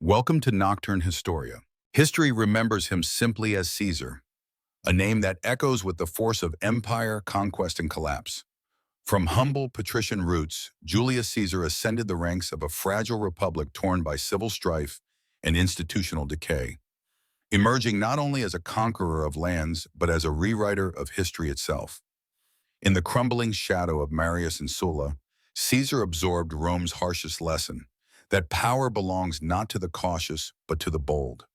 Welcome to Nocturne Historia. History remembers him simply as Caesar, a name that echoes with the force of empire, conquest, and collapse. From humble patrician roots, Julius Caesar ascended the ranks of a fragile republic torn by civil strife and institutional decay, emerging not only as a conqueror of lands, but as a rewriter of history itself. In the crumbling shadow of Marius and Sulla, Caesar absorbed Rome's harshest lesson, that power belongs not to the cautious, but to the bold.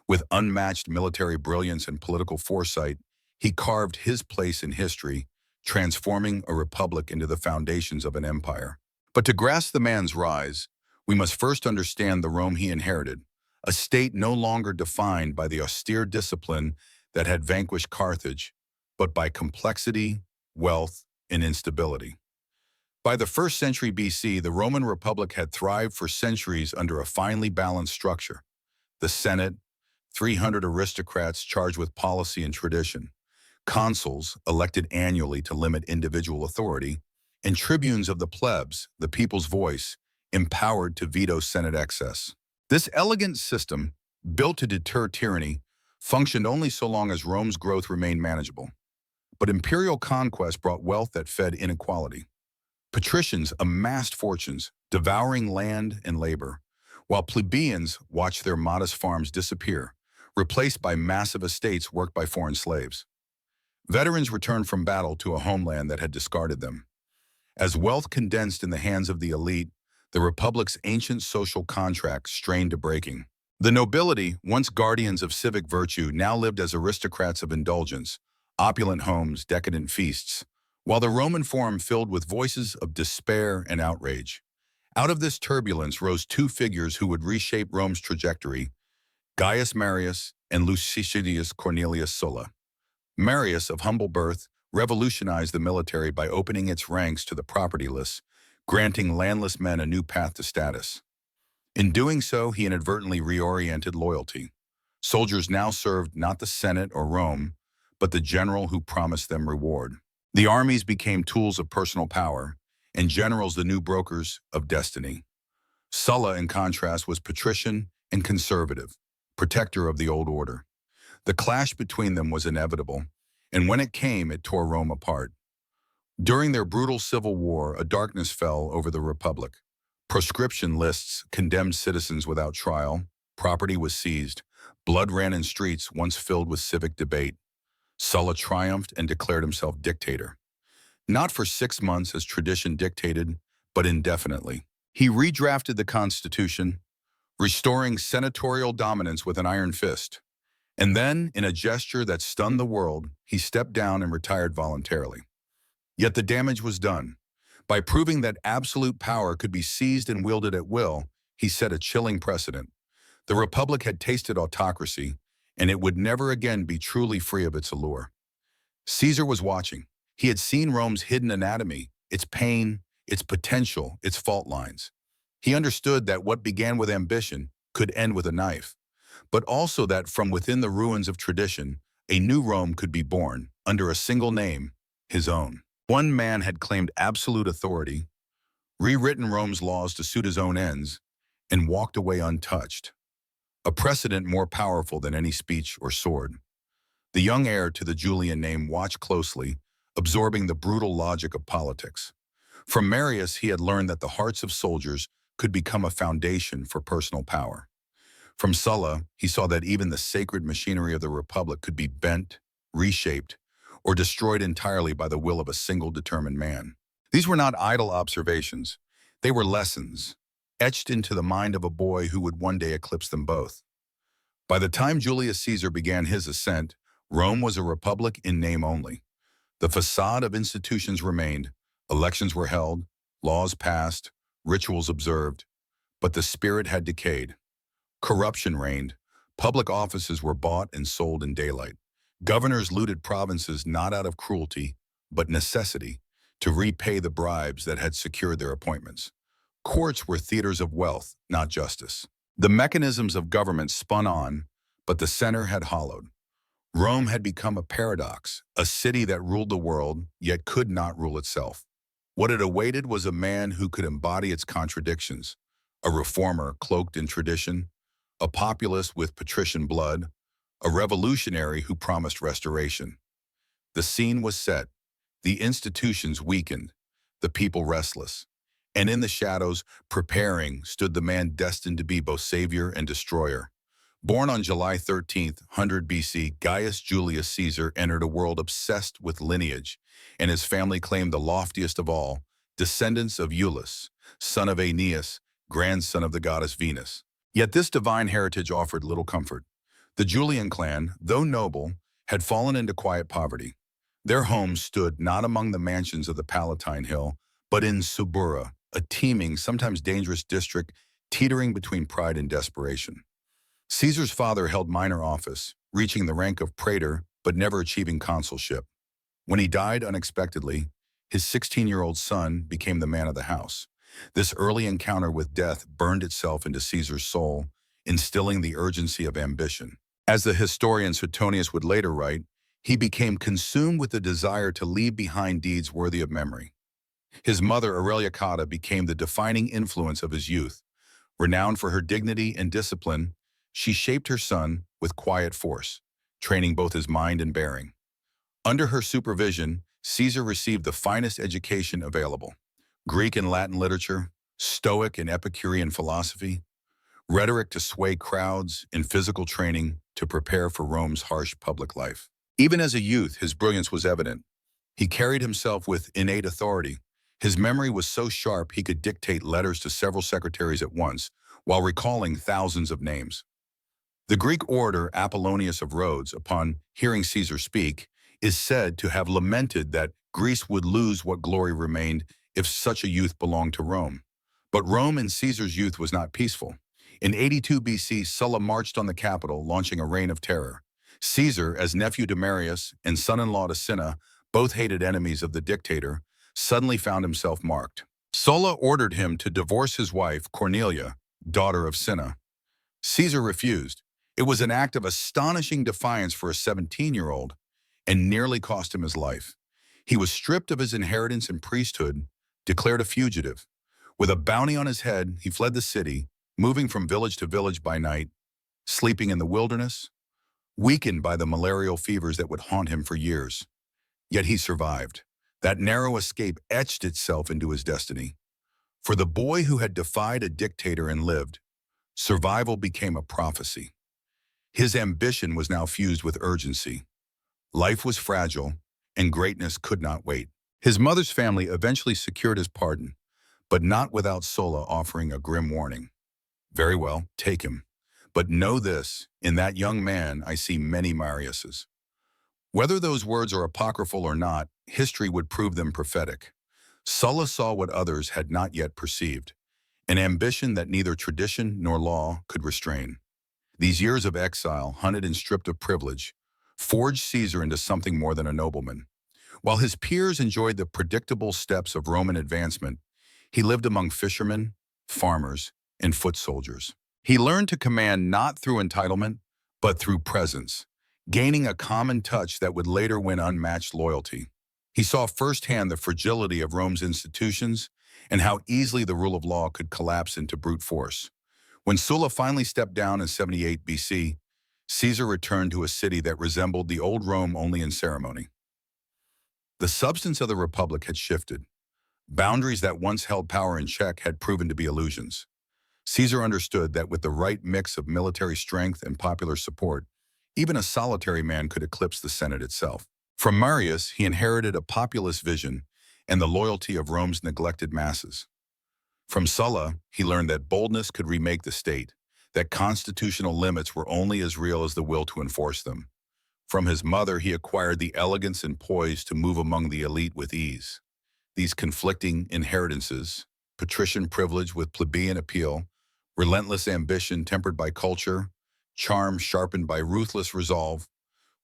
With unmatched military brilliance and political foresight, he carved his place in history, transforming a republic into the foundations of an empire. But to grasp the man's rise, we must first understand the Rome he inherited, a state no longer defined by the austere discipline that had vanquished Carthage, but by complexity, wealth, and instability. By the 1st century BC, the Roman Republic had thrived for centuries under a finely balanced structure. The Senate, 300 aristocrats charged with policy and tradition, consuls elected annually to limit individual authority, and tribunes of the plebs, the people's voice, empowered to veto Senate excess. This elegant system, built to deter tyranny, functioned only so long as Rome's growth remained manageable. But imperial conquest brought wealth that fed inequality. Patricians amassed fortunes, devouring land and labor, while plebeians watched their modest farms disappear, replaced by massive estates worked by foreign slaves. Veterans returned from battle to a homeland that had discarded them. As wealth condensed in the hands of the elite, the Republic's ancient social contract strained to breaking. The nobility, once guardians of civic virtue, now lived as aristocrats of indulgence, opulent homes, decadent feasts, while the Roman Forum filled with voices of despair and outrage. Out of this turbulence rose two figures who would reshape Rome's trajectory: Gaius Marius and Lucius Cornelius Sulla. Marius, of humble birth, revolutionized the military by opening its ranks to the propertyless, granting landless men a new path to status. In doing so, he inadvertently reoriented loyalty. Soldiers now served not the Senate or Rome, but the general who promised them reward. The armies became tools of personal power, and generals the new brokers of destiny. Sulla, in contrast, was patrician and conservative, protector of the old order. The clash between them was inevitable, and when it came, it tore Rome apart. During their brutal civil war, a darkness fell over the Republic. Proscription lists condemned citizens without trial, property was seized, blood ran in streets once filled with civic debate. Sulla triumphed and declared himself dictator. Not for 6 months as tradition dictated, but indefinitely. He redrafted the Constitution, restoring senatorial dominance with an iron fist. And then, in a gesture that stunned the world, he stepped down and retired voluntarily. Yet the damage was done. By proving that absolute power could be seized and wielded at will, he set a chilling precedent. The Republic had tasted autocracy, and it would never again be truly free of its allure. Caesar was watching. He had seen Rome's hidden anatomy, its pain, its potential, its fault lines. He understood that what began with ambition could end with a knife, but also that from within the ruins of tradition, a new Rome could be born, under a single name, his own. One man had claimed absolute authority, rewritten Rome's laws to suit his own ends, and walked away untouched. A precedent more powerful than any speech or sword. The young heir to the Julian name watched closely, absorbing the brutal logic of politics. From Marius, he had learned that the hearts of soldiers could become a foundation for personal power. From Sulla, he saw that even the sacred machinery of the Republic could be bent, reshaped, or destroyed entirely by the will of a single determined man. These were not idle observations. They were lessons, etched into the mind of a boy who would one day eclipse them both. By the time Julius Caesar began his ascent, Rome was a republic in name only. The facade of institutions remained, elections were held, laws passed, rituals observed, but the spirit had decayed. Corruption reigned, public offices were bought and sold in daylight. Governors looted provinces not out of cruelty, but necessity, to repay the bribes that had secured their appointments. Courts were theaters of wealth, not justice. The mechanisms of government spun on, but the center had hollowed. Rome had become a paradox, a city that ruled the world, yet could not rule itself. What it awaited was a man who could embody its contradictions, a reformer cloaked in tradition, a populist with patrician blood, a revolutionary who promised restoration. The scene was set, the institutions weakened, the people restless. And in the shadows, preparing, stood the man destined to be both savior and destroyer. Born on July 13th, 100 BC, Gaius Julius Caesar entered a world obsessed with lineage, and his family claimed the loftiest of all, descendants of Iulus, son of Aeneas, grandson of the goddess Venus. Yet this divine heritage offered little comfort. The Julian clan, though noble, had fallen into quiet poverty. Their homes stood not among the mansions of the Palatine Hill, but in Subura, a teeming, sometimes dangerous district teetering between pride and desperation. Caesar's father held minor office, reaching the rank of praetor but never achieving consulship. When he died unexpectedly, his 16-year-old son became the man of the house. This early encounter with death burned itself into Caesar's soul, instilling the urgency of ambition. As the historian Suetonius would later write, he became consumed with the desire to leave behind deeds worthy of memory. His mother, Aurelia Cotta, became the defining influence of his youth. Renowned for her dignity and discipline, she shaped her son with quiet force, training both his mind and bearing. Under her supervision, Caesar received the finest education available: Greek and Latin literature, Stoic and Epicurean philosophy, rhetoric to sway crowds, and physical training to prepare for Rome's harsh public life. Even as a youth, his brilliance was evident. He carried himself with innate authority. His memory was so sharp he could dictate letters to several secretaries at once, while recalling thousands of names. The Greek orator Apollonius of Rhodes, upon hearing Caesar speak, is said to have lamented that Greece would lose what glory remained if such a youth belonged to Rome. But Rome in Caesar's youth was not peaceful. In 82 BC, Sulla marched on the capital, launching a reign of terror. Caesar, as nephew to Marius and son-in-law to Cinna, both hated enemies of the dictator, suddenly found himself marked. Sulla ordered him to divorce his wife, Cornelia, daughter of Cinna. Caesar refused. It was an act of astonishing defiance for a 17-year-old and nearly cost him his life. He was stripped of his inheritance and priesthood, declared a fugitive. With a bounty on his head, he fled the city, moving from village to village by night, sleeping in the wilderness, weakened by the malarial fevers that would haunt him for years. Yet he survived. That narrow escape etched itself into his destiny. For the boy who had defied a dictator and lived, survival became a prophecy. His ambition was now fused with urgency. Life was fragile, and greatness could not wait. His mother's family eventually secured his pardon, but not without Sulla offering a grim warning. Very well, take him. But know this, in that young man I see many Mariuses. Whether those words are apocryphal or not, history would prove them prophetic. Sulla saw what others had not yet perceived, an ambition that neither tradition nor law could restrain. These years of exile, hunted and stripped of privilege, forged Caesar into something more than a nobleman. While his peers enjoyed the predictable steps of Roman advancement, he lived among fishermen, farmers, and foot soldiers. He learned to command not through entitlement, but through presence, gaining a common touch that would later win unmatched loyalty. He saw firsthand the fragility of Rome's institutions and how easily the rule of law could collapse into brute force. When Sulla finally stepped down in 78 BC, Caesar returned to a city that resembled the old Rome only in ceremony. The substance of the Republic had shifted. Boundaries that once held power in check had proven to be illusions. Caesar understood that with the right mix of military strength and popular support, even a solitary man could eclipse the Senate itself. From Marius, he inherited a populist vision and the loyalty of Rome's neglected masses. From Sulla, he learned that boldness could remake the state, that constitutional limits were only as real as the will to enforce them. From his mother, he acquired the elegance and poise to move among the elite with ease. These conflicting inheritances, patrician privilege with plebeian appeal, relentless ambition tempered by culture, charm sharpened by ruthless resolve,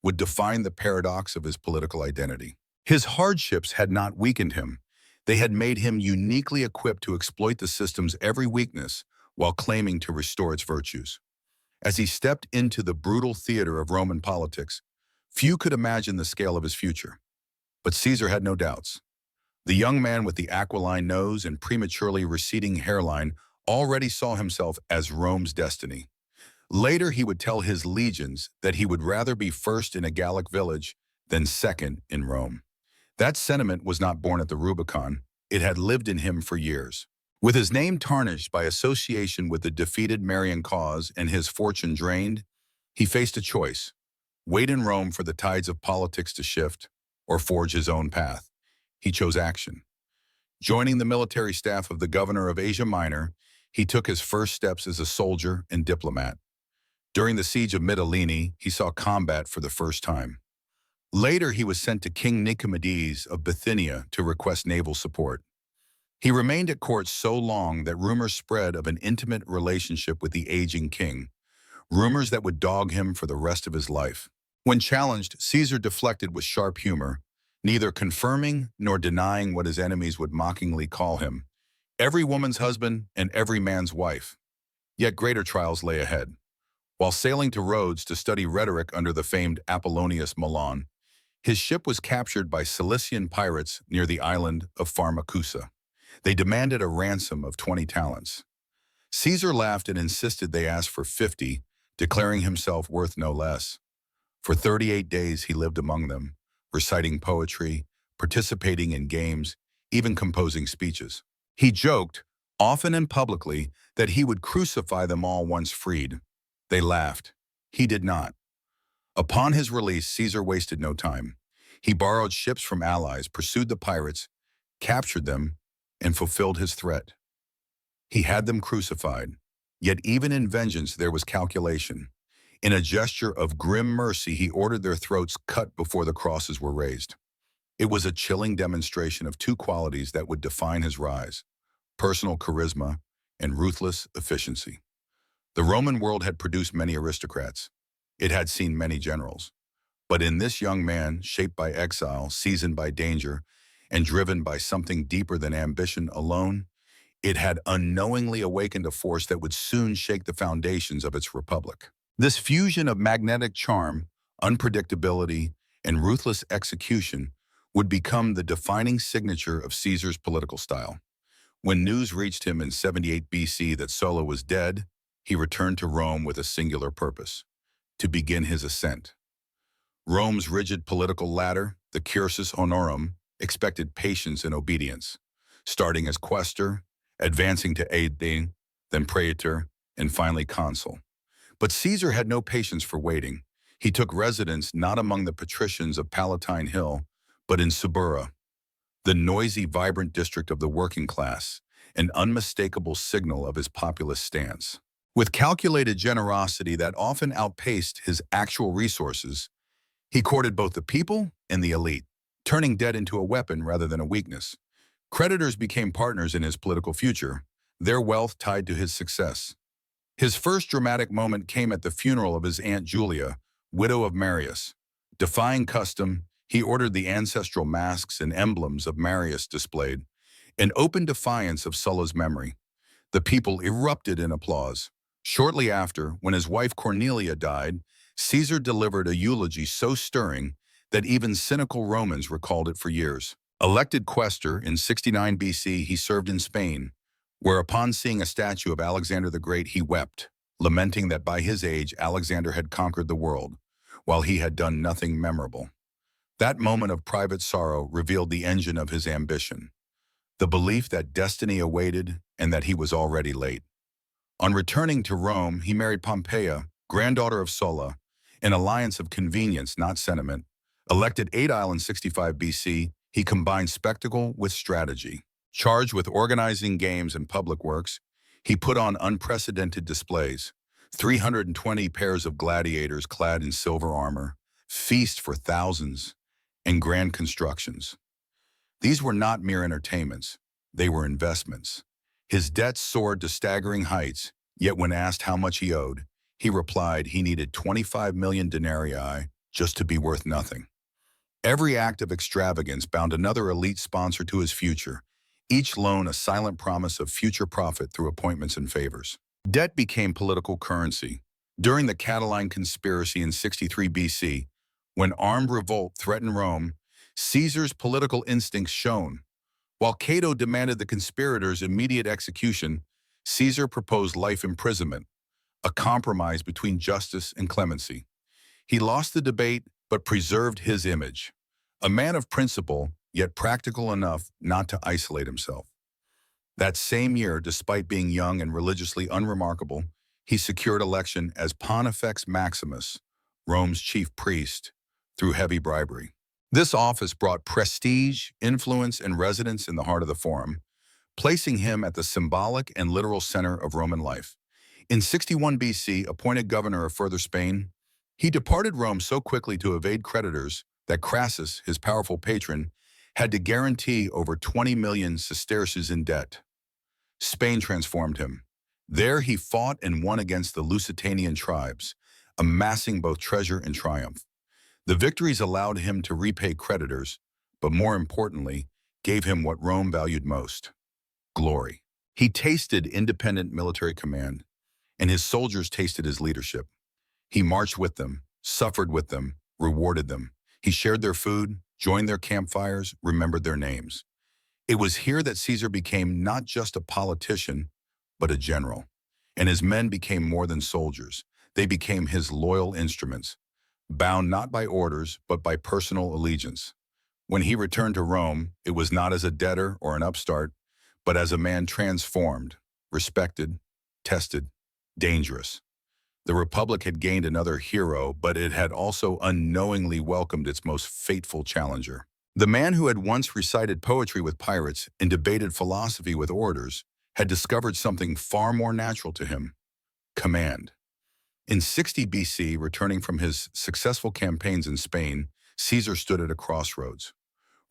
would define the paradox of his political identity. His hardships had not weakened him. They had made him uniquely equipped to exploit the system's every weakness while claiming to restore its virtues. As he stepped into the brutal theater of Roman politics, few could imagine the scale of his future. But Caesar had no doubts. The young man with the aquiline nose and prematurely receding hairline already saw himself as Rome's destiny. Later, he would tell his legions that he would rather be first in a Gallic village than second in Rome. That sentiment was not born at the Rubicon. It had lived in him for years. With his name tarnished by association with the defeated Marian cause and his fortune drained, he faced a choice: wait in Rome for the tides of politics to shift, or forge his own path. He chose action. Joining the military staff of the governor of Asia Minor, he took his first steps as a soldier and diplomat. During the siege of Mytilene, he saw combat for the first time. Later, he was sent to King Nicomedes of Bithynia to request naval support. He remained at court so long that rumors spread of an intimate relationship with the aging king, rumors that would dog him for the rest of his life. When challenged, Caesar deflected with sharp humor, neither confirming nor denying what his enemies would mockingly call him: every woman's husband and every man's wife. Yet greater trials lay ahead. While sailing to Rhodes to study rhetoric under the famed Apollonius Milon, his ship was captured by Cilician pirates near the island of Pharmacusa. They demanded a ransom of 20 talents. Caesar laughed and insisted they ask for 50, declaring himself worth no less. For 38 days he lived among them, reciting poetry, participating in games, even composing speeches. He joked, often and publicly, that he would crucify them all once freed. They laughed. He did not. Upon his release, Caesar wasted no time. He borrowed ships from allies, pursued the pirates, captured them, and fulfilled his threat. He had them crucified. Yet even in vengeance there was calculation. In a gesture of grim mercy, he ordered their throats cut before the crosses were raised. It was a chilling demonstration of two qualities that would define his rise: personal charisma and ruthless efficiency. The Roman world had produced many aristocrats. It had seen many generals. But in this young man, shaped by exile, seasoned by danger, and driven by something deeper than ambition alone, it had unknowingly awakened a force that would soon shake the foundations of its republic. This fusion of magnetic charm, unpredictability, and ruthless execution would become the defining signature of Caesar's political style. When news reached him in 78 BC that Sulla was dead, he returned to Rome with a singular purpose: to begin his ascent. Rome's rigid political ladder, the cursus honorum, expected patience and obedience, starting as quaestor, advancing to aedile, then praetor, and finally consul. But Caesar had no patience for waiting. He took residence not among the patricians of Palatine Hill, but in Suburra, the noisy, vibrant district of the working class, an unmistakable signal of his populist stance. With calculated generosity that often outpaced his actual resources, he courted both the people and the elite, turning debt into a weapon rather than a weakness. Creditors became partners in his political future, their wealth tied to his success. His first dramatic moment came at the funeral of his Aunt Julia, widow of Marius. Defying custom, he ordered the ancestral masks and emblems of Marius displayed, in open defiance of Sulla's memory. The people erupted in applause. Shortly after, when his wife Cornelia died, Caesar delivered a eulogy so stirring that even cynical Romans recalled it for years. Elected quaestor in 69 BC, he served in Spain, where upon seeing a statue of Alexander the Great, he wept, lamenting that by his age Alexander had conquered the world, while he had done nothing memorable. That moment of private sorrow revealed the engine of his ambition, the belief that destiny awaited and that he was already late. On returning to Rome, he married Pompeia, granddaughter of Sulla, an alliance of convenience, not sentiment. Elected aedile in 65 BC, he combined spectacle with strategy. Charged with organizing games and public works, he put on unprecedented displays: 320 pairs of gladiators clad in silver armor, feast for thousands, and grand constructions. These were not mere entertainments, they were investments. His debts soared to staggering heights, yet when asked how much he owed, he replied he needed 25 million denarii just to be worth nothing. Every act of extravagance bound another elite sponsor to his future, each loan a silent promise of future profit through appointments and favors. Debt became political currency. During the Catiline conspiracy in 63 BC, when armed revolt threatened Rome, Caesar's political instincts shone. While Cato demanded the conspirators' immediate execution, Caesar proposed life imprisonment, a compromise between justice and clemency. He lost the debate, but preserved his image. A man of principle, yet practical enough not to isolate himself. That same year, despite being young and religiously unremarkable, he secured election as Pontifex Maximus, Rome's chief priest, through heavy bribery. This office brought prestige, influence, and resonance in the heart of the Forum, placing him at the symbolic and literal center of Roman life. In 61 BC, appointed governor of further Spain, he departed Rome so quickly to evade creditors that Crassus, his powerful patron, had to guarantee over 20 million sesterces in debt. Spain transformed him. There he fought and won against the Lusitanian tribes, amassing both treasure and triumph. The victories allowed him to repay creditors, but more importantly, gave him what Rome valued most: glory. He tasted independent military command, and his soldiers tasted his leadership. He marched with them, suffered with them, rewarded them. He shared their food, joined their campfires, remembered their names. It was here that Caesar became not just a politician, but a general. And his men became more than soldiers. They became his loyal instruments, bound not by orders, but by personal allegiance. When he returned to Rome, it was not as a debtor or an upstart, but as a man transformed, respected, tested, dangerous. The Republic had gained another hero, but it had also unknowingly welcomed its most fateful challenger. The man who had once recited poetry with pirates and debated philosophy with orators had discovered something far more natural to him: command. In 60 BC, returning from his successful campaigns in Spain, Caesar stood at a crossroads.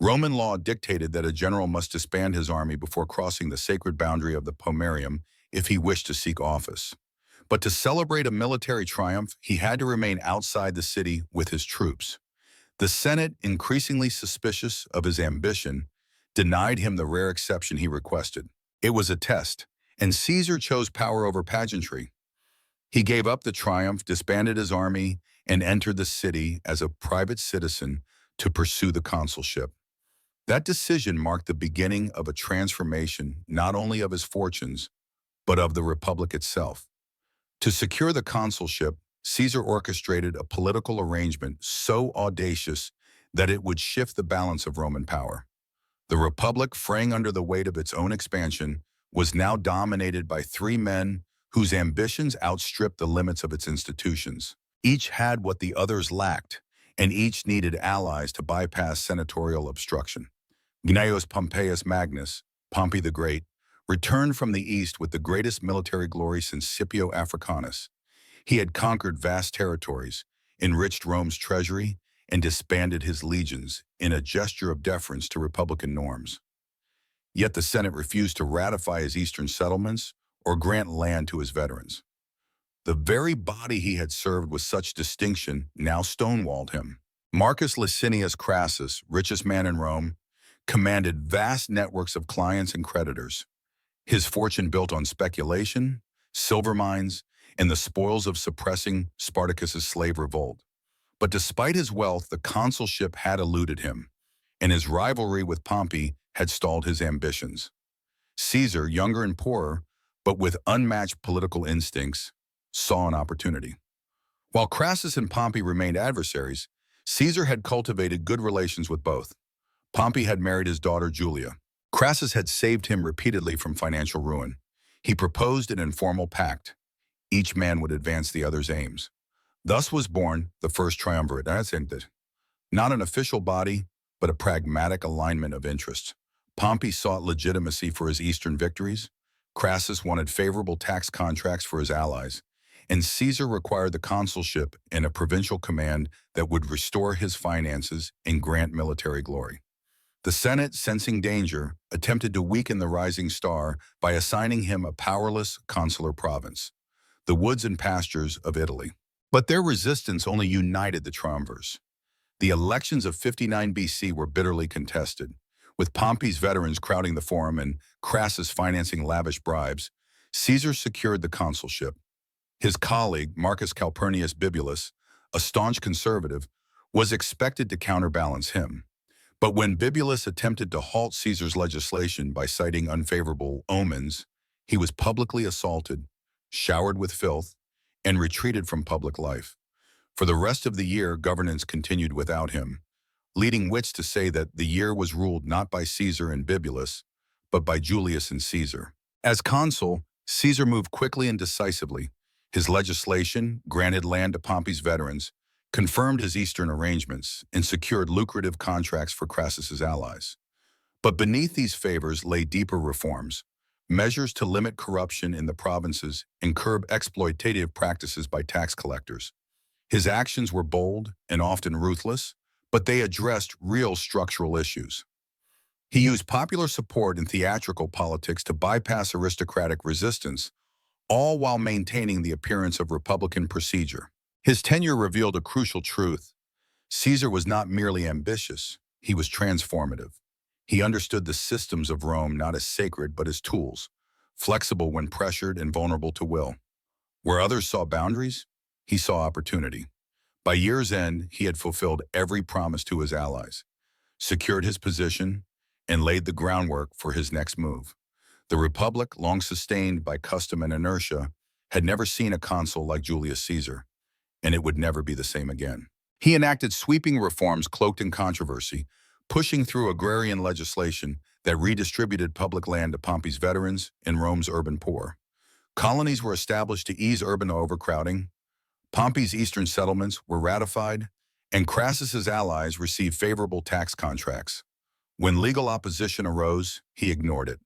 Roman law dictated that a general must disband his army before crossing the sacred boundary of the Pomerium if he wished to seek office. But to celebrate a military triumph, he had to remain outside the city with his troops. The Senate, increasingly suspicious of his ambition, denied him the rare exception he requested. It was a test, and Caesar chose power over pageantry. He gave up the triumph, disbanded his army, and entered the city as a private citizen to pursue the consulship. That decision marked the beginning of a transformation not only of his fortunes, but of the Republic itself. To secure the consulship, Caesar orchestrated a political arrangement so audacious that it would shift the balance of Roman power. The Republic, fraying under the weight of its own expansion, was now dominated by three men whose ambitions outstripped the limits of its institutions. Each had what the others lacked, and each needed allies to bypass senatorial obstruction. Gnaeus Pompeius Magnus, Pompey the Great, returned from the east with the greatest military glory since Scipio Africanus. He had conquered vast territories, enriched Rome's treasury, and disbanded his legions in a gesture of deference to republican norms. Yet the Senate refused to ratify his eastern settlements or grant land to his veterans. The very body he had served with such distinction now stonewalled him. Marcus Licinius Crassus, richest man in Rome, commanded vast networks of clients and creditors. His fortune built on speculation, silver mines, and the spoils of suppressing Spartacus's slave revolt. But despite his wealth, the consulship had eluded him, and his rivalry with Pompey had stalled his ambitions. Caesar, younger and poorer, but with unmatched political instincts, saw an opportunity. While Crassus and Pompey remained adversaries, Caesar had cultivated good relations with both. Pompey had married his daughter Julia. Crassus had saved him repeatedly from financial ruin. He proposed an informal pact. Each man would advance the other's aims. Thus was born the first triumvirate. Not an official body, but a pragmatic alignment of interests. Pompey sought legitimacy for his eastern victories. Crassus wanted favorable tax contracts for his allies. And Caesar required the consulship and a provincial command that would restore his finances and grant military glory. The Senate, sensing danger, attempted to weaken the rising star by assigning him a powerless consular province, the woods and pastures of Italy. But their resistance only united the triumvirs. The elections of 59 BC were bitterly contested, with Pompey's veterans crowding the forum and Crassus financing lavish bribes. Caesar secured the consulship. His colleague, Marcus Calpurnius Bibulus, a staunch conservative, was expected to counterbalance him. But when Bibulus attempted to halt Caesar's legislation by citing unfavorable omens, he was publicly assaulted, showered with filth, and retreated from public life. For the rest of the year, governance continued without him, leading wits to say that the year was ruled not by Caesar and Bibulus, but by Julius and Caesar. As consul, Caesar moved quickly and decisively. His legislation granted land to Pompey's veterans, confirmed his eastern arrangements, and secured lucrative contracts for Crassus's allies. But beneath these favors lay deeper reforms, measures to limit corruption in the provinces and curb exploitative practices by tax collectors. His actions were bold and often ruthless, but they addressed real structural issues. He used popular support in theatrical politics to bypass aristocratic resistance, all while maintaining the appearance of republican procedure. His tenure revealed a crucial truth. Caesar was not merely ambitious, he was transformative. He understood the systems of Rome not as sacred but as tools, flexible when pressured and vulnerable to will. Where others saw boundaries, he saw opportunity. By year's end, he had fulfilled every promise to his allies, secured his position, and laid the groundwork for his next move. The Republic, long sustained by custom and inertia, had never seen a consul like Julius Caesar, and it would never be the same again. He enacted sweeping reforms cloaked in controversy, pushing through agrarian legislation that redistributed public land to Pompey's veterans and Rome's urban poor. Colonies were established to ease urban overcrowding, Pompey's eastern settlements were ratified, and Crassus's allies received favorable tax contracts. When legal opposition arose, he ignored it.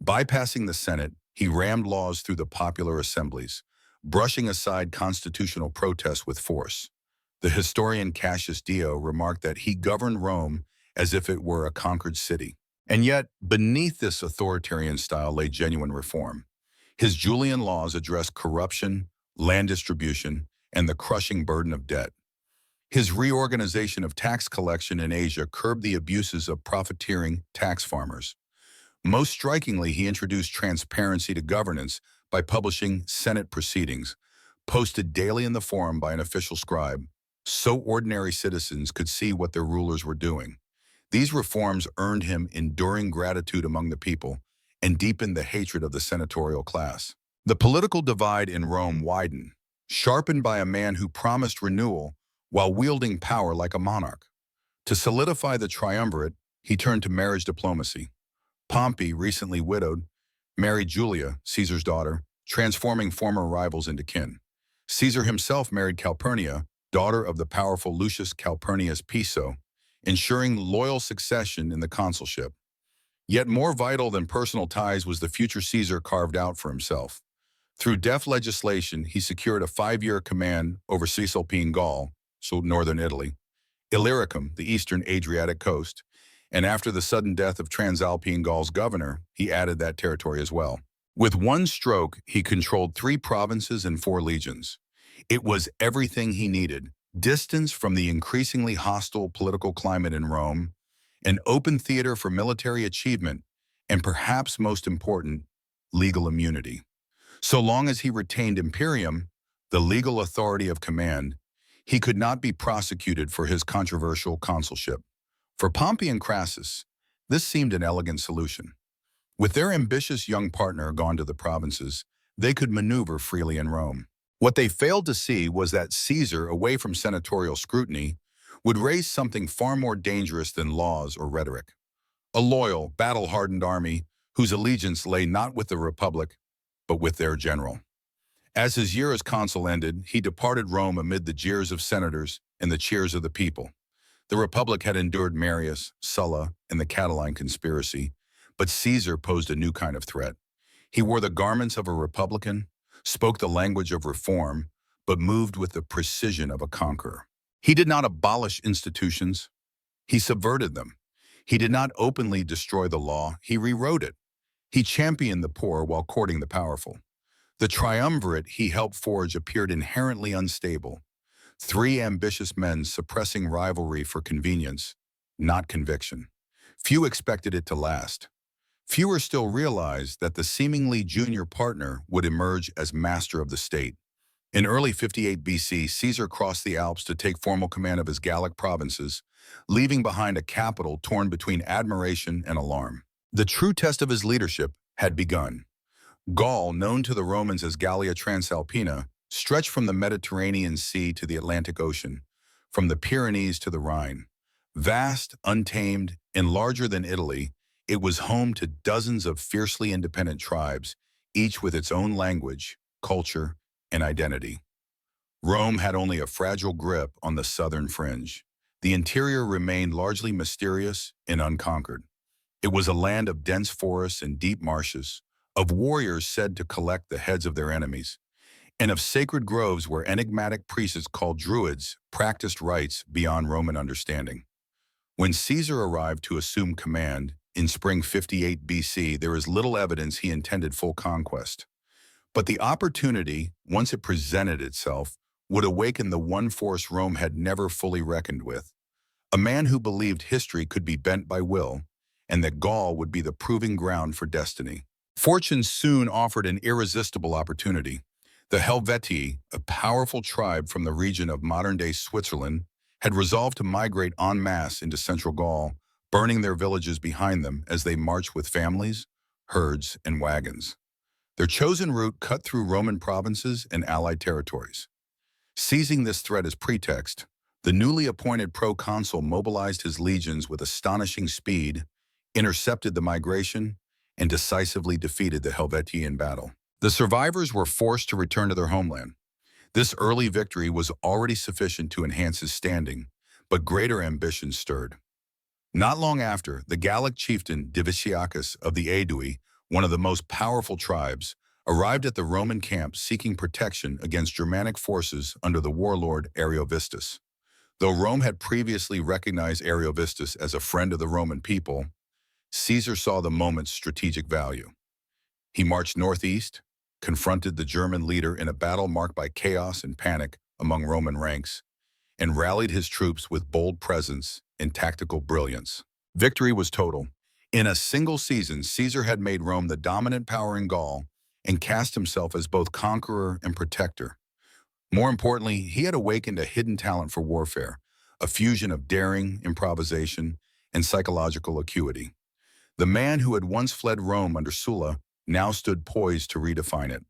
Bypassing the Senate, he rammed laws through the popular assemblies, brushing aside constitutional protests with force. The historian Cassius Dio remarked that he governed Rome as if it were a conquered city. And yet, beneath this authoritarian style lay genuine reform. His Julian laws addressed corruption, land distribution, and the crushing burden of debt. His reorganization of tax collection in Asia curbed the abuses of profiteering tax farmers. Most strikingly, he introduced transparency to governance by publishing Senate proceedings, posted daily in the Forum by an official scribe, so ordinary citizens could see what their rulers were doing. These reforms earned him enduring gratitude among the people and deepened the hatred of the senatorial class. The political divide in Rome widened, sharpened by a man who promised renewal while wielding power like a monarch. To solidify the triumvirate, he turned to marriage diplomacy. Pompey, recently widowed, married Julia, Caesar's daughter, transforming former rivals into kin. Caesar himself married Calpurnia, daughter of the powerful Lucius Calpurnius Piso, ensuring loyal succession in the consulship. Yet more vital than personal ties was the future Caesar carved out for himself. Through deft legislation, he secured a 5-year command over Cisalpine Gaul, so northern Italy, Illyricum, the eastern Adriatic coast, and after the sudden death of Transalpine Gaul's governor, he added that territory as well. With one stroke, he controlled 3 provinces and 4 legions. It was everything he needed: distance from the increasingly hostile political climate in Rome, an open theater for military achievement, and perhaps most important, legal immunity. So long as he retained imperium, the legal authority of command, he could not be prosecuted for his controversial consulship. For Pompey and Crassus, this seemed an elegant solution. With their ambitious young partner gone to the provinces, they could maneuver freely in Rome. What they failed to see was that Caesar, away from senatorial scrutiny, would raise something far more dangerous than laws or rhetoric. A loyal, battle-hardened army whose allegiance lay not with the Republic, but with their general. As his year as consul ended, he departed Rome amid the jeers of senators and the cheers of the people. The Republic had endured Marius, Sulla, and the Catiline conspiracy, but Caesar posed a new kind of threat. He wore the garments of a republican, spoke the language of reform, but moved with the precision of a conqueror. He did not abolish institutions, he subverted them. He did not openly destroy the law, he rewrote it. He championed the poor while courting the powerful. The triumvirate he helped forge appeared inherently unstable. 3 ambitious men suppressing rivalry for convenience, not conviction. Few expected it to last. Fewer still realized that the seemingly junior partner would emerge as master of the state. In early 58 BC, Caesar crossed the Alps to take formal command of his Gallic provinces, leaving behind a capital torn between admiration and alarm. The true test of his leadership had begun. Gaul, known to the Romans as Gallia Transalpina, stretched from the Mediterranean Sea to the Atlantic Ocean, from the Pyrenees to the Rhine. Vast, untamed, and larger than Italy, it was home to dozens of fiercely independent tribes, each with its own language, culture, and identity. Rome had only a fragile grip on the southern fringe. The interior remained largely mysterious and unconquered. It was a land of dense forests and deep marshes, of warriors said to collect the heads of their enemies, and of sacred groves where enigmatic priests called druids practiced rites beyond Roman understanding. When Caesar arrived to assume command in spring 58 BC, there is little evidence he intended full conquest. But the opportunity, once it presented itself, would awaken the one force Rome had never fully reckoned with. A man who believed history could be bent by will, and that Gaul would be the proving ground for destiny. Fortune soon offered an irresistible opportunity. The Helvetii, a powerful tribe from the region of modern-day Switzerland, had resolved to migrate en masse into central Gaul, burning their villages behind them as they marched with families, herds, and wagons. Their chosen route cut through Roman provinces and allied territories. Seizing this threat as pretext, the newly appointed proconsul mobilized his legions with astonishing speed, intercepted the migration, and decisively defeated the Helvetii in battle. The survivors were forced to return to their homeland. This early victory was already sufficient to enhance his standing, but greater ambitions stirred. Not long after, the Gallic chieftain Diviciacus of the Aedui, one of the most powerful tribes, arrived at the Roman camp seeking protection against Germanic forces under the warlord Ariovistus. Though Rome had previously recognized Ariovistus as a friend of the Roman people, Caesar saw the moment's strategic value. He marched northeast, confronted the German leader in a battle marked by chaos and panic among Roman ranks, and rallied his troops with bold presence and tactical brilliance. Victory was total. In a single season, Caesar had made Rome the dominant power in Gaul and cast himself as both conqueror and protector. More importantly, he had awakened a hidden talent for warfare, a fusion of daring, improvisation, and psychological acuity. The man who had once fled Rome under Sulla now stood poised to redefine it.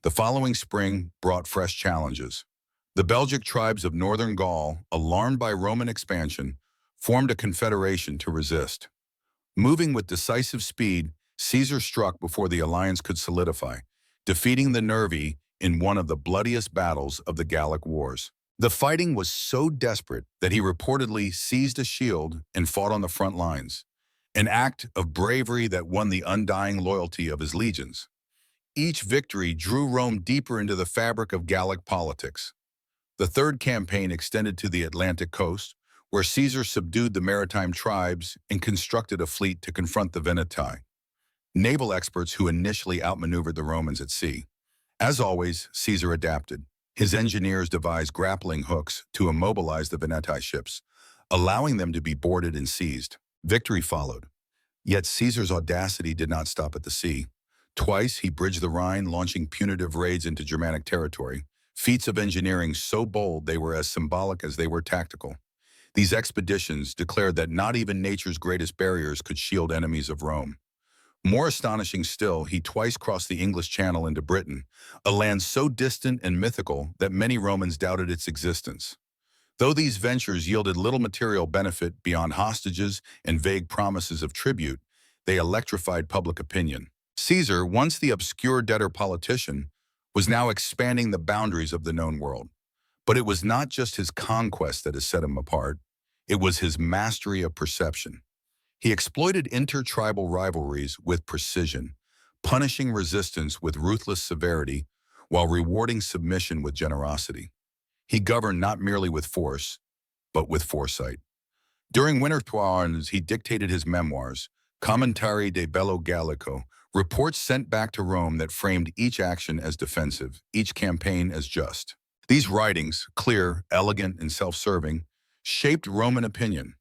The following spring brought fresh challenges. The Belgic tribes of northern Gaul, alarmed by Roman expansion, formed a confederation to resist. Moving with decisive speed, Caesar struck before the alliance could solidify, defeating the Nervi in one of the bloodiest battles of the Gallic Wars. The fighting was so desperate that he reportedly seized a shield and fought on the front lines, an act of bravery that won the undying loyalty of his legions. Each victory drew Rome deeper into the fabric of Gallic politics. The third campaign extended to the Atlantic coast, where Caesar subdued the maritime tribes and constructed a fleet to confront the Veneti, naval experts who initially outmaneuvered the Romans at sea. As always, Caesar adapted. His engineers devised grappling hooks to immobilize the Veneti ships, allowing them to be boarded and seized. Victory followed. Yet Caesar's audacity did not stop at the sea. Twice he bridged the Rhine, launching punitive raids into Germanic territory, feats of engineering so bold they were as symbolic as they were tactical. These expeditions declared that not even nature's greatest barriers could shield enemies of Rome. More astonishing still, he twice crossed the English Channel into Britain, a land so distant and mythical that many Romans doubted its existence. Though these ventures yielded little material benefit beyond hostages and vague promises of tribute, they electrified public opinion. Caesar, once the obscure debtor politician, was now expanding the boundaries of the known world. But it was not just his conquest that has set him apart. It was his mastery of perception. He exploited intertribal rivalries with precision, punishing resistance with ruthless severity while rewarding submission with generosity. He governed not merely with force, but with foresight. During winter tours, he dictated his memoirs, Commentari de Bello Gallico, reports sent back to Rome that framed each action as defensive, each campaign as just. These writings, clear, elegant, and self-serving, shaped Roman opinion.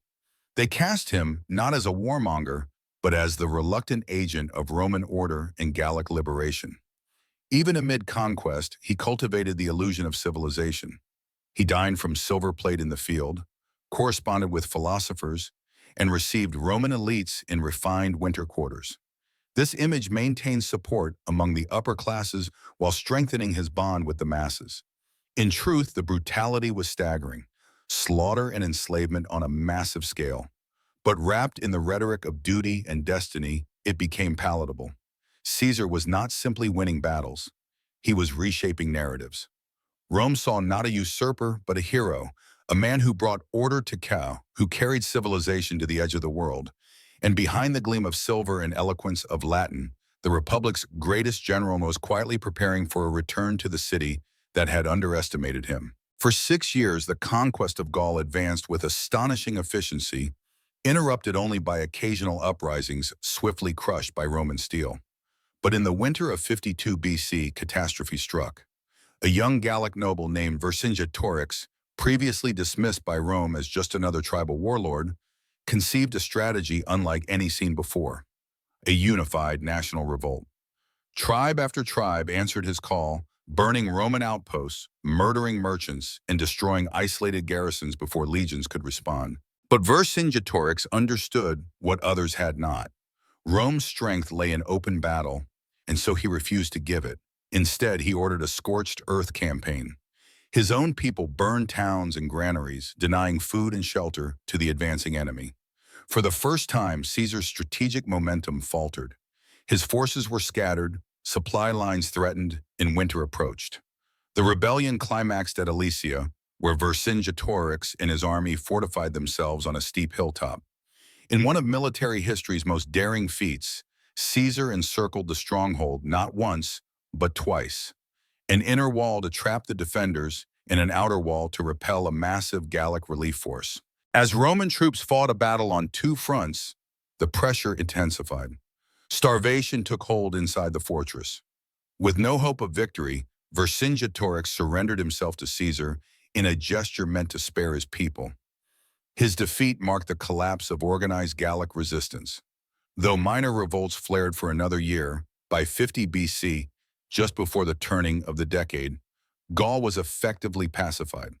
They cast him not as a warmonger, but as the reluctant agent of Roman order and Gallic liberation. Even amid conquest, he cultivated the illusion of civilization. He dined from silver plate in the field, corresponded with philosophers, and received Roman elites in refined winter quarters. This image maintained support among the upper classes while strengthening his bond with the masses. In truth, the brutality was staggering, slaughter and enslavement on a massive scale. But wrapped in the rhetoric of duty and destiny, it became palatable. Caesar was not simply winning battles. He was reshaping narratives. Rome saw not a usurper, but a hero, a man who brought order to chaos, who carried civilization to the edge of the world. And behind the gleam of silver and eloquence of Latin, the Republic's greatest general was quietly preparing for a return to the city that had underestimated him. For 6 years, the conquest of Gaul advanced with astonishing efficiency, interrupted only by occasional uprisings swiftly crushed by Roman steel. But in the winter of 52 BC, catastrophe struck. A young Gallic noble named Vercingetorix, previously dismissed by Rome as just another tribal warlord, conceived a strategy unlike any seen before: a unified national revolt. Tribe after tribe answered his call, burning Roman outposts, murdering merchants, and destroying isolated garrisons before legions could respond. But Vercingetorix understood what others had not. Rome's strength lay in open battle, and so he refused to give it. Instead, he ordered a scorched earth campaign. His own people burned towns and granaries, denying food and shelter to the advancing enemy. For the first time, Caesar's strategic momentum faltered. His forces were scattered, supply lines threatened, and winter approached. The rebellion climaxed at Alesia, where Vercingetorix and his army fortified themselves on a steep hilltop. In one of military history's most daring feats, Caesar encircled the stronghold not once, but twice. An inner wall to trap the defenders, and an outer wall to repel a massive Gallic relief force. As Roman troops fought a battle on two fronts, the pressure intensified. Starvation took hold inside the fortress. With no hope of victory, Vercingetorix surrendered himself to Caesar in a gesture meant to spare his people. His defeat marked the collapse of organized Gallic resistance. Though minor revolts flared for another year, by 50 BC, just before the turning of the decade, Gaul was effectively pacified.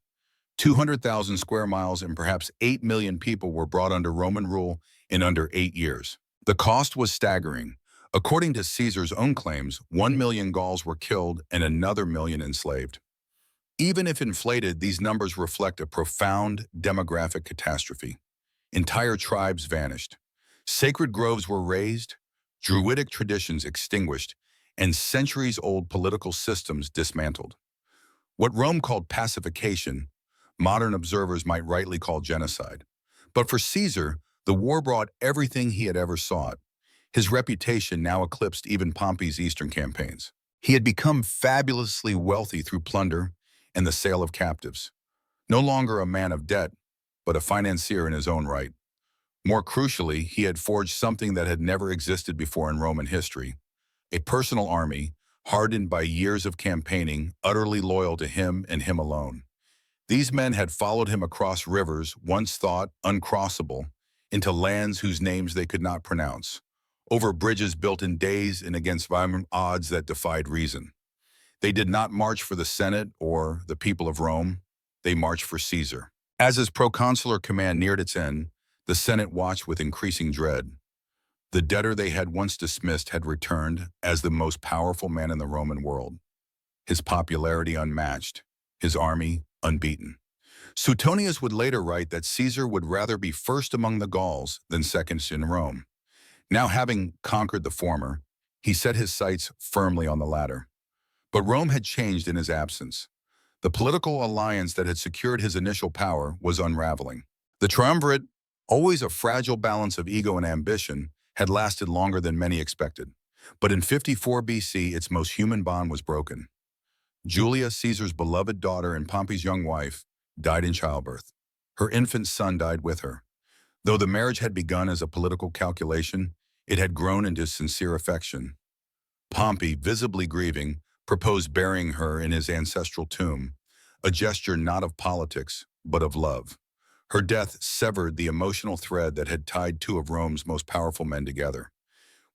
200,000 square miles and perhaps 8 million people were brought under Roman rule in under 8 years. The cost was staggering. According to Caesar's own claims, 1 million Gauls were killed and another million enslaved. Even if inflated, these numbers reflect a profound demographic catastrophe. Entire tribes vanished. Sacred groves were razed, Druidic traditions extinguished, and centuries-old political systems dismantled. What Rome called pacification, modern observers might rightly call genocide. But for Caesar, the war brought everything he had ever sought. His reputation now eclipsed even Pompey's eastern campaigns. He had become fabulously wealthy through plunder and the sale of captives. No longer a man of debt, but a financier in his own right. More crucially, he had forged something that had never existed before in Roman history: a personal army, hardened by years of campaigning, utterly loyal to him and him alone. These men had followed him across rivers once thought uncrossable, into lands whose names they could not pronounce, over bridges built in days and against violent odds that defied reason. They did not march for the Senate or the people of Rome. They marched for Caesar. As his proconsular command neared its end, the Senate watched with increasing dread. The debtor they had once dismissed had returned as the most powerful man in the Roman world. His popularity unmatched, his army unbeaten. Suetonius would later write that Caesar would rather be first among the Gauls than second in Rome. Now, having conquered the former, he set his sights firmly on the latter. But Rome had changed in his absence. The political alliance that had secured his initial power was unraveling. The triumvirate, always a fragile balance of ego and ambition, had lasted longer than many expected. But in 54 BC, its most human bond was broken. Julia, Caesar's beloved daughter and Pompey's young wife, died in childbirth. Her infant son died with her. Though the marriage had begun as a political calculation, it had grown into sincere affection. Pompey, visibly grieving, proposed burying her in his ancestral tomb, a gesture not of politics, but of love. Her death severed the emotional thread that had tied two of Rome's most powerful men together.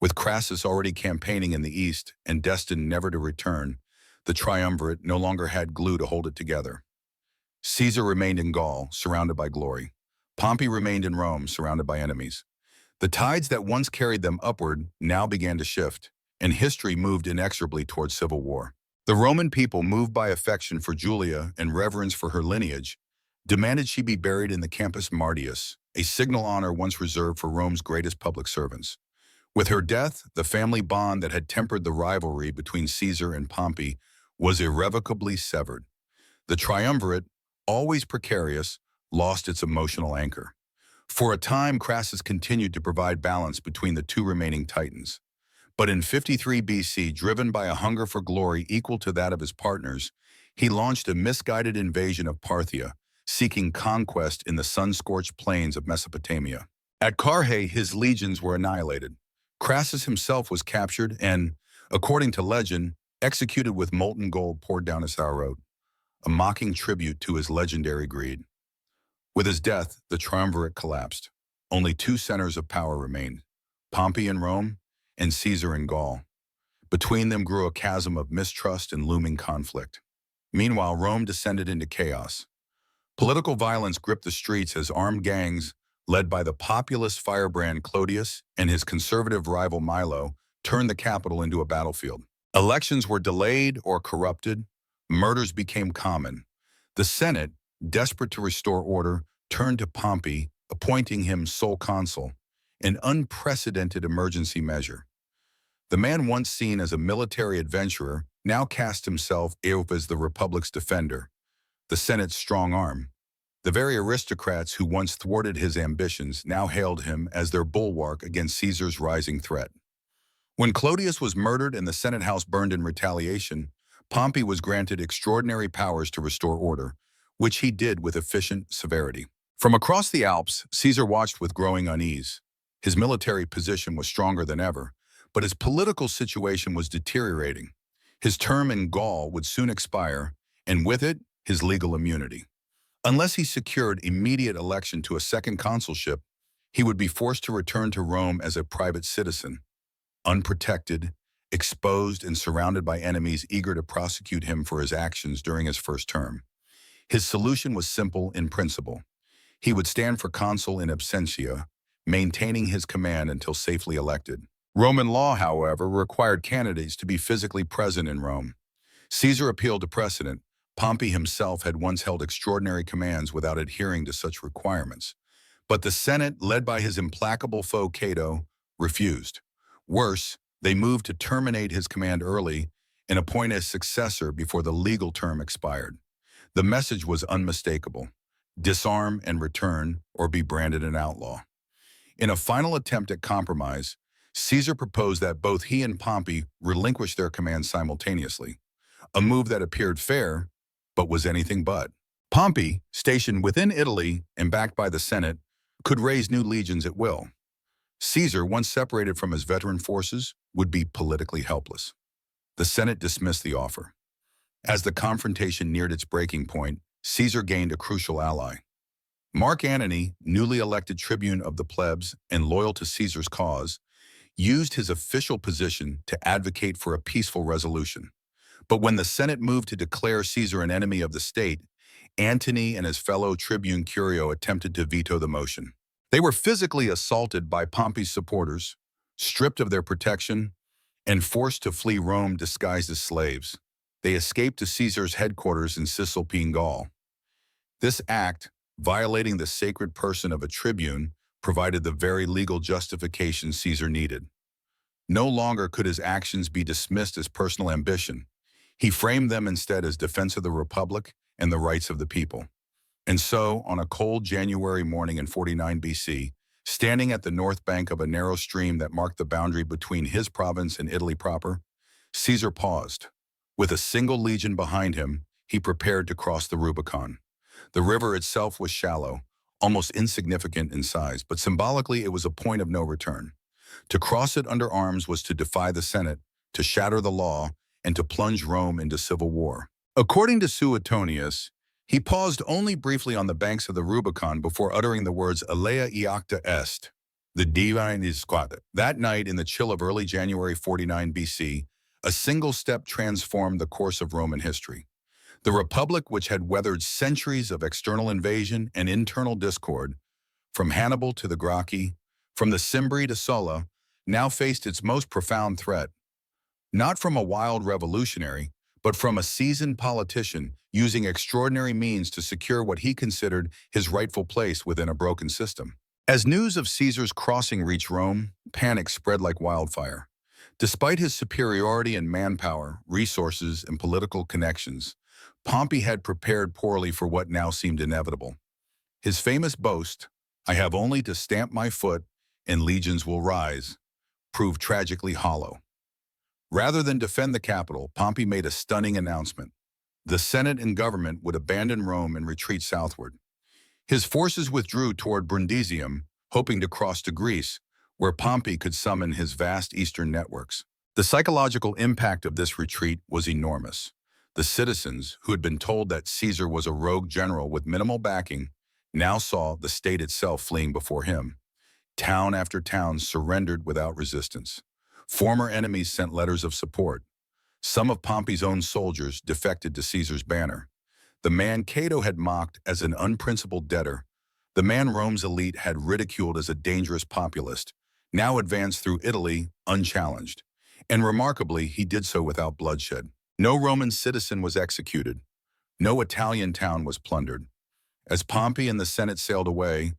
With Crassus already campaigning in the east and destined never to return, the triumvirate no longer had glue to hold it together. Caesar remained in Gaul, surrounded by glory. Pompey remained in Rome, surrounded by enemies. The tides that once carried them upward now began to shift, and history moved inexorably towards civil war. The Roman people, moved by affection for Julia and reverence for her lineage, demanded she be buried in the Campus Martius, a signal honor once reserved for Rome's greatest public servants. With her death, the family bond that had tempered the rivalry between Caesar and Pompey was irrevocably severed. The triumvirate, always precarious, lost its emotional anchor. For a time, Crassus continued to provide balance between the two remaining titans. But in 53 BC, driven by a hunger for glory equal to that of his partners, he launched a misguided invasion of Parthia, seeking conquest in the sun-scorched plains of Mesopotamia. At Carrhae, his legions were annihilated. Crassus himself was captured and, according to legend, executed with molten gold poured down his throat, a mocking tribute to his legendary greed. With his death, the triumvirate collapsed. Only two centers of power remained, Pompey in Rome and Caesar in Gaul. Between them grew a chasm of mistrust and looming conflict. Meanwhile, Rome descended into chaos. Political violence gripped the streets as armed gangs, led by the populist firebrand Clodius and his conservative rival Milo, turned the capital into a battlefield. Elections were delayed or corrupted. Murders became common. The Senate, desperate to restore order, turned to Pompey, appointing him sole consul, an unprecedented emergency measure. The man once seen as a military adventurer now cast himself as the Republic's defender, the Senate's strong arm. The very aristocrats who once thwarted his ambitions now hailed him as their bulwark against Caesar's rising threat. When Clodius was murdered and the Senate House burned in retaliation, Pompey was granted extraordinary powers to restore order, which he did with efficient severity. From across the Alps, Caesar watched with growing unease. His military position was stronger than ever, but his political situation was deteriorating. His term in Gaul would soon expire, and with it, his legal immunity. Unless he secured immediate election to a second consulship, he would be forced to return to Rome as a private citizen, unprotected, exposed, and surrounded by enemies eager to prosecute him for his actions during his first term. His solution was simple in principle. He would stand for consul in absentia, maintaining his command until safely elected. Roman law, however, required candidates to be physically present in Rome. Caesar appealed to precedent. Pompey himself had once held extraordinary commands without adhering to such requirements. But the Senate, led by his implacable foe Cato, refused. Worse, they moved to terminate his command early and appoint a successor before the legal term expired. The message was unmistakable: disarm and return, or be branded an outlaw. In a final attempt at compromise, Caesar proposed that both he and Pompey relinquish their commands simultaneously, a move that appeared fair, but was anything but. Pompey, stationed within Italy and backed by the Senate, could raise new legions at will. Caesar, once separated from his veteran forces, would be politically helpless. The Senate dismissed the offer. As the confrontation neared its breaking point, Caesar gained a crucial ally. Mark Antony, newly elected tribune of the plebs and loyal to Caesar's cause, used his official position to advocate for a peaceful resolution. But when the Senate moved to declare Caesar an enemy of the state, Antony and his fellow tribune Curio attempted to veto the motion. They were physically assaulted by Pompey's supporters, stripped of their protection, and forced to flee Rome disguised as slaves. They escaped to Caesar's headquarters in Cisalpine Gaul. This act, violating the sacred person of a tribune, provided the very legal justification Caesar needed. No longer could his actions be dismissed as personal ambition. He framed them instead as defense of the Republic and the rights of the people. And so, on a cold January morning in 49 BC, standing at the north bank of a narrow stream that marked the boundary between his province and Italy proper, Caesar paused. With a single legion behind him, he prepared to cross the Rubicon. The river itself was shallow, almost insignificant in size, but symbolically it was a point of no return. To cross it under arms was to defy the Senate, to shatter the law, and to plunge Rome into civil war. According to Suetonius, he paused only briefly on the banks of the Rubicon before uttering the words "Alea iacta est," the divine is squat. That night, in the chill of early January 49 BC, a single step transformed the course of Roman history. The Republic, which had weathered centuries of external invasion and internal discord, from Hannibal to the Gracchi, from the Cimbri to Sulla, now faced its most profound threat, not from a wild revolutionary, but from a seasoned politician using extraordinary means to secure what he considered his rightful place within a broken system. As news of Caesar's crossing reached Rome, panic spread like wildfire. Despite his superiority in manpower, resources, and political connections, Pompey had prepared poorly for what now seemed inevitable. His famous boast, "I have only to stamp my foot and legions will rise," proved tragically hollow. Rather than defend the capital, Pompey made a stunning announcement. The Senate and government would abandon Rome and retreat southward. His forces withdrew toward Brundisium, hoping to cross to Greece, where Pompey could summon his vast eastern networks. The psychological impact of this retreat was enormous. The citizens, who had been told that Caesar was a rogue general with minimal backing, now saw the state itself fleeing before him. Town after town surrendered without resistance. Former enemies sent letters of support. Some of Pompey's own soldiers defected to Caesar's banner. The man Cato had mocked as an unprincipled debtor, the man Rome's elite had ridiculed as a dangerous populist, now advanced through Italy unchallenged. And remarkably, he did so without bloodshed. No Roman citizen was executed. No Italian town was plundered. As Pompey and the Senate sailed away,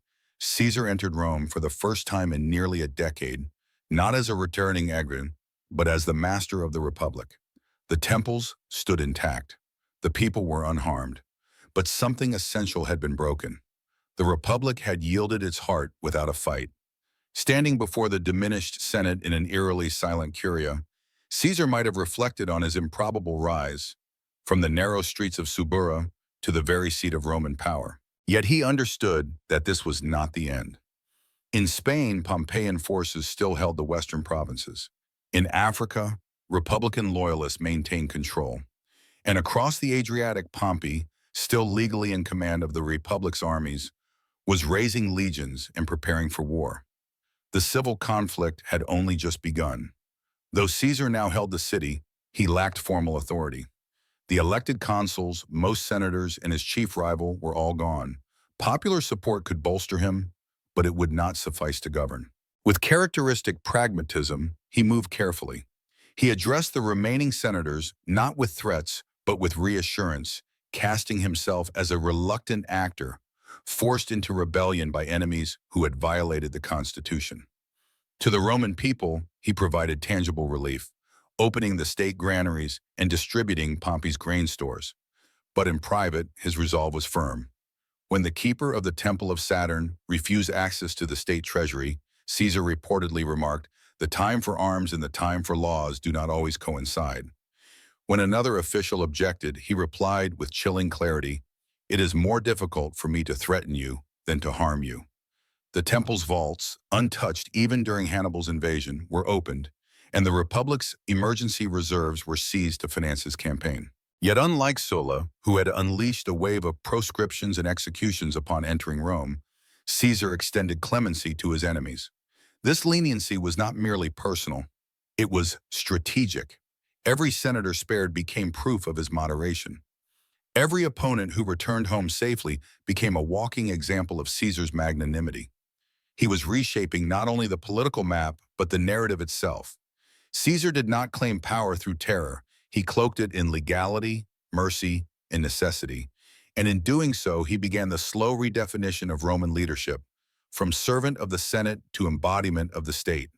Caesar entered Rome for the first time in nearly a decade, not as a returning Agrarian, but as the master of the Republic. The temples stood intact. The people were unharmed. But something essential had been broken. The Republic had yielded its heart without a fight. Standing before the diminished Senate in an eerily silent curia, Caesar might have reflected on his improbable rise, from the narrow streets of Subura to the very seat of Roman power. Yet he understood that this was not the end. In Spain, Pompeian forces still held the western provinces. In Africa, Republican loyalists maintained control. And across the Adriatic, Pompey, still legally in command of the Republic's armies, was raising legions and preparing for war. The civil conflict had only just begun. Though Caesar now held the city, he lacked formal authority. The elected consuls, most senators, and his chief rival were all gone. Popular support could bolster him, but it would not suffice to govern. With characteristic pragmatism, he moved carefully. He addressed the remaining senators not with threats, but with reassurance, casting himself as a reluctant actor, forced into rebellion by enemies who had violated the Constitution. To the Roman people, he provided tangible relief, opening the state granaries and distributing Pompey's grain stores. But in private, his resolve was firm. When the keeper of the Temple of Saturn refused access to the state treasury, Caesar reportedly remarked, "The time for arms and the time for laws do not always coincide." When another official objected, he replied with chilling clarity, "It is more difficult for me to threaten you than to harm you." The temple's vaults, untouched even during Hannibal's invasion, were opened, and the Republic's emergency reserves were seized to finance his campaign. Yet unlike Sulla, who had unleashed a wave of proscriptions and executions upon entering Rome, Caesar extended clemency to his enemies. This leniency was not merely personal, it was strategic. Every senator spared became proof of his moderation. Every opponent who returned home safely became a walking example of Caesar's magnanimity. He was reshaping not only the political map, but the narrative itself. Caesar did not claim power through terror. He cloaked it in legality, mercy, and necessity. And in doing so, he began the slow redefinition of Roman leadership, from servant of the Senate to embodiment of the state.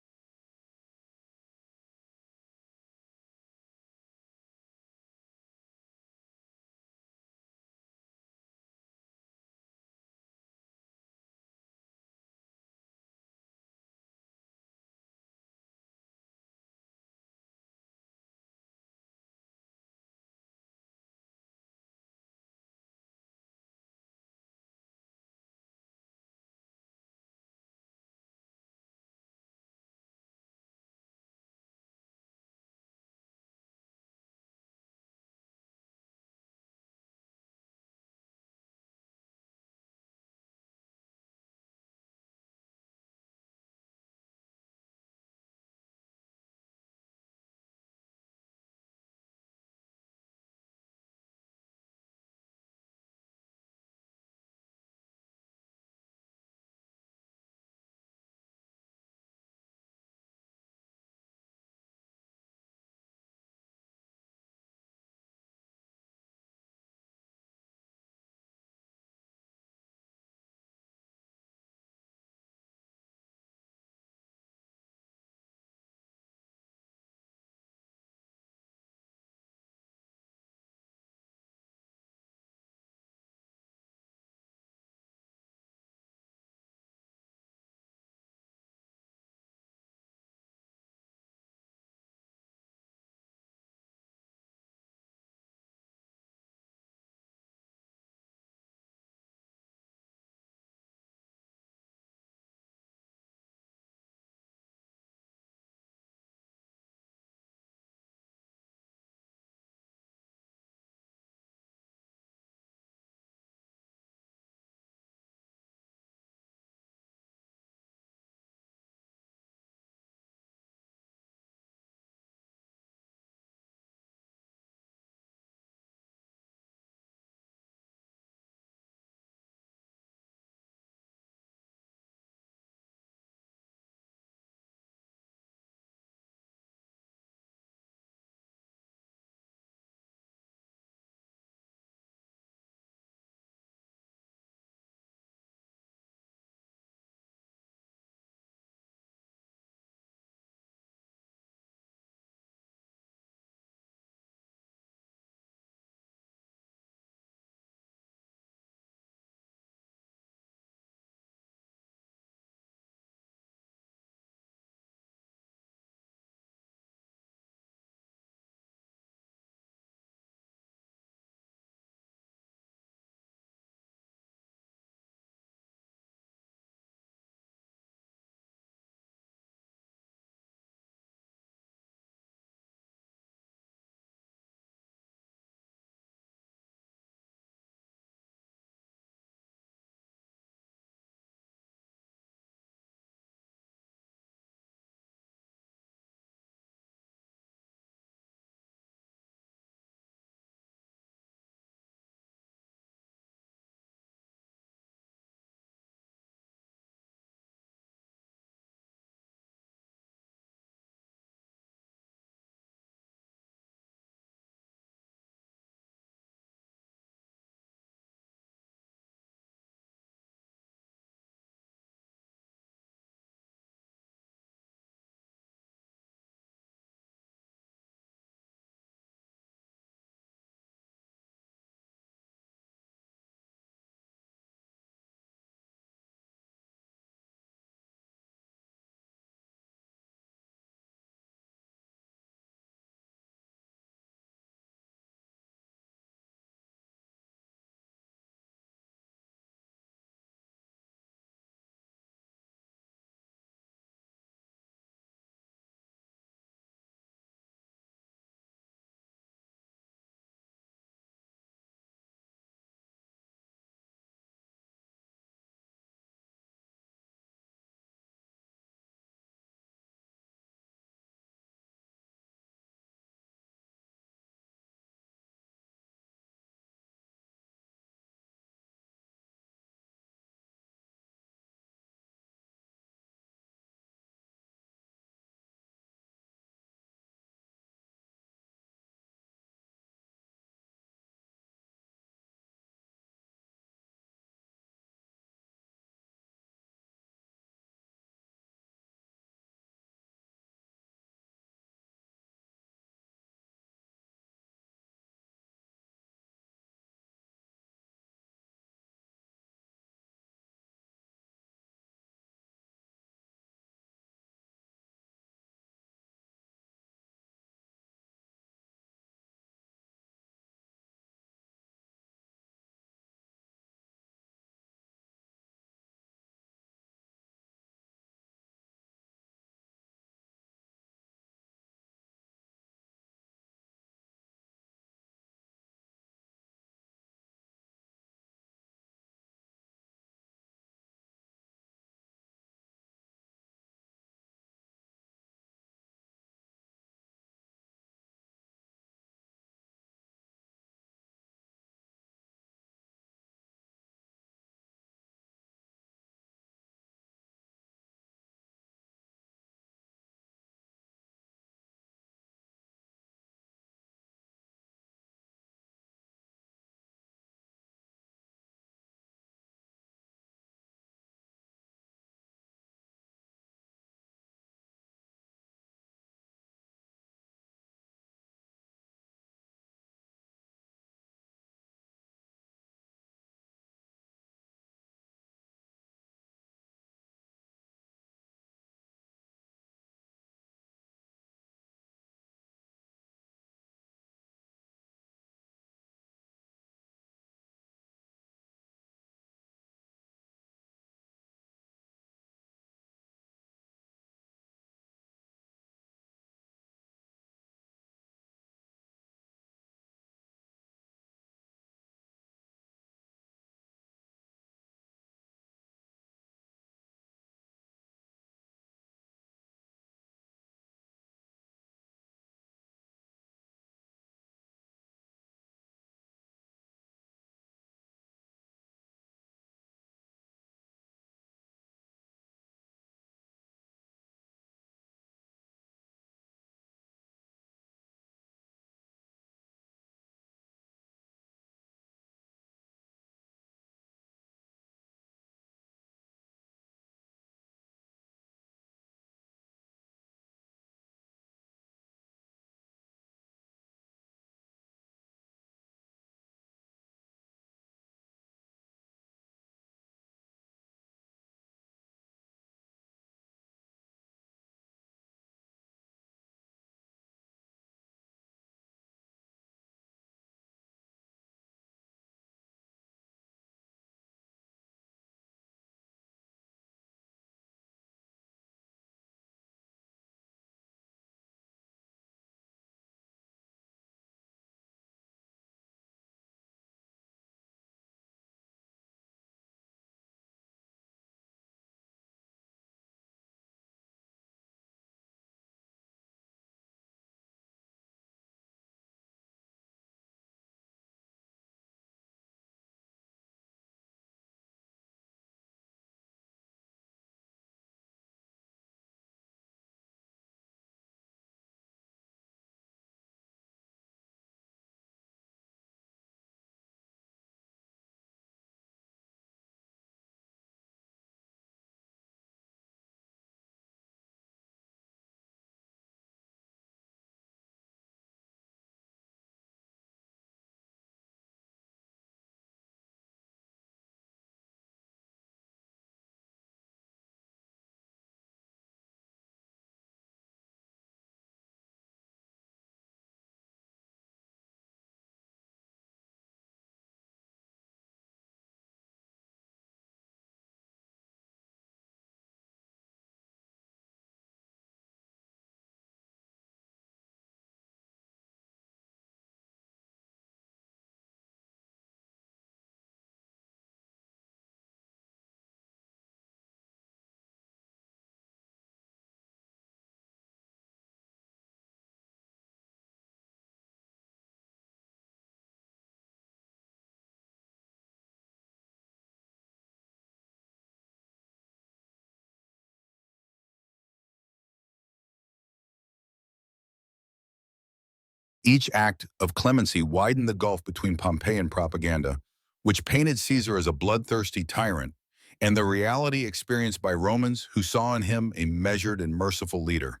Each act of clemency widened the gulf between Pompeian propaganda, which painted Caesar as a bloodthirsty tyrant, and the reality experienced by Romans who saw in him a measured and merciful leader.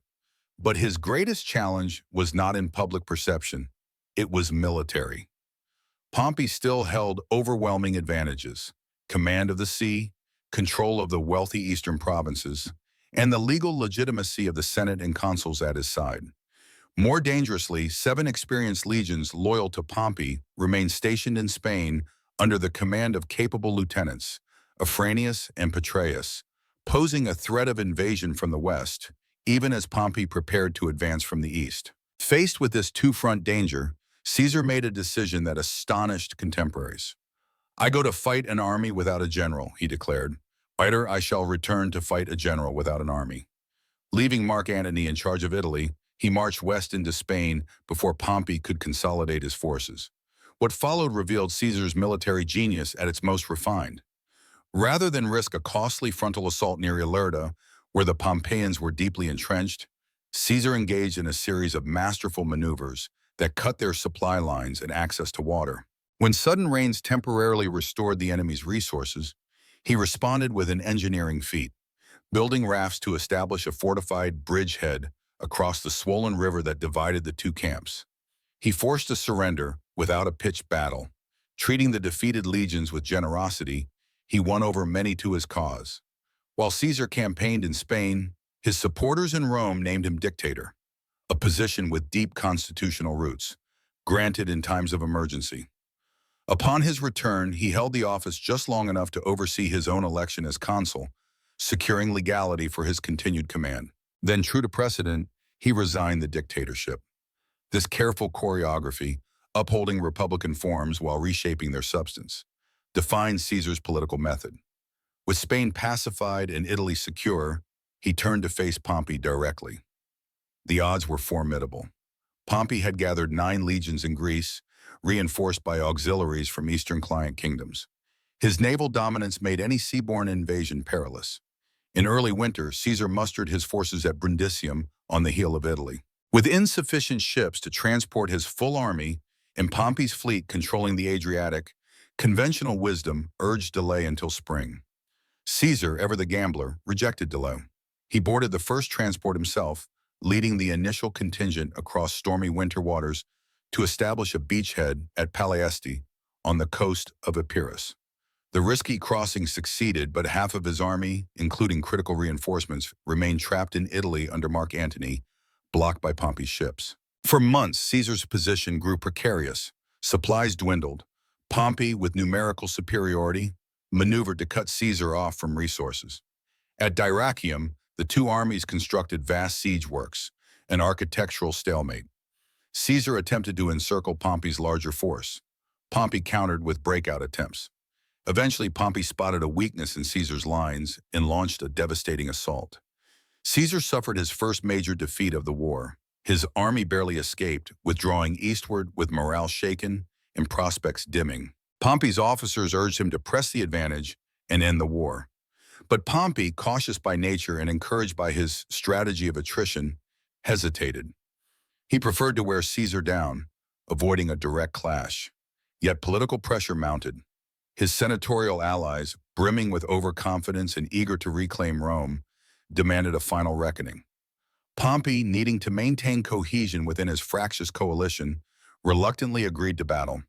But his greatest challenge was not in public perception. It was military. Pompey still held overwhelming advantages: command of the sea, control of the wealthy eastern provinces, and the legal legitimacy of the Senate and consuls at his side. More dangerously, 7 experienced legions loyal to Pompey remained stationed in Spain under the command of capable lieutenants, Afranius and Petreius, posing a threat of invasion from the west, even as Pompey prepared to advance from the east. Faced with this two-front danger, Caesar made a decision that astonished contemporaries. "I go to fight an army without a general," he declared. "Later, I shall return to fight a general without an army." Leaving Mark Antony in charge of Italy, he marched west into Spain before Pompey could consolidate his forces. What followed revealed Caesar's military genius at its most refined. Rather than risk a costly frontal assault near Ilerda, where the Pompeians were deeply entrenched, Caesar engaged in a series of masterful maneuvers that cut their supply lines and access to water. When sudden rains temporarily restored the enemy's resources, he responded with an engineering feat, building rafts to establish a fortified bridgehead across the swollen river that divided the two camps. He forced a surrender without a pitched battle. Treating the defeated legions with generosity, he won over many to his cause. While Caesar campaigned in Spain, his supporters in Rome named him dictator, a position with deep constitutional roots, granted in times of emergency. Upon his return, he held the office just long enough to oversee his own election as consul, securing legality for his continued command. Then, true to precedent, he resigned the dictatorship. This careful choreography, upholding republican forms while reshaping their substance, defined Caesar's political method. With Spain pacified and Italy secure, he turned to face Pompey directly. The odds were formidable. Pompey had gathered 9 legions in Greece, reinforced by auxiliaries from eastern client kingdoms. His naval dominance made any seaborne invasion perilous. In early winter, Caesar mustered his forces at Brundisium on the heel of Italy. With insufficient ships to transport his full army and Pompey's fleet controlling the Adriatic, conventional wisdom urged delay until spring. Caesar, ever the gambler, rejected delay. He boarded the first transport himself, leading the initial contingent across stormy winter waters to establish a beachhead at Palaesti on the coast of Epirus. The risky crossing succeeded, but half of his army, including critical reinforcements, remained trapped in Italy under Mark Antony, blocked by Pompey's ships. For months, Caesar's position grew precarious. Supplies dwindled. Pompey, with numerical superiority, maneuvered to cut Caesar off from resources. At Dyrrhachium, the two armies constructed vast siege works, an architectural stalemate. Caesar attempted to encircle Pompey's larger force. Pompey countered with breakout attempts. Eventually, Pompey spotted a weakness in Caesar's lines and launched a devastating assault. Caesar suffered his first major defeat of the war. His army barely escaped, withdrawing eastward with morale shaken and prospects dimming. Pompey's officers urged him to press the advantage and end the war. But Pompey, cautious by nature and encouraged by his strategy of attrition, hesitated. He preferred to wear Caesar down, avoiding a direct clash. Yet political pressure mounted. His senatorial allies, brimming with overconfidence and eager to reclaim Rome, demanded a final reckoning. Pompey, needing to maintain cohesion within his fractious coalition, reluctantly agreed to battle.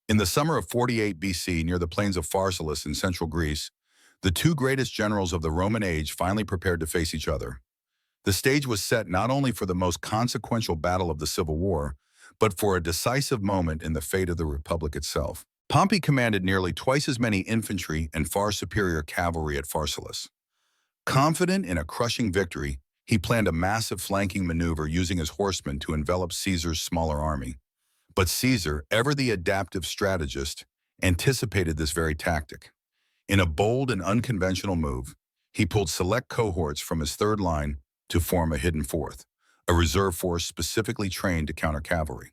In the summer of 48 BC, near the plains of Pharsalus in central Greece, the two greatest generals of the Roman age finally prepared to face each other. The stage was set not only for the most consequential battle of the Civil War, but for a decisive moment in the fate of the Republic itself. Pompey commanded nearly twice as many infantry and far superior cavalry at Pharsalus. Confident in a crushing victory, he planned a massive flanking maneuver using his horsemen to envelop Caesar's smaller army. But Caesar, ever the adaptive strategist, anticipated this very tactic. In a bold and unconventional move, he pulled select cohorts from his third line to form a hidden fourth, a reserve force specifically trained to counter cavalry.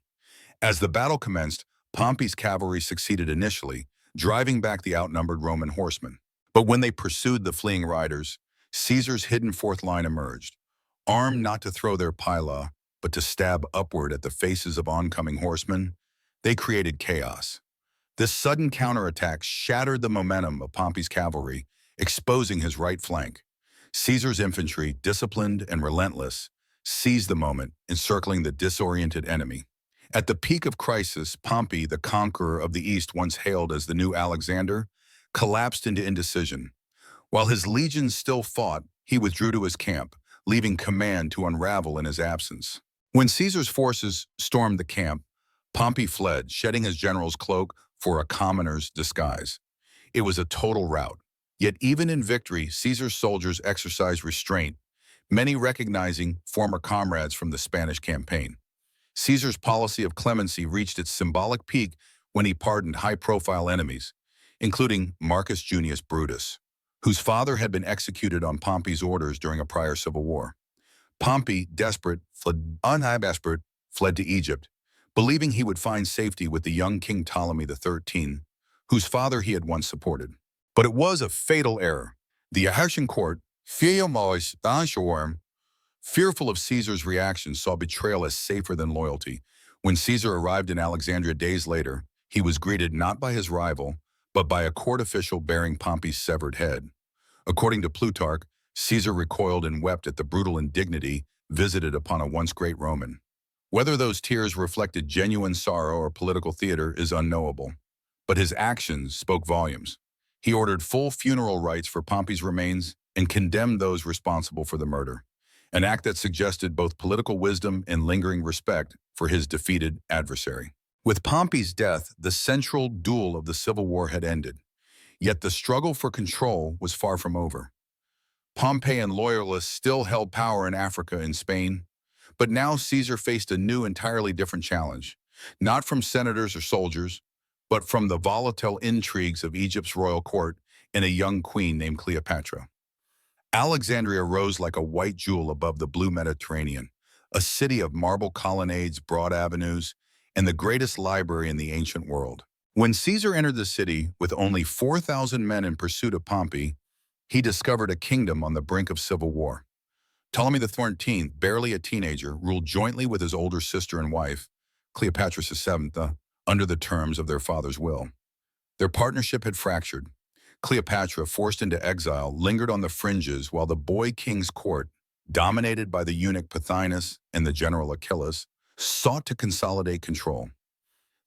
As the battle commenced, Pompey's cavalry succeeded initially, driving back the outnumbered Roman horsemen. But when they pursued the fleeing riders, Caesar's hidden fourth line emerged. Armed not to throw their pila, but to stab upward at the faces of oncoming horsemen, they created chaos. This sudden counterattack shattered the momentum of Pompey's cavalry, exposing his right flank. Caesar's infantry, disciplined and relentless, seized the moment, encircling the disoriented enemy. At the peak of crisis, Pompey, the conqueror of the East once hailed as the new Alexander, collapsed into indecision. While his legions still fought, he withdrew to his camp, leaving command to unravel in his absence. When Caesar's forces stormed the camp, Pompey fled, shedding his general's cloak for a commoner's disguise. It was a total rout. Yet even in victory, Caesar's soldiers exercised restraint, many recognizing former comrades from the Spanish campaign. Caesar's policy of clemency reached its symbolic peak when he pardoned high-profile enemies, including Marcus Junius Brutus, whose father had been executed on Pompey's orders during a prior civil war. Pompey, desperate, fled to Egypt, believing he would find safety with the young King Ptolemy XIII, whose father he had once supported. But it was a fatal error. The Achaean court, fearful of Caesar's reaction, saw betrayal as safer than loyalty. When Caesar arrived in Alexandria days later, he was greeted not by his rival, but by a court official bearing Pompey's severed head. According to Plutarch, Caesar recoiled and wept at the brutal indignity visited upon a once great Roman. Whether those tears reflected genuine sorrow or political theater is unknowable, but his actions spoke volumes. He ordered full funeral rites for Pompey's remains and condemned those responsible for the murder, an act that suggested both political wisdom and lingering respect for his defeated adversary. With Pompey's death, the central duel of the Civil War had ended, yet the struggle for control was far from over. Pompeian loyalists still held power in Africa and Spain, but now Caesar faced a new, entirely different challenge, not from senators or soldiers, but from the volatile intrigues of Egypt's royal court and a young queen named Cleopatra. Alexandria rose like a white jewel above the blue Mediterranean, a city of marble colonnades, broad avenues, and the greatest library in the ancient world. When Caesar entered the city with only 4,000 men in pursuit of Pompey, he discovered a kingdom on the brink of civil war. Ptolemy XIII, barely a teenager, ruled jointly with his older sister and wife, Cleopatra VII, under the terms of their father's will. Their partnership had fractured. Cleopatra, forced into exile, lingered on the fringes while the boy king's court, dominated by the eunuch Pothinus and the general Achillas, sought to consolidate control.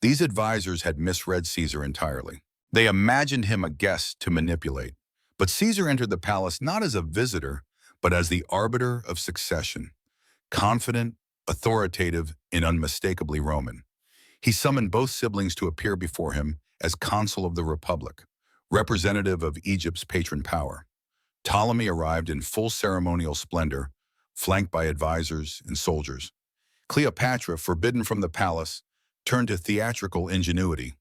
These advisors had misread Caesar entirely. They imagined him a guest to manipulate. But Caesar entered the palace not as a visitor, but as the arbiter of succession, confident, authoritative, and unmistakably Roman. He summoned both siblings to appear before him as consul of the Republic, representative of Egypt's patron power. Ptolemy arrived in full ceremonial splendor, flanked by advisors and soldiers. Cleopatra, forbidden from the palace, turned to theatrical ingenuity.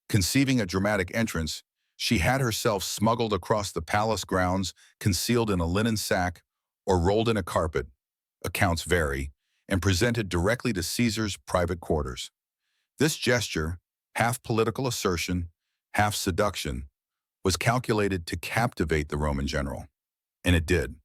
Conceiving a dramatic entrance, she had herself smuggled across the palace grounds, concealed in a linen sack or rolled in a carpet, accounts vary, and presented directly to Caesar's private quarters. This gesture, half political assertion, half seduction, was calculated to captivate the Roman general. And it did.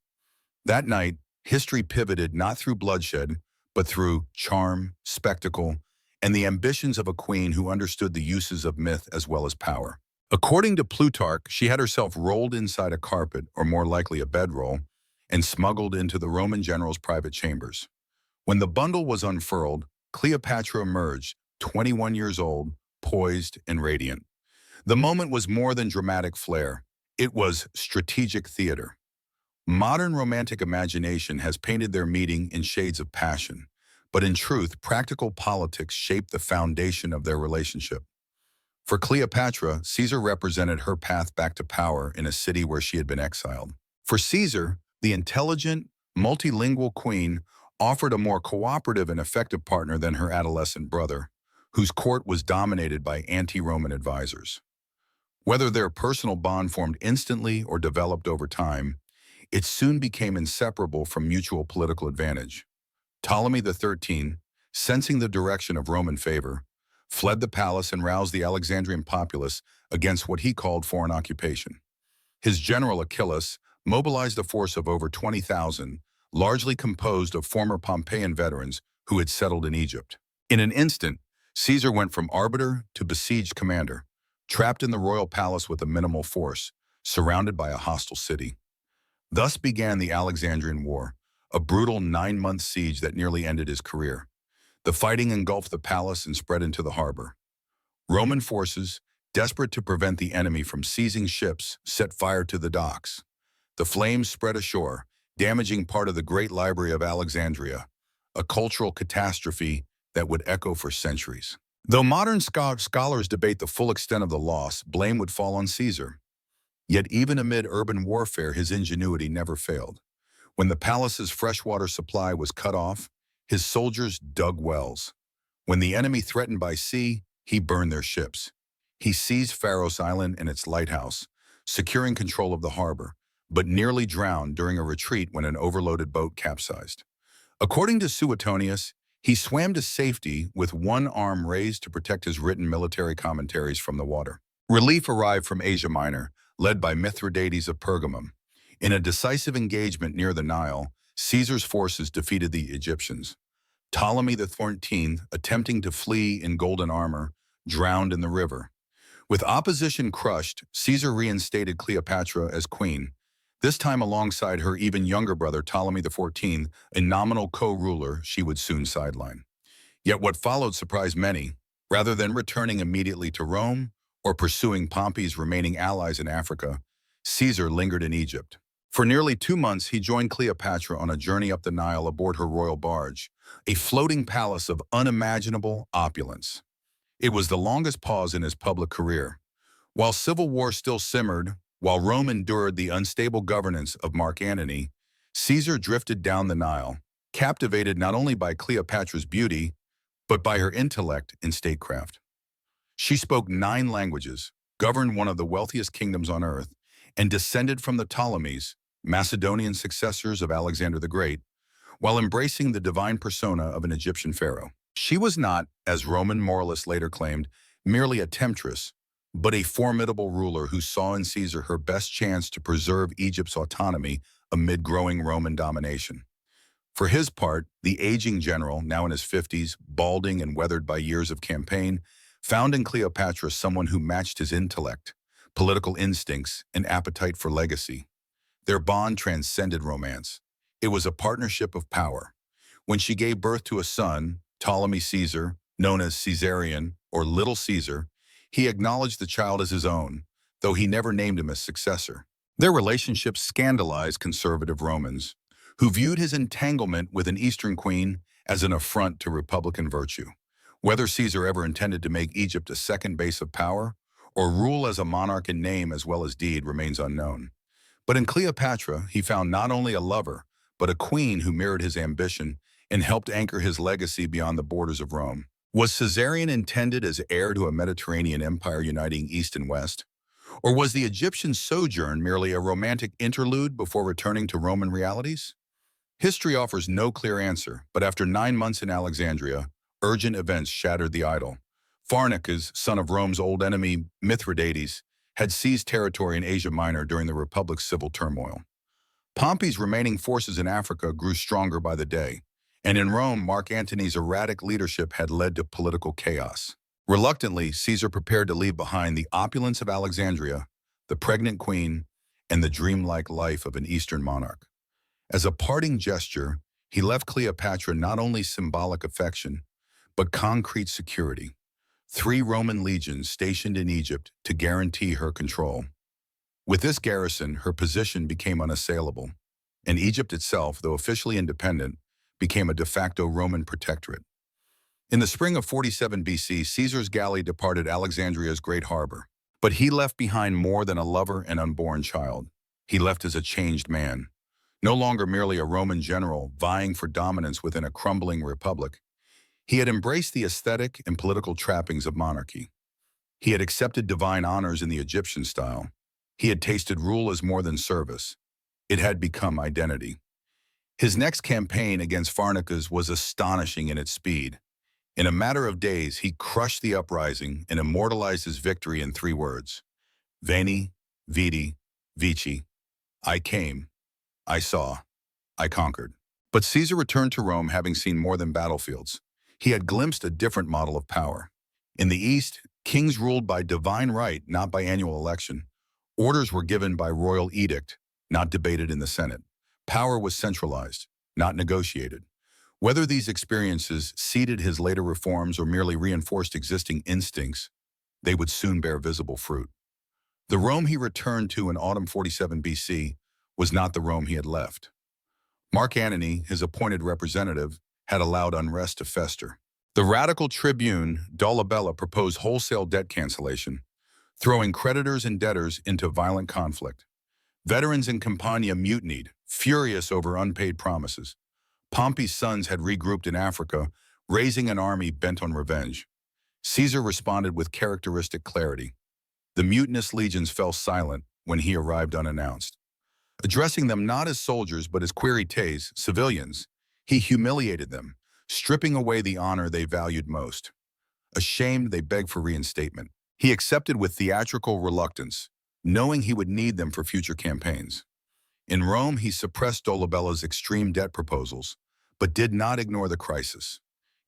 That night, history pivoted not through bloodshed, but through charm, spectacle, and the ambitions of a queen who understood the uses of myth as well as power. According to Plutarch, she had herself rolled inside a carpet, or more likely a bedroll, and smuggled into the Roman general's private chambers. When the bundle was unfurled, Cleopatra emerged, 21 years old, poised and radiant. The moment was more than dramatic flair. It was strategic theater. Modern romantic imagination has painted their meeting in shades of passion, but in truth, practical politics shaped the foundation of their relationship. For Cleopatra, Caesar represented her path back to power in a city where she had been exiled. For Caesar, the intelligent, multilingual queen offered a more cooperative and effective partner than her adolescent brother, whose court was dominated by anti-Roman advisors. Whether their personal bond formed instantly or developed over time, it soon became inseparable from mutual political advantage. Ptolemy XIII, sensing the direction of Roman favor, fled the palace and roused the Alexandrian populace against what he called foreign occupation. His general Achillas mobilized a force of over 20,000, largely composed of former Pompeian veterans who had settled in Egypt. In an instant, Caesar went from arbiter to besieged commander, trapped in the royal palace with a minimal force, surrounded by a hostile city. Thus began the Alexandrian War, a brutal 9-month siege that nearly ended his career. The fighting engulfed the palace and spread into the harbor. Roman forces, desperate to prevent the enemy from seizing ships, set fire to the docks. The flames spread ashore, damaging part of the great library of Alexandria, a cultural catastrophe that would echo for centuries. Though modern scholars debate the full extent of the loss, blame would fall on Caesar. Yet even amid urban warfare, his ingenuity never failed. When the palace's freshwater supply was cut off, his soldiers dug wells. When the enemy threatened by sea, he burned their ships. He seized Pharos Island and its lighthouse, securing control of the harbor, but nearly drowned during a retreat when an overloaded boat capsized. According to Suetonius, he swam to safety with one arm raised to protect his written military commentaries from the water. Relief arrived from Asia Minor, led by Mithridates of Pergamum. In a decisive engagement near the Nile, Caesar's forces defeated the Egyptians. Ptolemy XIV, attempting to flee in golden armor, drowned in the river. With opposition crushed, Caesar reinstated Cleopatra as queen, this time alongside her even younger brother Ptolemy XIV, a nominal co-ruler she would soon sideline. Yet what followed surprised many. Rather than returning immediately to Rome or pursuing Pompey's remaining allies in Africa, Caesar lingered in Egypt. For nearly 2 months, he joined Cleopatra on a journey up the Nile aboard her royal barge, a floating palace of unimaginable opulence. It was the longest pause in his public career. While civil war still simmered, while Rome endured the unstable governance of Mark Antony, Caesar drifted down the Nile, captivated not only by Cleopatra's beauty, but by her intellect and statecraft. She spoke 9 languages, governed one of the wealthiest kingdoms on earth, and descended from the Ptolemies, Macedonian successors of Alexander the Great, while embracing the divine persona of an Egyptian pharaoh. She was not, as Roman moralists later claimed, merely a temptress, but a formidable ruler who saw in Caesar her best chance to preserve Egypt's autonomy amid growing Roman domination. For his part, the aging general, now in his 50s, balding and weathered by years of campaign, found in Cleopatra someone who matched his intellect, political instincts, and appetite for legacy. Their bond transcended romance. It was a partnership of power. When she gave birth to a son, Ptolemy Caesar, known as Caesarion or Little Caesar, he acknowledged the child as his own, though he never named him as successor. Their relationship scandalized conservative Romans, who viewed his entanglement with an Eastern queen as an affront to republican virtue. Whether Caesar ever intended to make Egypt a second base of power or rule as a monarch in name as well as deed remains unknown. But in Cleopatra, he found not only a lover, but a queen who mirrored his ambition and helped anchor his legacy beyond the borders of Rome. Was Caesarion intended as heir to a Mediterranean empire uniting East and West? Or was the Egyptian sojourn merely a romantic interlude before returning to Roman realities? History offers no clear answer, but after 9 months in Alexandria, urgent events shattered the idyll. Pharnacus, son of Rome's old enemy Mithridates, had seized territory in Asia Minor during the Republic's civil turmoil. Pompey's remaining forces in Africa grew stronger by the day, and in Rome, Mark Antony's erratic leadership had led to political chaos. Reluctantly, Caesar prepared to leave behind the opulence of Alexandria, the pregnant queen, and the dreamlike life of an Eastern monarch. As a parting gesture, he left Cleopatra not only symbolic affection, but concrete security. 3 Roman legions stationed in Egypt to guarantee her control. With this garrison, her position became unassailable, and Egypt itself, though officially independent, became a de facto Roman protectorate. In the spring of 47 BC, Caesar's galley departed Alexandria's great harbor, but he left behind more than a lover and unborn child. He left as a changed man, no longer merely a Roman general vying for dominance within a crumbling republic. He had embraced the aesthetic and political trappings of monarchy. He had accepted divine honors in the Egyptian style. He had tasted rule as more than service. It had become identity. His next campaign against Pharnacus was astonishing in its speed. In a matter of days, he crushed the uprising and immortalized his victory in 3 words. Veni, Vidi, Vici. I came, I saw, I conquered. But Caesar returned to Rome having seen more than battlefields. He had glimpsed a different model of power. In the East, kings ruled by divine right, not by annual election. Orders were given by royal edict, not debated in the Senate. Power was centralized, not negotiated. Whether these experiences seeded his later reforms or merely reinforced existing instincts, they would soon bear visible fruit. The Rome he returned to in autumn 47 BC was not the Rome he had left. Mark Antony, his appointed representative, had allowed unrest to fester. The radical tribune, Dolabella, proposed wholesale debt cancellation, throwing creditors and debtors into violent conflict. Veterans in Campania mutinied, furious over unpaid promises. Pompey's sons had regrouped in Africa, raising an army bent on revenge. Caesar responded with characteristic clarity. The mutinous legions fell silent when he arrived unannounced. Addressing them not as soldiers but as quirites, civilians, he humiliated them, stripping away the honor they valued most. Ashamed, they begged for reinstatement. He accepted with theatrical reluctance, knowing he would need them for future campaigns. In Rome, he suppressed Dolabella's extreme debt proposals, but did not ignore the crisis.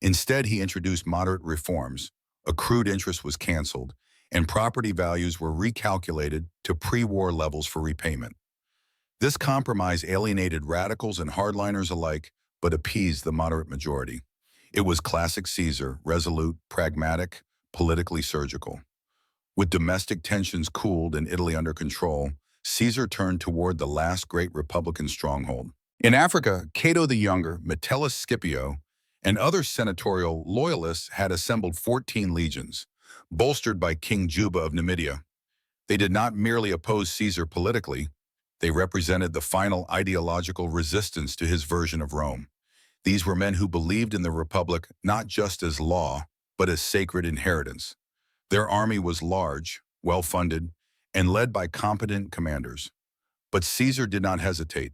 Instead, he introduced moderate reforms. Accrued interest was canceled, and property values were recalculated to pre-war levels for repayment. This compromise alienated radicals and hardliners alike, but appeased the moderate majority. It was classic Caesar, resolute, pragmatic, politically surgical. With domestic tensions cooled and Italy under control, Caesar turned toward the last great Republican stronghold. In Africa, Cato the Younger, Metellus Scipio, and other senatorial loyalists had assembled 14 legions, bolstered by King Juba of Numidia. They did not merely oppose Caesar politically, they represented the final ideological resistance to his version of Rome. These were men who believed in the Republic not just as law, but as sacred inheritance. Their army was large, well-funded, and led by competent commanders. But Caesar did not hesitate.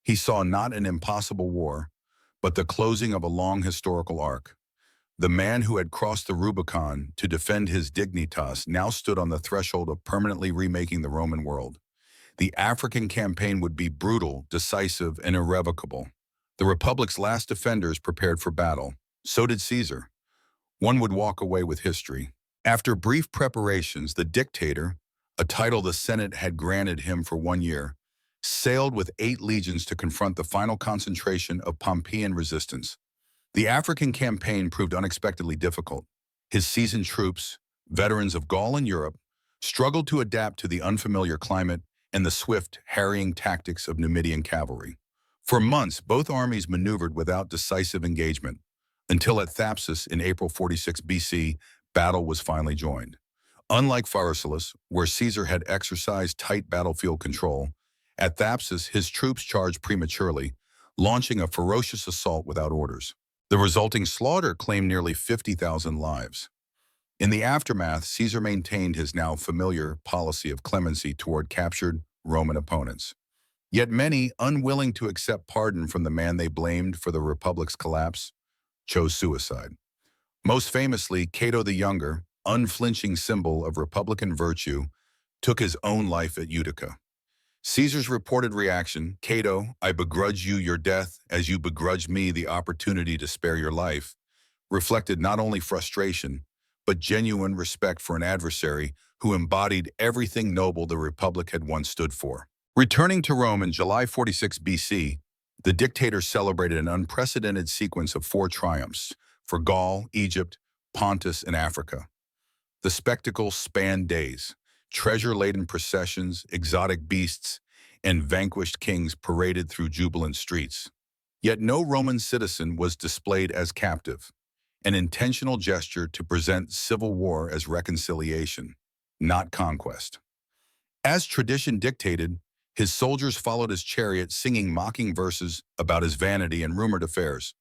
He saw not an impossible war, but the closing of a long historical arc. The man who had crossed the Rubicon to defend his dignitas now stood on the threshold of permanently remaking the Roman world. The African campaign would be brutal, decisive, and irrevocable. The Republic's last defenders prepared for battle. So did Caesar. One would walk away with history. After brief preparations, the dictator, a title the Senate had granted him for 1 year, sailed with 8 legions to confront the final concentration of Pompeian resistance. The African campaign proved unexpectedly difficult. His seasoned troops, veterans of Gaul and Europe, struggled to adapt to the unfamiliar climate and the swift, harrying tactics of Numidian cavalry. For months, both armies maneuvered without decisive engagement, until at Thapsus in April 46 BC, battle was finally joined. Unlike Pharsalus, where Caesar had exercised tight battlefield control, at Thapsus his troops charged prematurely, launching a ferocious assault without orders. The resulting slaughter claimed nearly 50,000 lives. In the aftermath, Caesar maintained his now familiar policy of clemency toward captured Roman opponents. Yet many, unwilling to accept pardon from the man they blamed for the Republic's collapse, chose suicide. Most famously, Cato the Younger, unflinching symbol of Republican virtue, took his own life at Utica. Caesar's reported reaction, "Cato, I begrudge you your death as you begrudged me the opportunity to spare your life," reflected not only frustration, but genuine respect for an adversary who embodied everything noble the Republic had once stood for. Returning to Rome in July 46 BC, the dictator celebrated an unprecedented sequence of 4 triumphs for Gaul, Egypt, Pontus, and Africa. The spectacle spanned days. Treasure-laden processions, exotic beasts, and vanquished kings paraded through jubilant streets. Yet no Roman citizen was displayed as captive, an intentional gesture to present civil war as reconciliation, not conquest. As tradition dictated, his soldiers followed his chariot singing mocking verses about his vanity and rumored affairs,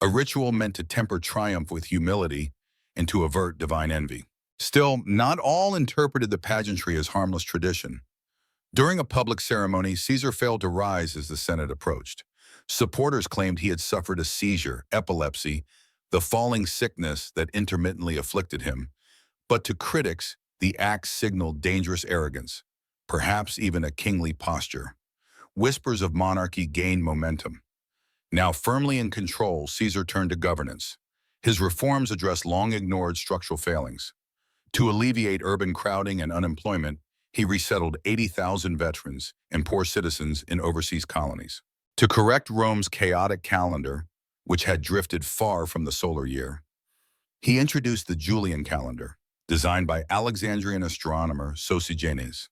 a ritual meant to temper triumph with humility and to avert divine envy. Still, not all interpreted the pageantry as harmless tradition. During a public ceremony, Caesar failed to rise as the Senate approached. Supporters claimed he had suffered a seizure, epilepsy, the falling sickness that intermittently afflicted him. But to critics, the act signaled dangerous arrogance, perhaps even a kingly posture. Whispers of monarchy gained momentum. Now firmly in control, Caesar turned to governance. His reforms addressed long-ignored structural failings. To alleviate urban crowding and unemployment, he resettled 80,000 veterans and poor citizens in overseas colonies. To correct Rome's chaotic calendar, which had drifted far from the solar year, he introduced the Julian calendar, designed by Alexandrian astronomer Sosigenes.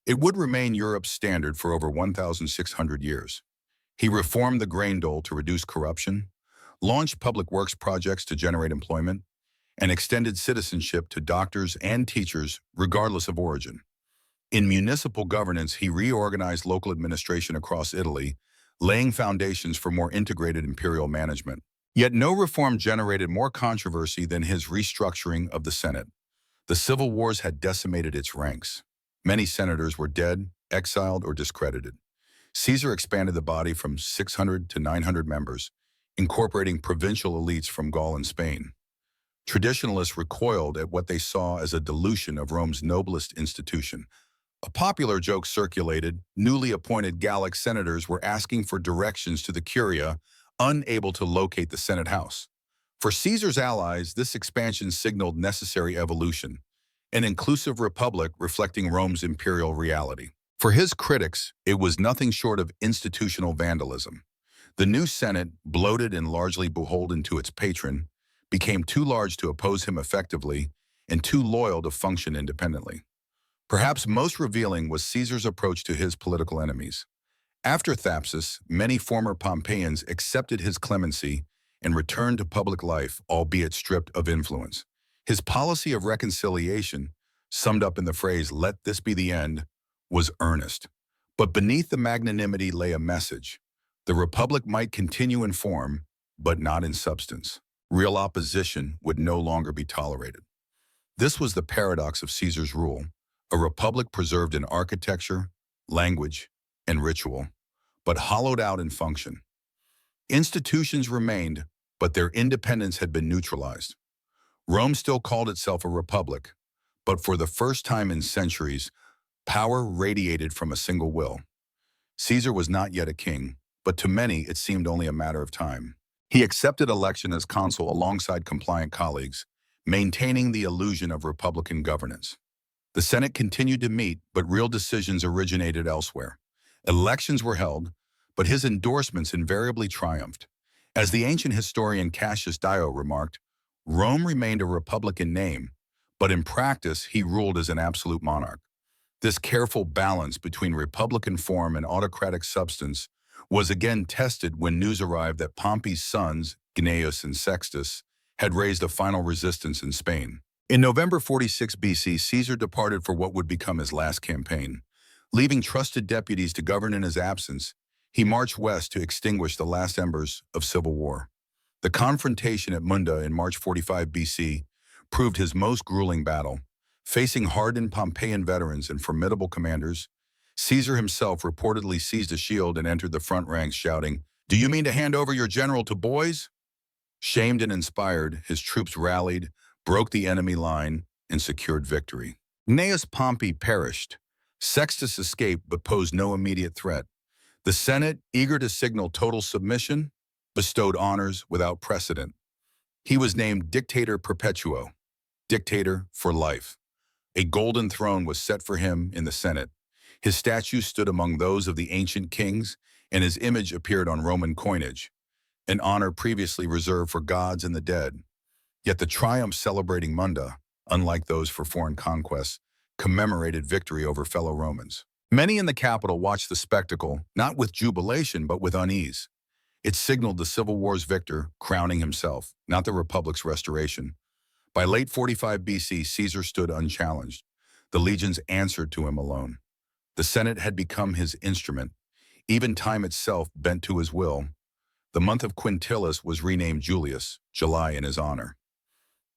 It would remain Europe's standard for over 1,600 years. He reformed the grain dole to reduce corruption, launched public works projects to generate employment, and extended citizenship to doctors and teachers regardless of origin. In municipal governance, he reorganized local administration across Italy, laying foundations for more integrated imperial management. Yet no reform generated more controversy than his restructuring of the Senate. The civil wars had decimated its ranks. Many senators were dead, exiled, or discredited. Caesar expanded the body from 600 to 900 members, incorporating provincial elites from Gaul and Spain. Traditionalists recoiled at what they saw as a dilution of Rome's noblest institution. A popular joke circulated: newly appointed Gallic senators were asking for directions to the Curia, unable to locate the Senate House. For Caesar's allies, this expansion signaled necessary evolution, an inclusive republic reflecting Rome's imperial reality. For his critics, it was nothing short of institutional vandalism. The new Senate, bloated and largely beholden to its patron, became too large to oppose him effectively and too loyal to function independently. Perhaps most revealing was Caesar's approach to his political enemies. After Thapsus, many former Pompeians accepted his clemency and returned to public life, albeit stripped of influence. His policy of reconciliation, summed up in the phrase, "let this be the end," was earnest. But beneath the magnanimity lay a message. The republic might continue in form, but not in substance. Real opposition would no longer be tolerated. This was the paradox of Caesar's rule, a republic preserved in architecture, language, and ritual, but hollowed out in function. Institutions remained, but their independence had been neutralized. Rome still called itself a republic, but for the first time in centuries, power radiated from a single will. Caesar was not yet a king, but to many it seemed only a matter of time. He accepted election as consul alongside compliant colleagues, maintaining the illusion of republican governance. The Senate continued to meet, but real decisions originated elsewhere. Elections were held, but his endorsements invariably triumphed. As the ancient historian Cassius Dio remarked, Rome remained a republic in name, but in practice he ruled as an absolute monarch. This careful balance between republican form and autocratic substance was again tested when news arrived that Pompey's sons, Gnaeus and Sextus, had raised a final resistance in Spain. In November 46 BC, Caesar departed for what would become his last campaign. Leaving trusted deputies to govern in his absence, he marched west to extinguish the last embers of civil war. The confrontation at Munda in March 45 BC proved his most grueling battle. Facing hardened Pompeian veterans and formidable commanders, Caesar himself reportedly seized a shield and entered the front ranks shouting, "Do you mean to hand over your general to boys?" Shamed and inspired, his troops rallied, broke the enemy line, and secured victory. Gnaeus Pompey perished. Sextus escaped but posed no immediate threat. The Senate, eager to signal total submission, bestowed honors without precedent. He was named Dictator Perpetuo, dictator for life. A golden throne was set for him in the Senate. His statue stood among those of the ancient kings, and his image appeared on Roman coinage, an honor previously reserved for gods and the dead. Yet the triumph celebrating Munda, unlike those for foreign conquests, commemorated victory over fellow Romans. Many in the capital watched the spectacle, not with jubilation but with unease. It signaled the Civil War's victor crowning himself, not the Republic's restoration. By late 45 BC, Caesar stood unchallenged. The legions answered to him alone. The Senate had become his instrument. Even time itself bent to his will. The month of Quintilis was renamed Julius, July in his honor.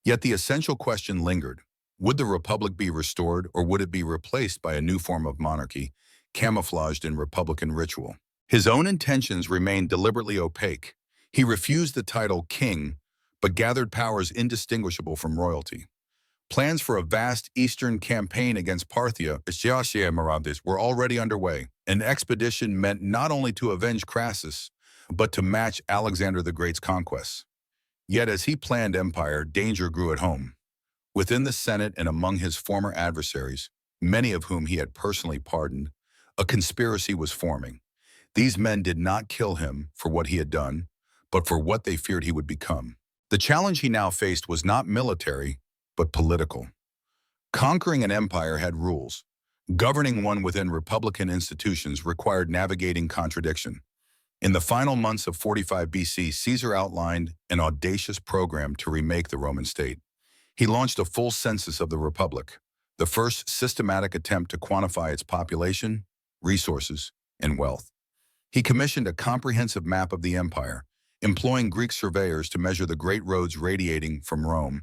Yet the essential question lingered. Would the Republic be restored, or would it be replaced by a new form of monarchy, camouflaged in Republican ritual? His own intentions remained deliberately opaque. He refused the title king, but gathered powers indistinguishable from royalty. Plans for a vast eastern campaign against Parthia were already underway. An expedition meant not only to avenge Crassus, but to match Alexander the Great's conquests. Yet as he planned empire, danger grew at home. Within the Senate and among his former adversaries, many of whom he had personally pardoned, a conspiracy was forming. These men did not kill him for what he had done, but for what they feared he would become. The challenge he now faced was not military, but political. Conquering an empire had rules. Governing one within republican institutions required navigating contradiction. In the final months of 45 BC, Caesar outlined an audacious program to remake the Roman state. He launched a full census of the Republic, the first systematic attempt to quantify its population, resources, and wealth. He commissioned a comprehensive map of the empire, employing Greek surveyors to measure the great roads radiating from Rome,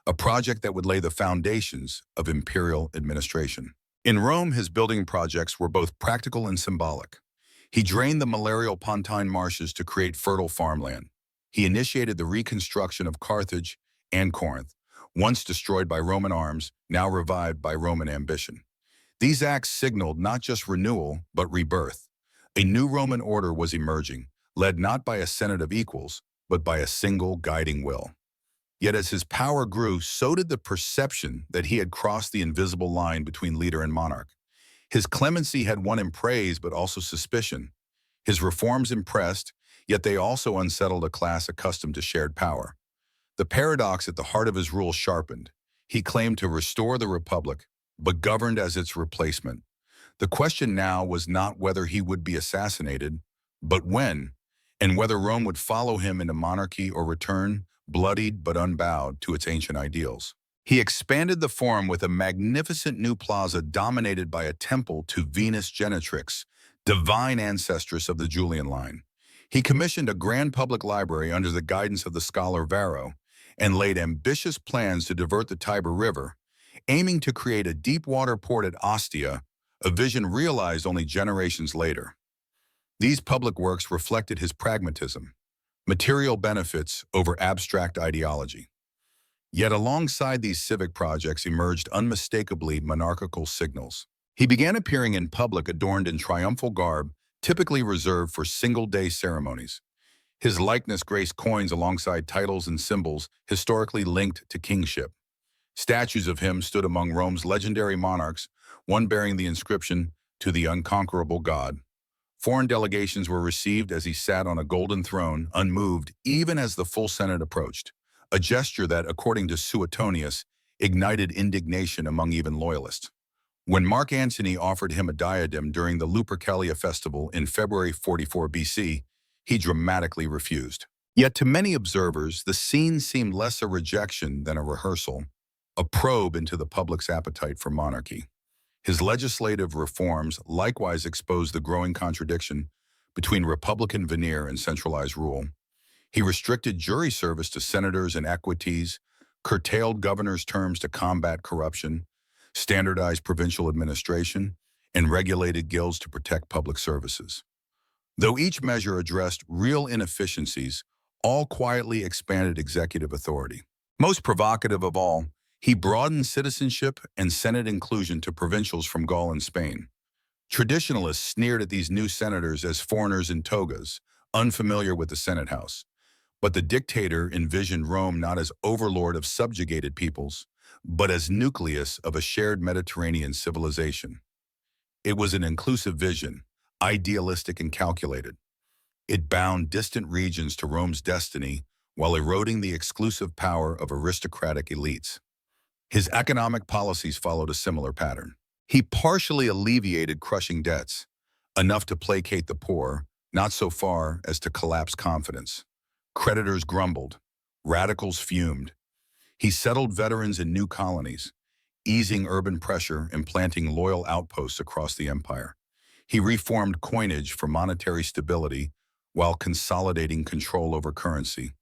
a project that would lay the foundations of imperial administration. In Rome, his building projects were both practical and symbolic. He drained the malarial Pontine marshes to create fertile farmland. He initiated the reconstruction of Carthage and Corinth, once destroyed by Roman arms, now revived by Roman ambition. These acts signaled not just renewal, but rebirth. A new Roman order was emerging, led not by a senate of equals, but by a single guiding will. Yet as his power grew, so did the perception that he had crossed the invisible line between leader and monarch. His clemency had won him praise, but also suspicion. His reforms impressed, yet they also unsettled a class accustomed to shared power. The paradox at the heart of his rule sharpened. He claimed to restore the republic, but governed as its replacement. The question now was not whether he would be assassinated, but when, and whether Rome would follow him into monarchy or return, bloodied but unbowed, to its ancient ideals. He expanded the Forum with a magnificent new plaza dominated by a temple to Venus Genetrix, divine ancestress of the Julian line. He commissioned a grand public library under the guidance of the scholar Varro and laid ambitious plans to divert the Tiber River, aiming to create a deep-water port at Ostia, a vision realized only generations later. These public works reflected his pragmatism, material benefits over abstract ideology. Yet alongside these civic projects emerged unmistakably monarchical signals. He began appearing in public adorned in triumphal garb, typically reserved for single-day ceremonies. His likeness graced coins alongside titles and symbols historically linked to kingship. Statues of him stood among Rome's legendary monarchs, one bearing the inscription, "To the Unconquerable God." Foreign delegations were received as he sat on a golden throne, unmoved even as the full Senate approached, a gesture that, according to Suetonius, ignited indignation among even loyalists. When Mark Antony offered him a diadem during the Lupercalia festival in February 44 BC, he dramatically refused. Yet to many observers, the scene seemed less a rejection than a rehearsal, a probe into the public's appetite for monarchy. His legislative reforms likewise exposed the growing contradiction between republican veneer and centralized rule. He restricted jury service to senators and equites, curtailed governors' terms to combat corruption, standardized provincial administration, and regulated guilds to protect public services. Though each measure addressed real inefficiencies, all quietly expanded executive authority. Most provocative of all, he broadened citizenship and Senate inclusion to provincials from Gaul and Spain. Traditionalists sneered at these new senators as foreigners in togas, unfamiliar with the Senate House. But the dictator envisioned Rome not as overlord of subjugated peoples, but as nucleus of a shared Mediterranean civilization. It was an inclusive vision, idealistic and calculated. It bound distant regions to Rome's destiny while eroding the exclusive power of aristocratic elites. His economic policies followed a similar pattern. He partially alleviated crushing debts, enough to placate the poor, not so far as to collapse confidence. Creditors grumbled, radicals fumed. He settled veterans in new colonies, easing urban pressure and planting loyal outposts across the empire. He reformed coinage for monetary stability while consolidating control over currency.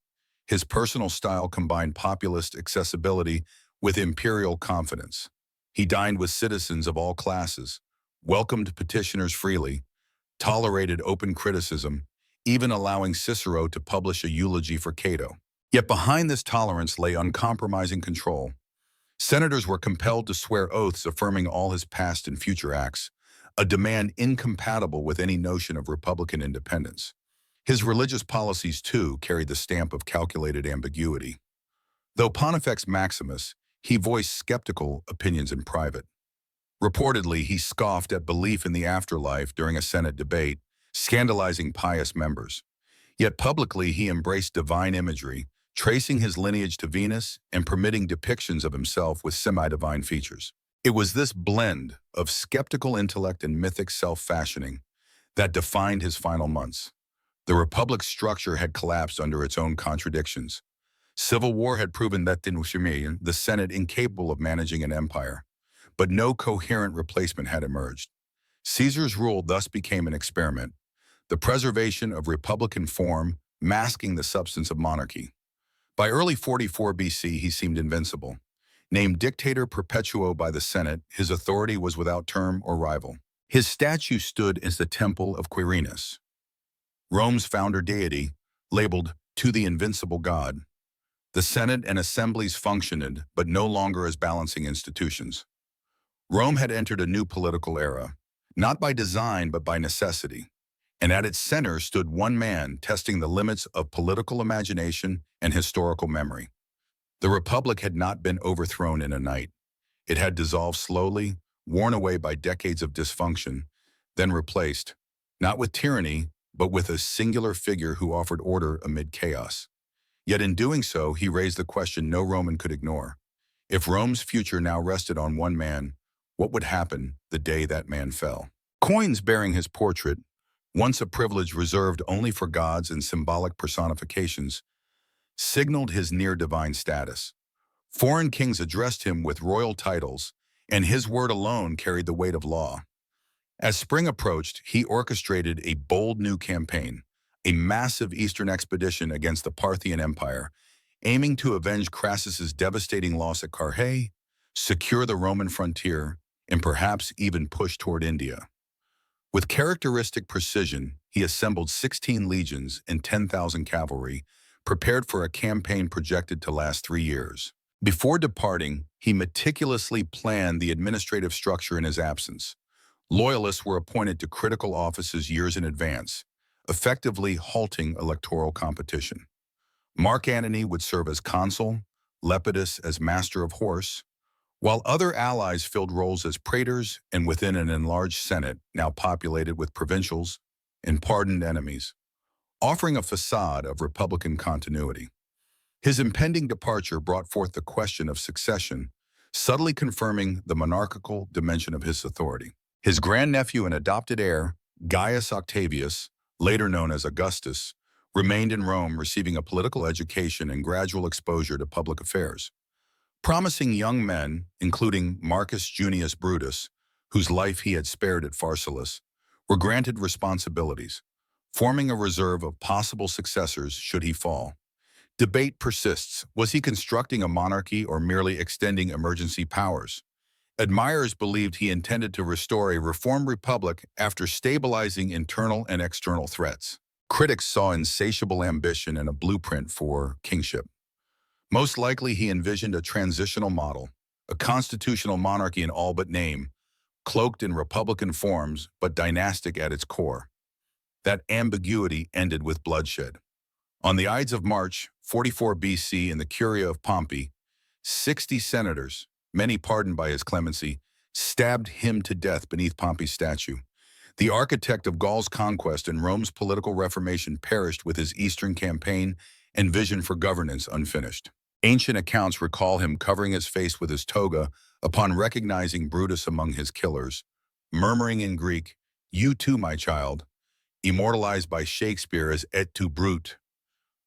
His personal style combined populist accessibility with imperial confidence. He dined with citizens of all classes, welcomed petitioners freely, tolerated open criticism, even allowing Cicero to publish a eulogy for Cato. Yet behind this tolerance lay uncompromising control. Senators were compelled to swear oaths affirming all his past and future acts, a demand incompatible with any notion of republican independence. His religious policies, too, carried the stamp of calculated ambiguity. Though Pontifex Maximus, he voiced skeptical opinions in private. Reportedly, he scoffed at belief in the afterlife during a Senate debate, scandalizing pious members. Yet publicly, he embraced divine imagery, tracing his lineage to Venus and permitting depictions of himself with semi-divine features. It was this blend of skeptical intellect and mythic self-fashioning that defined his final months. The Republic's structure had collapsed under its own contradictions. Civil war had proven that the Senate incapable of managing an empire, but no coherent replacement had emerged. Caesar's rule thus became an experiment, the preservation of republican form masking the substance of monarchy. By early 44 BC, he seemed invincible. Named Dictator Perpetuo by the Senate, his authority was without term or rival. His statue stood as the Temple of Quirinus, Rome's founder deity, labeled to the invincible god. The Senate and assemblies functioned, but no longer as balancing institutions. Rome had entered a new political era, not by design but by necessity, and at its center stood one man testing the limits of political imagination and historical memory. The Republic had not been overthrown in a night. It had dissolved slowly, worn away by decades of dysfunction, then replaced, not with tyranny, but with a singular figure who offered order amid chaos. Yet in doing so, he raised the question no Roman could ignore. If Rome's future now rested on one man, what would happen the day that man fell? Coins bearing his portrait, once a privilege reserved only for gods and symbolic personifications, signaled his near-divine status. Foreign kings addressed him with royal titles, and his word alone carried the weight of law. As spring approached, he orchestrated a bold new campaign, a massive eastern expedition against the Parthian Empire, aiming to avenge Crassus's devastating loss at Carrhae, secure the Roman frontier, and perhaps even push toward India. With characteristic precision, he assembled 16 legions and 10,000 cavalry, prepared for a campaign projected to last 3 years. Before departing, he meticulously planned the administrative structure in his absence. Loyalists were appointed to critical offices years in advance, effectively halting electoral competition. Mark Antony would serve as consul, Lepidus as master of horse, while other allies filled roles as praetors and within an enlarged Senate now populated with provincials and pardoned enemies, offering a facade of Republican continuity. His impending departure brought forth the question of succession, subtly confirming the monarchical dimension of his authority. His grandnephew and adopted heir, Gaius Octavius, later known as Augustus, remained in Rome receiving a political education and gradual exposure to public affairs. Promising young men, including Marcus Junius Brutus, whose life he had spared at Pharsalus, were granted responsibilities, forming a reserve of possible successors should he fall. Debate persists. Was he constructing a monarchy or merely extending emergency powers? Admirers believed he intended to restore a reformed republic after stabilizing internal and external threats. Critics saw insatiable ambition and a blueprint for kingship. Most likely, he envisioned a transitional model, a constitutional monarchy in all but name, cloaked in republican forms but dynastic at its core. That ambiguity ended with bloodshed. On the Ides of March, 44 BC, in the Curia of Pompey, 60 senators, many pardoned by his clemency, stabbed him to death beneath Pompey's statue. The architect of Gaul's conquest and Rome's political reformation perished with his eastern campaign and vision for governance unfinished. Ancient accounts recall him covering his face with his toga upon recognizing Brutus among his killers, murmuring in Greek, "You too, my child," immortalized by Shakespeare as et tu, Brute.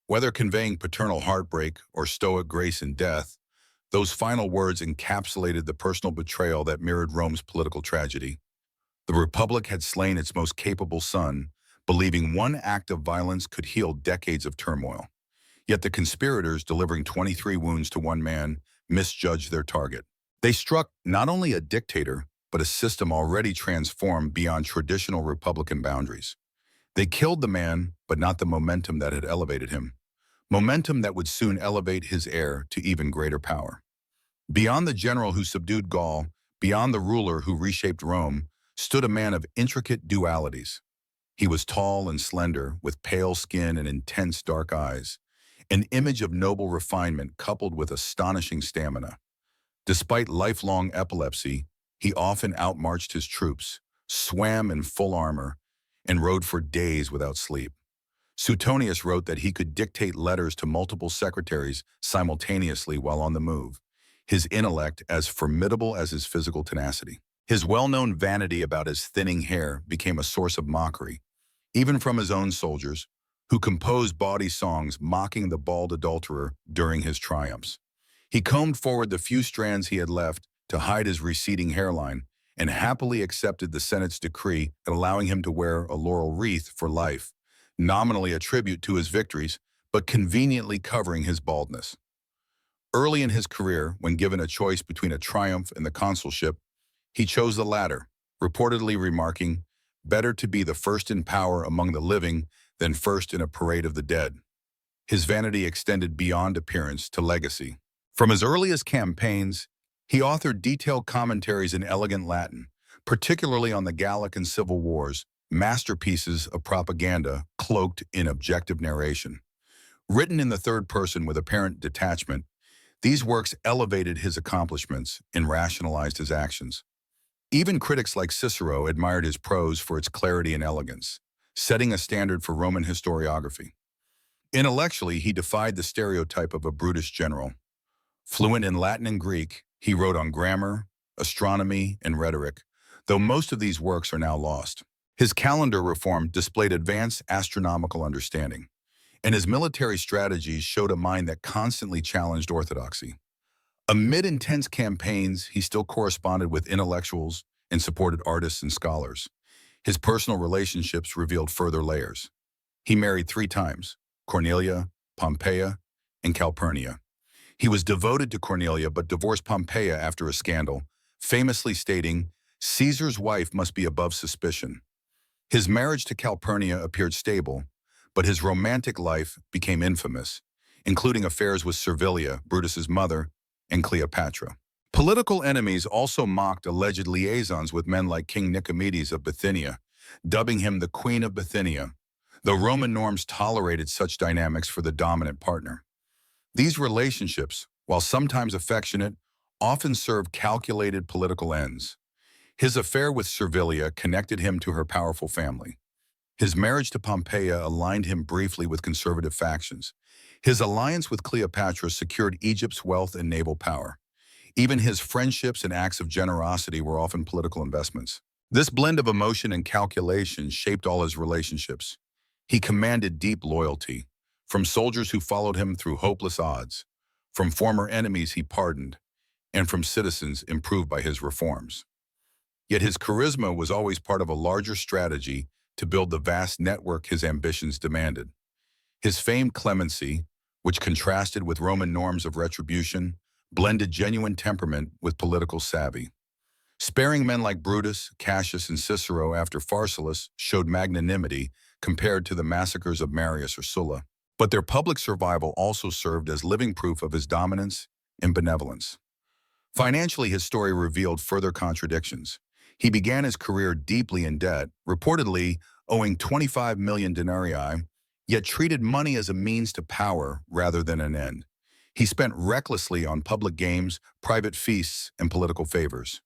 Whether conveying paternal heartbreak or stoic grace in death, those final words encapsulated the personal betrayal that mirrored Rome's political tragedy. The Republic had slain its most capable son, believing one act of violence could heal decades of turmoil. Yet the conspirators, delivering 23 wounds to one man, misjudged their target. They struck not only a dictator, but a system already transformed beyond traditional Republican boundaries. They killed the man, but not the momentum that had elevated him. Momentum that would soon elevate his heir to even greater power. Beyond the general who subdued Gaul, beyond the ruler who reshaped Rome, stood a man of intricate dualities. He was tall and slender, with pale skin and intense dark eyes, an image of noble refinement coupled with astonishing stamina. Despite lifelong epilepsy, he often outmarched his troops, swam in full armor, and rode for days without sleep. Suetonius wrote that he could dictate letters to multiple secretaries simultaneously while on the move, his intellect as formidable as his physical tenacity. His well-known vanity about his thinning hair became a source of mockery, even from his own soldiers, who composed bawdy songs mocking the bald adulterer during his triumphs. He combed forward the few strands he had left to hide his receding hairline and happily accepted the Senate's decree allowing him to wear a laurel wreath for life, nominally a tribute to his victories, but conveniently covering his baldness. Early in his career, when given a choice between a triumph and the consulship, he chose the latter, reportedly remarking, "Better to be the first in power among the living than first in a parade of the dead." His vanity extended beyond appearance to legacy. From his earliest campaigns, he authored detailed commentaries in elegant Latin, particularly on the Gallic and Civil Wars, masterpieces of propaganda cloaked in objective narration. Written in the third person with apparent detachment, these works elevated his accomplishments and rationalized his actions. Even critics like Cicero admired his prose for its clarity and elegance, setting a standard for Roman historiography. Intellectually, he defied the stereotype of a brutish general. Fluent in Latin and Greek, he wrote on grammar, astronomy, and rhetoric, though most of these works are now lost. His calendar reform displayed advanced astronomical understanding, and his military strategies showed a mind that constantly challenged orthodoxy. Amid intense campaigns, he still corresponded with intellectuals and supported artists and scholars. His personal relationships revealed further layers. He married 3 times, Cornelia, Pompeia, and Calpurnia. He was devoted to Cornelia but divorced Pompeia after a scandal, famously stating, "Caesar's wife must be above suspicion." His marriage to Calpurnia appeared stable, but his romantic life became infamous, including affairs with Servilia, Brutus's mother, and Cleopatra. Political enemies also mocked alleged liaisons with men like King Nicomedes of Bithynia, dubbing him the Queen of Bithynia, though Roman norms tolerated such dynamics for the dominant partner. These relationships, while sometimes affectionate, often served calculated political ends. His affair with Servilia connected him to her powerful family. His marriage to Pompeia aligned him briefly with conservative factions. His alliance with Cleopatra secured Egypt's wealth and naval power. Even his friendships and acts of generosity were often political investments. This blend of emotion and calculation shaped all his relationships. He commanded deep loyalty, from soldiers who followed him through hopeless odds, from former enemies he pardoned, and from citizens improved by his reforms. Yet his charisma was always part of a larger strategy to build the vast network his ambitions demanded. His famed clemency, which contrasted with Roman norms of retribution, blended genuine temperament with political savvy. Sparing men like Brutus, Cassius, and Cicero after Pharsalus showed magnanimity compared to the massacres of Marius or Sulla. But their public survival also served as living proof of his dominance and benevolence. Financially, his story revealed further contradictions. He began his career deeply in debt, reportedly owing 25 million denarii, yet treated money as a means to power rather than an end. He spent recklessly on public games, private feasts, and political favors.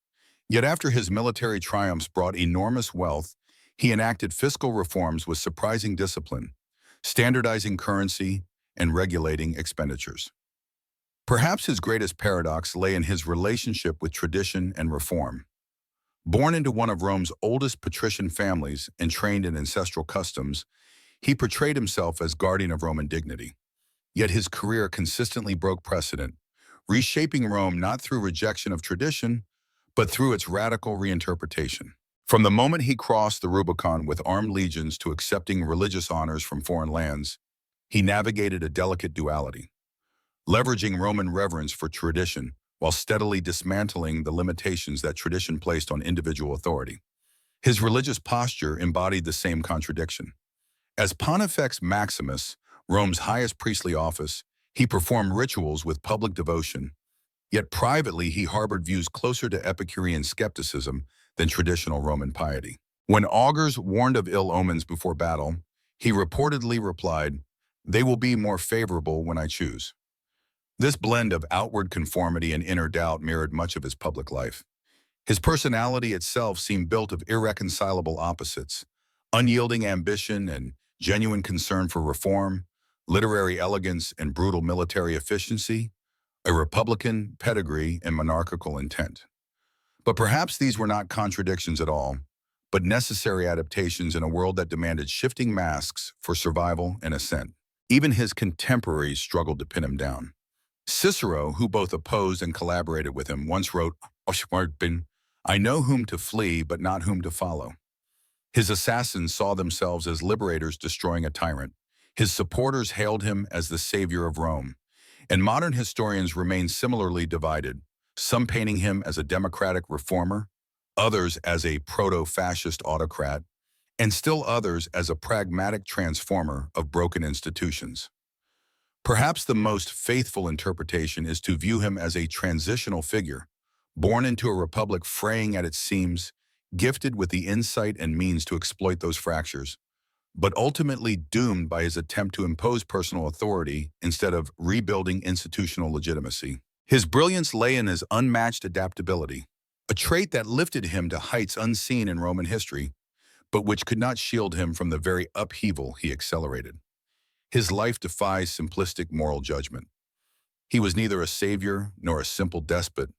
Yet after his military triumphs brought enormous wealth, he enacted fiscal reforms with surprising discipline, standardizing currency and regulating expenditures. Perhaps his greatest paradox lay in his relationship with tradition and reform. Born into one of Rome's oldest patrician families and trained in ancestral customs, he portrayed himself as guardian of Roman dignity. Yet his career consistently broke precedent, reshaping Rome not through rejection of tradition, but through its radical reinterpretation. From the moment he crossed the Rubicon with armed legions to accepting religious honors from foreign lands, he navigated a delicate duality, leveraging Roman reverence for tradition while steadily dismantling the limitations that tradition placed on individual authority. His religious posture embodied the same contradiction. As Pontifex Maximus, Rome's highest priestly office, he performed rituals with public devotion, yet privately he harbored views closer to Epicurean skepticism than traditional Roman piety. When augurs warned of ill omens before battle, he reportedly replied, "They will be more favorable when I choose." This blend of outward conformity and inner doubt mirrored much of his public life. His personality itself seemed built of irreconcilable opposites: unyielding ambition and genuine concern for reform, literary elegance and brutal military efficiency, a Republican pedigree and monarchical intent. But perhaps these were not contradictions at all, but necessary adaptations in a world that demanded shifting masks for survival and ascent. Even his contemporaries struggled to pin him down. Cicero, who both opposed and collaborated with him, once wrote, "I know whom to flee, but not whom to follow." His assassins saw themselves as liberators destroying a tyrant. His supporters hailed him as the savior of Rome. And modern historians remain similarly divided, some painting him as a democratic reformer, others as a proto-fascist autocrat, and still others as a pragmatic transformer of broken institutions. Perhaps the most faithful interpretation is to view him as a transitional figure, born into a republic fraying at its seams, gifted with the insight and means to exploit those fractures, but ultimately doomed by his attempt to impose personal authority instead of rebuilding institutional legitimacy. His brilliance lay in his unmatched adaptability, a trait that lifted him to heights unseen in Roman history, but which could not shield him from the very upheaval he accelerated. His life defies simplistic moral judgment. He was neither a savior nor a simple despot,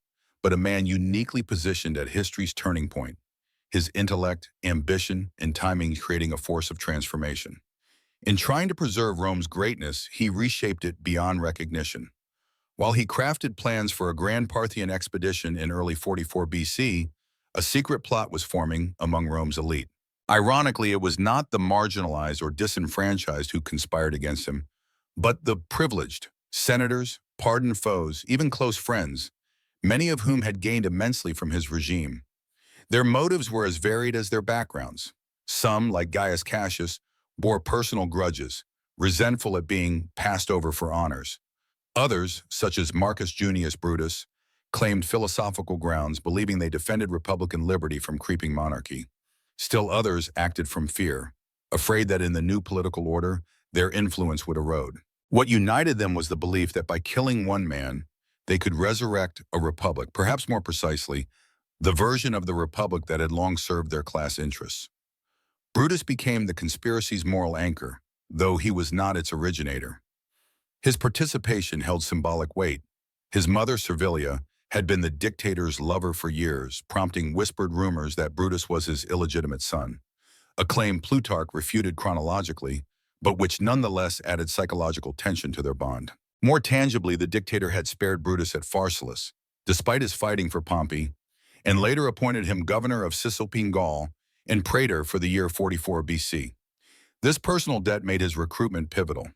but a man uniquely positioned at history's turning point, his intellect, ambition, and timing creating a force of transformation. In trying to preserve Rome's greatness, he reshaped it beyond recognition. While he crafted plans for a grand Parthian expedition in early 44 BC, a secret plot was forming among Rome's elite. Ironically, it was not the marginalized or disenfranchised who conspired against him, but the privileged, senators, pardoned foes, even close friends, many of whom had gained immensely from his regime. Their motives were as varied as their backgrounds. Some, like Gaius Cassius, bore personal grudges, resentful at being passed over for honors. Others, such as Marcus Junius Brutus, claimed philosophical grounds, believing they defended republican liberty from creeping monarchy. Still others acted from fear, afraid that in the new political order, their influence would erode. What united them was the belief that by killing one man, they could resurrect a republic, perhaps more precisely, the version of the republic that had long served their class interests. Brutus became the conspiracy's moral anchor, though he was not its originator. His participation held symbolic weight. His mother, Servilia, had been the dictator's lover for years, prompting whispered rumors that Brutus was his illegitimate son, a claim Plutarch refuted chronologically, but which nonetheless added psychological tension to their bond. More tangibly, the dictator had spared Brutus at Pharsalus, despite his fighting for Pompey, and later appointed him governor of Cisalpine Gaul and praetor for the year 44 BC. This personal debt made his recruitment pivotal.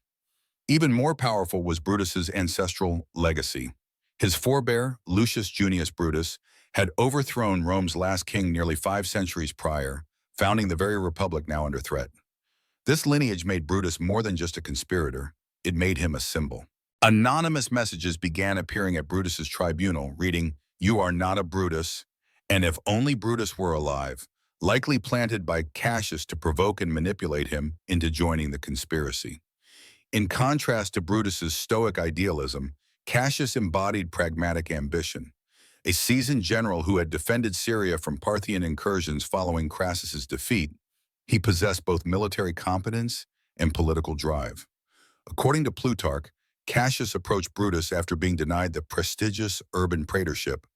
Even more powerful was Brutus's ancestral legacy. His forebear, Lucius Junius Brutus, had overthrown Rome's last king nearly 5 centuries prior, founding the very republic now under threat. This lineage made Brutus more than just a conspirator. It made him a symbol. Anonymous messages began appearing at Brutus's tribunal, reading, "You are not a Brutus," and "if only Brutus were alive," likely planted by Cassius to provoke and manipulate him into joining the conspiracy. In contrast to Brutus's stoic idealism, Cassius embodied pragmatic ambition. A seasoned general who had defended Syria from Parthian incursions following Crassus's defeat, he possessed both military competence and political drive. According to Plutarch, Cassius approached Brutus after being denied the prestigious urban praetorship,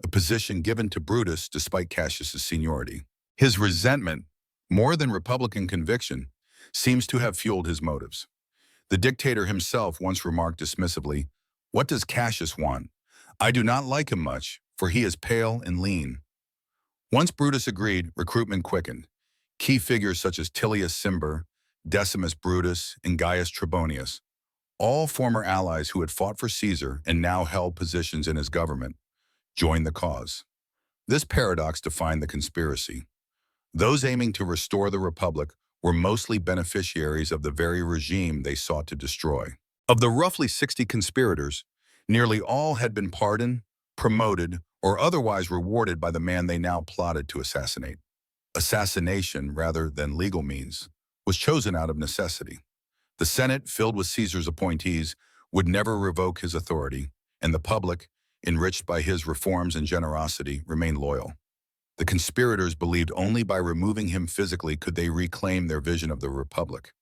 a position given to Brutus despite Cassius's seniority. His resentment, more than republican conviction, seems to have fueled his motives. The dictator himself once remarked dismissively, "What does Cassius want? I do not like him much, for he is pale and lean." Once Brutus agreed, recruitment quickened. Key figures such as Tillius Cimber, Decimus Brutus, and Gaius Trebonius, all former allies who had fought for Caesar and now held positions in his government, joined the cause. This paradox defined the conspiracy. Those aiming to restore the republic were mostly beneficiaries of the very regime they sought to destroy. Of the roughly 60 conspirators, nearly all had been pardoned, promoted, or otherwise rewarded by the man they now plotted to assassinate. assassination rather than legal means, was chosen out of necessity. The Senate, filled with Caesar's appointees, would never revoke his authority, and the public, enriched by his reforms and generosity, remained loyal. The conspirators believed only by removing him physically could they reclaim their vision of the Republic,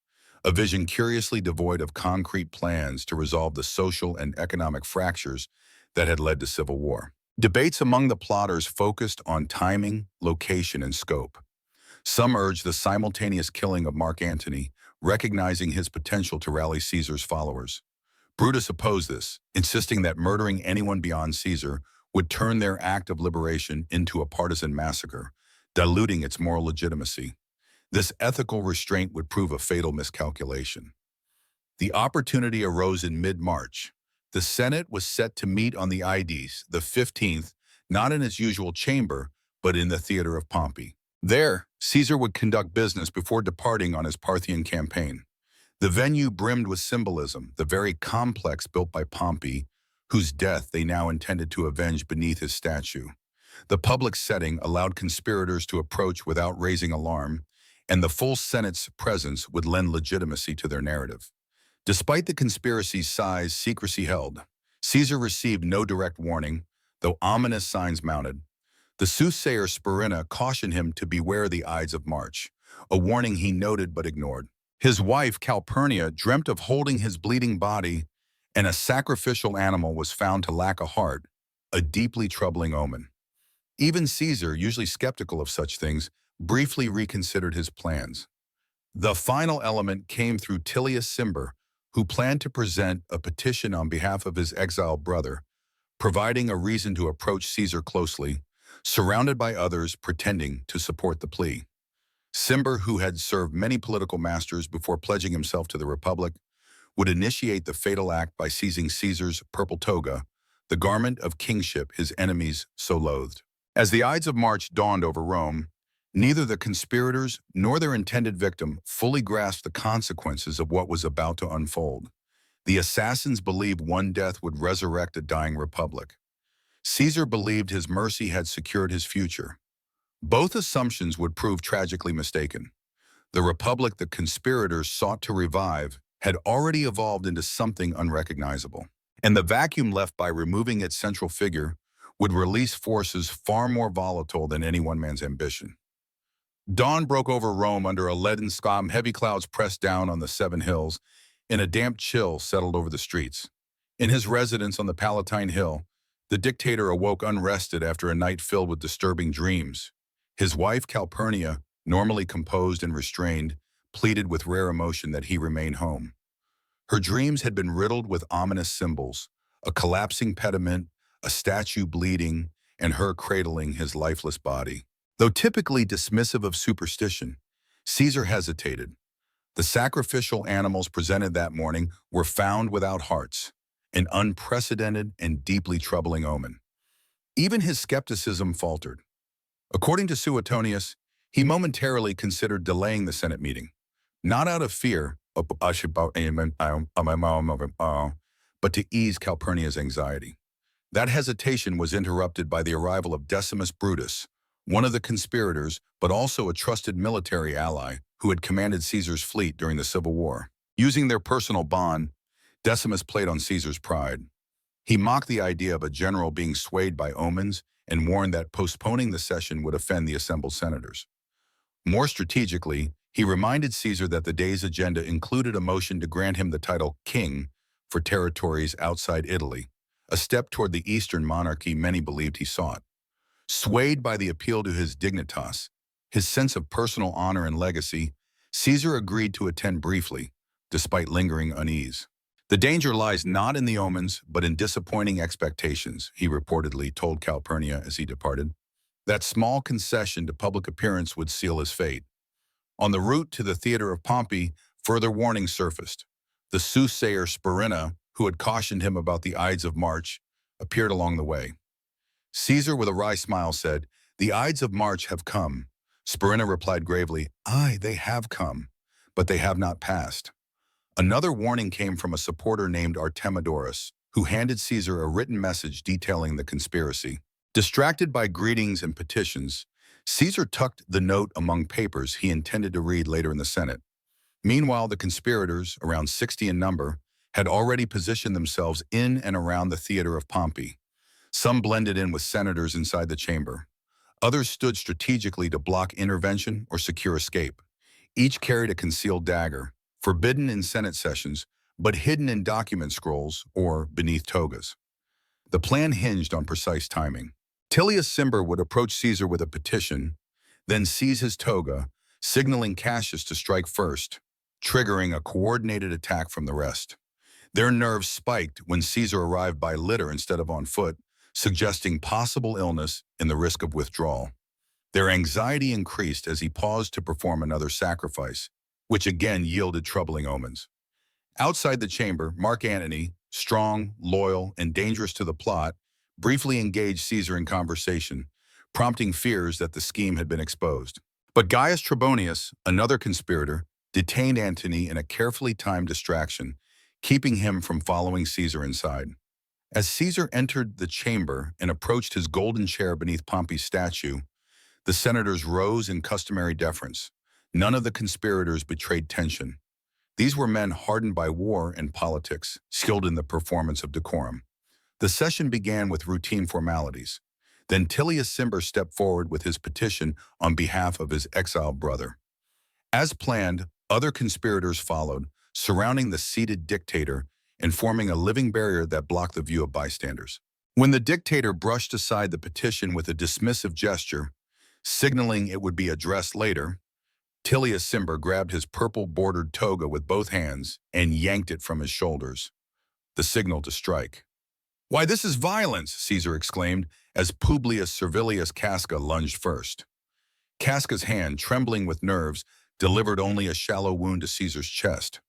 a vision curiously devoid of concrete plans to resolve the social and economic fractures that had led to civil war. Debates among the plotters focused on timing, location, and scope. Some urged the simultaneous killing of Mark Antony, recognizing his potential to rally Caesar's followers. Brutus opposed this, insisting that murdering anyone beyond Caesar would turn their act of liberation into a partisan massacre, diluting its moral legitimacy. This ethical restraint would prove a fatal miscalculation. The opportunity arose in mid-March. The Senate was set to meet on the Ides, the 15th, not in its usual chamber, but in the theater of Pompey. There, Caesar would conduct business before departing on his Parthian campaign. The venue brimmed with symbolism, the very complex built by Pompey, whose death they now intended to avenge beneath his statue. The public setting allowed conspirators to approach without raising alarm, and the full Senate's presence would lend legitimacy to their narrative. Despite the conspiracy's size, secrecy held. Caesar received no direct warning, though ominous signs mounted. The soothsayer Spurinna cautioned him to beware the Ides of March, a warning he noted but ignored. His wife, Calpurnia, dreamt of holding his bleeding body, and a sacrificial animal was found to lack a heart, a deeply troubling omen. Even Caesar, usually skeptical of such things, briefly reconsidered his plans. The final element came through Tillius Cimber, who planned to present a petition on behalf of his exiled brother, providing a reason to approach Caesar closely, surrounded by others pretending to support the plea. Cimber, who had served many political masters before pledging himself to the Republic, would initiate the fatal act by seizing Caesar's purple toga, the garment of kingship his enemies so loathed. As the Ides of March dawned over Rome, neither the conspirators nor their intended victim fully grasped the consequences of what was about to unfold. The assassins believed one death would resurrect a dying republic. Caesar believed his mercy had secured his future. Both assumptions would prove tragically mistaken. The republic the conspirators sought to revive had already evolved into something unrecognizable, and the vacuum left by removing its central figure would release forces far more volatile than any one man's ambition. Dawn broke over Rome under a leaden sky. Heavy clouds pressed down on the seven hills, and a damp chill settled over the streets. In his residence on the Palatine Hill, the dictator awoke unrested after a night filled with disturbing dreams. His wife, Calpurnia, normally composed and restrained, pleaded with rare emotion that he remain home. Her dreams had been riddled with ominous symbols, a collapsing pediment, a statue bleeding, and her cradling his lifeless body. Though typically dismissive of superstition, Caesar hesitated. The sacrificial animals presented that morning were found without hearts, an unprecedented and deeply troubling omen. Even his skepticism faltered. According to Suetonius, he momentarily considered delaying the Senate meeting, not out of fear, but to ease Calpurnia's anxiety. That hesitation was interrupted by the arrival of Decimus Brutus, one of the conspirators, but also a trusted military ally who had commanded Caesar's fleet during the Civil War. Using their personal bond, Decimus played on Caesar's pride. He mocked the idea of a general being swayed by omens and warned that postponing the session would offend the assembled senators. More strategically, he reminded Caesar that the day's agenda included a motion to grant him the title king for territories outside Italy, a step toward the Eastern monarchy many believed he sought. Swayed by the appeal to his dignitas, his sense of personal honor and legacy, Caesar agreed to attend briefly, despite lingering unease. The danger lies not in the omens, but in disappointing expectations, he reportedly told Calpurnia as he departed. That small concession to public appearance would seal his fate. On the route to the theater of Pompey, further warnings surfaced. The soothsayer Spurinna, who had cautioned him about the Ides of March, appeared along the way. Caesar, with a wry smile, said, "The Ides of March have come." Spurinna replied gravely, "Aye, they have come, but they have not passed." Another warning came from a supporter named Artemidorus, who handed Caesar a written message detailing the conspiracy. Distracted by greetings and petitions, Caesar tucked the note among papers he intended to read later in the Senate. Meanwhile, the conspirators, around 60 in number, had already positioned themselves in and around the theater of Pompey. Some blended in with senators inside the chamber. Others stood strategically to block intervention or secure escape. Each carried a concealed dagger, forbidden in Senate sessions, but hidden in document scrolls or beneath togas. The plan hinged on precise timing. Tillius Cimber would approach Caesar with a petition, then seize his toga, signaling Cassius to strike first, triggering a coordinated attack from the rest. Their nerves spiked when Caesar arrived by litter instead of on foot, suggesting possible illness and the risk of withdrawal. Their anxiety increased as he paused to perform another sacrifice, which again yielded troubling omens. Outside the chamber, Mark Antony, strong, loyal, and dangerous to the plot, briefly engaged Caesar in conversation, prompting fears that the scheme had been exposed. But Gaius Trebonius, another conspirator, detained Antony in a carefully timed distraction, keeping him from following Caesar inside. As Caesar entered the chamber and approached his golden chair beneath Pompey's statue, the senators rose in customary deference. None of the conspirators betrayed tension. These were men hardened by war and politics, skilled in the performance of decorum. The session began with routine formalities. Then Tillius Cimber stepped forward with his petition on behalf of his exiled brother. As planned, other conspirators followed, surrounding the seated dictator and forming a living barrier that blocked the view of bystanders. When the dictator brushed aside the petition with a dismissive gesture, signaling it would be addressed later, Tillius Cimber grabbed his purple-bordered toga with both hands and yanked it from his shoulders, the signal to strike. "Why, this is violence!" Caesar exclaimed as Publius Servilius Casca lunged first. Casca's hand, trembling with nerves, delivered only a shallow wound to Caesar's chest.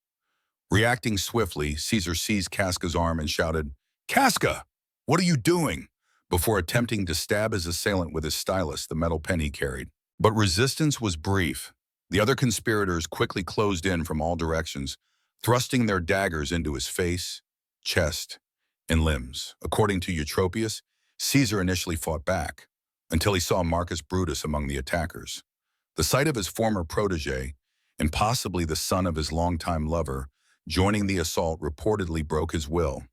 Reacting swiftly, Caesar seized Casca's arm and shouted, "Casca, what are you doing?" before attempting to stab his assailant with his stylus, the metal pen he carried. But resistance was brief. The other conspirators quickly closed in from all directions, thrusting their daggers into his face, chest, and limbs. According to Eutropius, Caesar initially fought back, until he saw Marcus Brutus among the attackers. The sight of his former protege, and possibly the son of his longtime lover, joining the assault reportedly broke his will.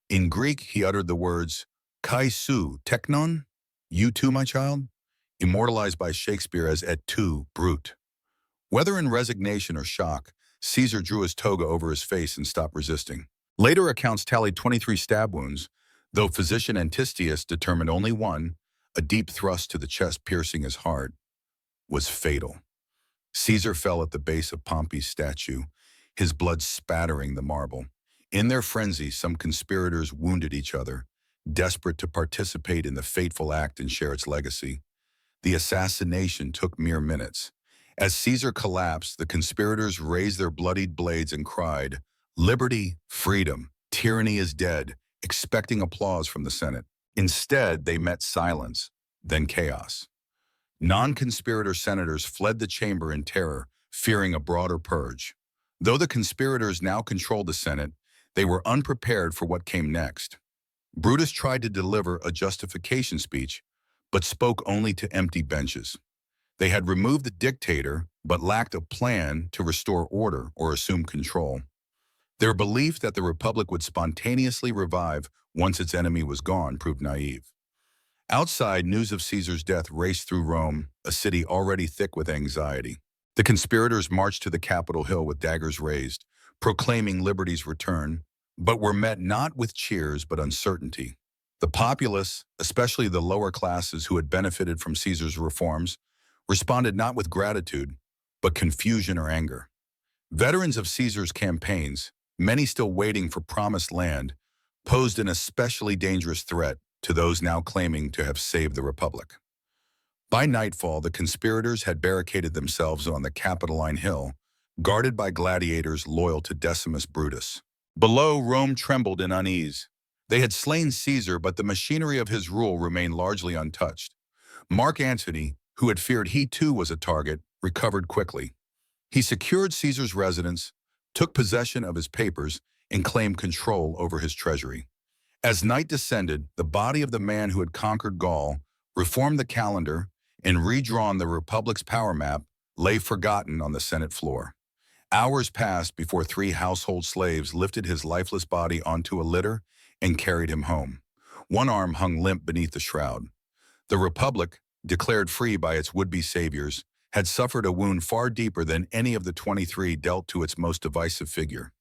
In Greek, he uttered the words, "Kai su teknon," "You too, my child," immortalized by Shakespeare as "et tu, brute." Whether in resignation or shock, Caesar drew his toga over his face and stopped resisting. Later accounts tallied 23 stab wounds, though physician Antistius determined only one, a deep thrust to the chest piercing his heart, was fatal. Caesar fell at the base of Pompey's statue, his blood spattering the marble. In their frenzy, some conspirators wounded each other, desperate to participate in the fateful act and share its legacy. The assassination took mere minutes. As Caesar collapsed, the conspirators raised their bloodied blades and cried, "Liberty, freedom, tyranny is dead," expecting applause from the Senate. Instead, they met silence, then chaos. Non-conspirator senators fled the chamber in terror, fearing a broader purge. Though the conspirators now controlled the Senate, they were unprepared for what came next. Brutus tried to deliver a justification speech, but spoke only to empty benches. They had removed the dictator, but lacked a plan to restore order or assume control. Their belief that the Republic would spontaneously revive once its enemy was gone proved naive. Outside, news of Caesar's death raced through Rome, a city already thick with anxiety. The conspirators marched to the Capitol Hill with daggers raised, proclaiming liberty's return, but were met not with cheers but uncertainty. The populace, especially the lower classes who had benefited from Caesar's reforms, responded not with gratitude, but confusion or anger. Veterans of Caesar's campaigns, many still waiting for promised land, posed an especially dangerous threat to those now claiming to have saved the Republic. By nightfall, the conspirators had barricaded themselves on the Capitoline Hill, guarded by gladiators loyal to Decimus Brutus. Below, Rome trembled in unease. They had slain Caesar, but the machinery of his rule remained largely untouched. Mark Antony, who had feared he too was a target, recovered quickly. He secured Caesar's residence, took possession of his papers, and claimed control over his treasury. As night descended, the body of the man who had conquered Gaul reformed the calendar and redrawn the Republic's power map, lay forgotten on the Senate floor. Hours passed before three household slaves lifted his lifeless body onto a litter and carried him home. One arm hung limp beneath the shroud. The Republic, declared free by its would-be saviors, had suffered a wound far deeper than any of the 23 dealt to its most divisive figure.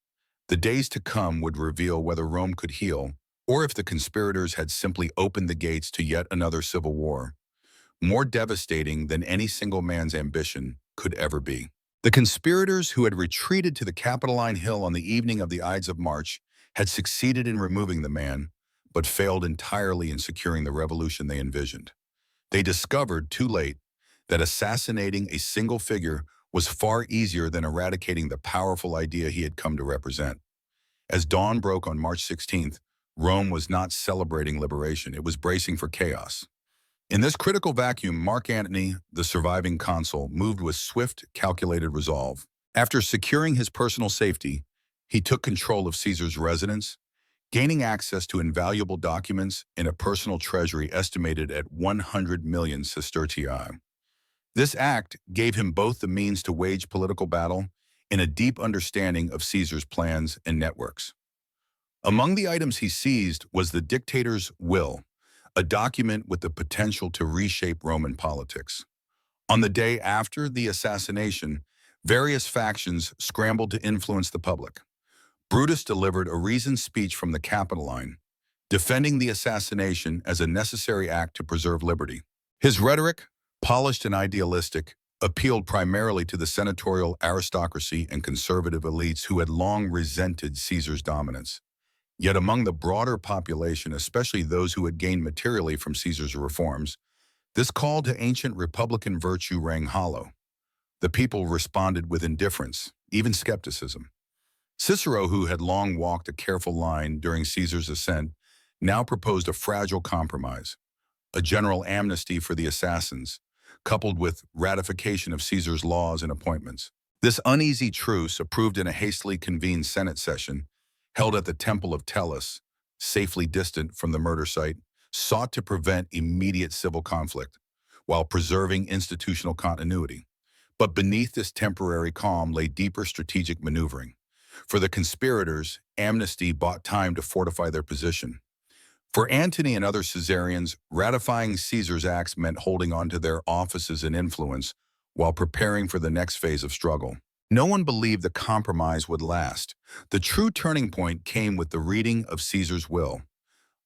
The days to come would reveal whether Rome could heal, or if the conspirators had simply opened the gates to yet another civil war, more devastating than any single man's ambition could ever be. The conspirators who had retreated to the Capitoline Hill on the evening of the Ides of March had succeeded in removing the man, but failed entirely in securing the revolution they envisioned. They discovered, too late, that assassinating a single figure was far easier than eradicating the powerful idea he had come to represent. As dawn broke on March 16th, Rome was not celebrating liberation, it was bracing for chaos. In this critical vacuum, Mark Antony, the surviving consul, moved with swift, calculated resolve. After securing his personal safety, he took control of Caesar's residence, gaining access to invaluable documents in a personal treasury estimated at 100 million sestertii. This act gave him both the means to wage political battle and a deep understanding of Caesar's plans and networks. Among the items he seized was the dictator's will, a document with the potential to reshape Roman politics. On the day after the assassination, various factions scrambled to influence the public. Brutus delivered a reasoned speech from the Capitoline, defending the assassination as a necessary act to preserve liberty. His rhetoric, polished and idealistic, appealed primarily to the senatorial aristocracy and conservative elites who had long resented Caesar's dominance. Yet among the broader population, especially those who had gained materially from Caesar's reforms, this call to ancient republican virtue rang hollow. The people responded with indifference, even skepticism. Cicero, who had long walked a careful line during Caesar's ascent, now proposed a fragile compromise, a general amnesty for the assassins, coupled with ratification of Caesar's laws and appointments. This uneasy truce, approved in a hastily convened Senate session, held at the Temple of Tellus, safely distant from the murder site, sought to prevent immediate civil conflict, while preserving institutional continuity. But beneath this temporary calm lay deeper strategic maneuvering. For the conspirators, amnesty bought time to fortify their position. For Antony and other Caesarians, ratifying Caesar's acts meant holding on to their offices and influence while preparing for the next phase of struggle. No one believed the compromise would last. The true turning point came with the reading of Caesar's will.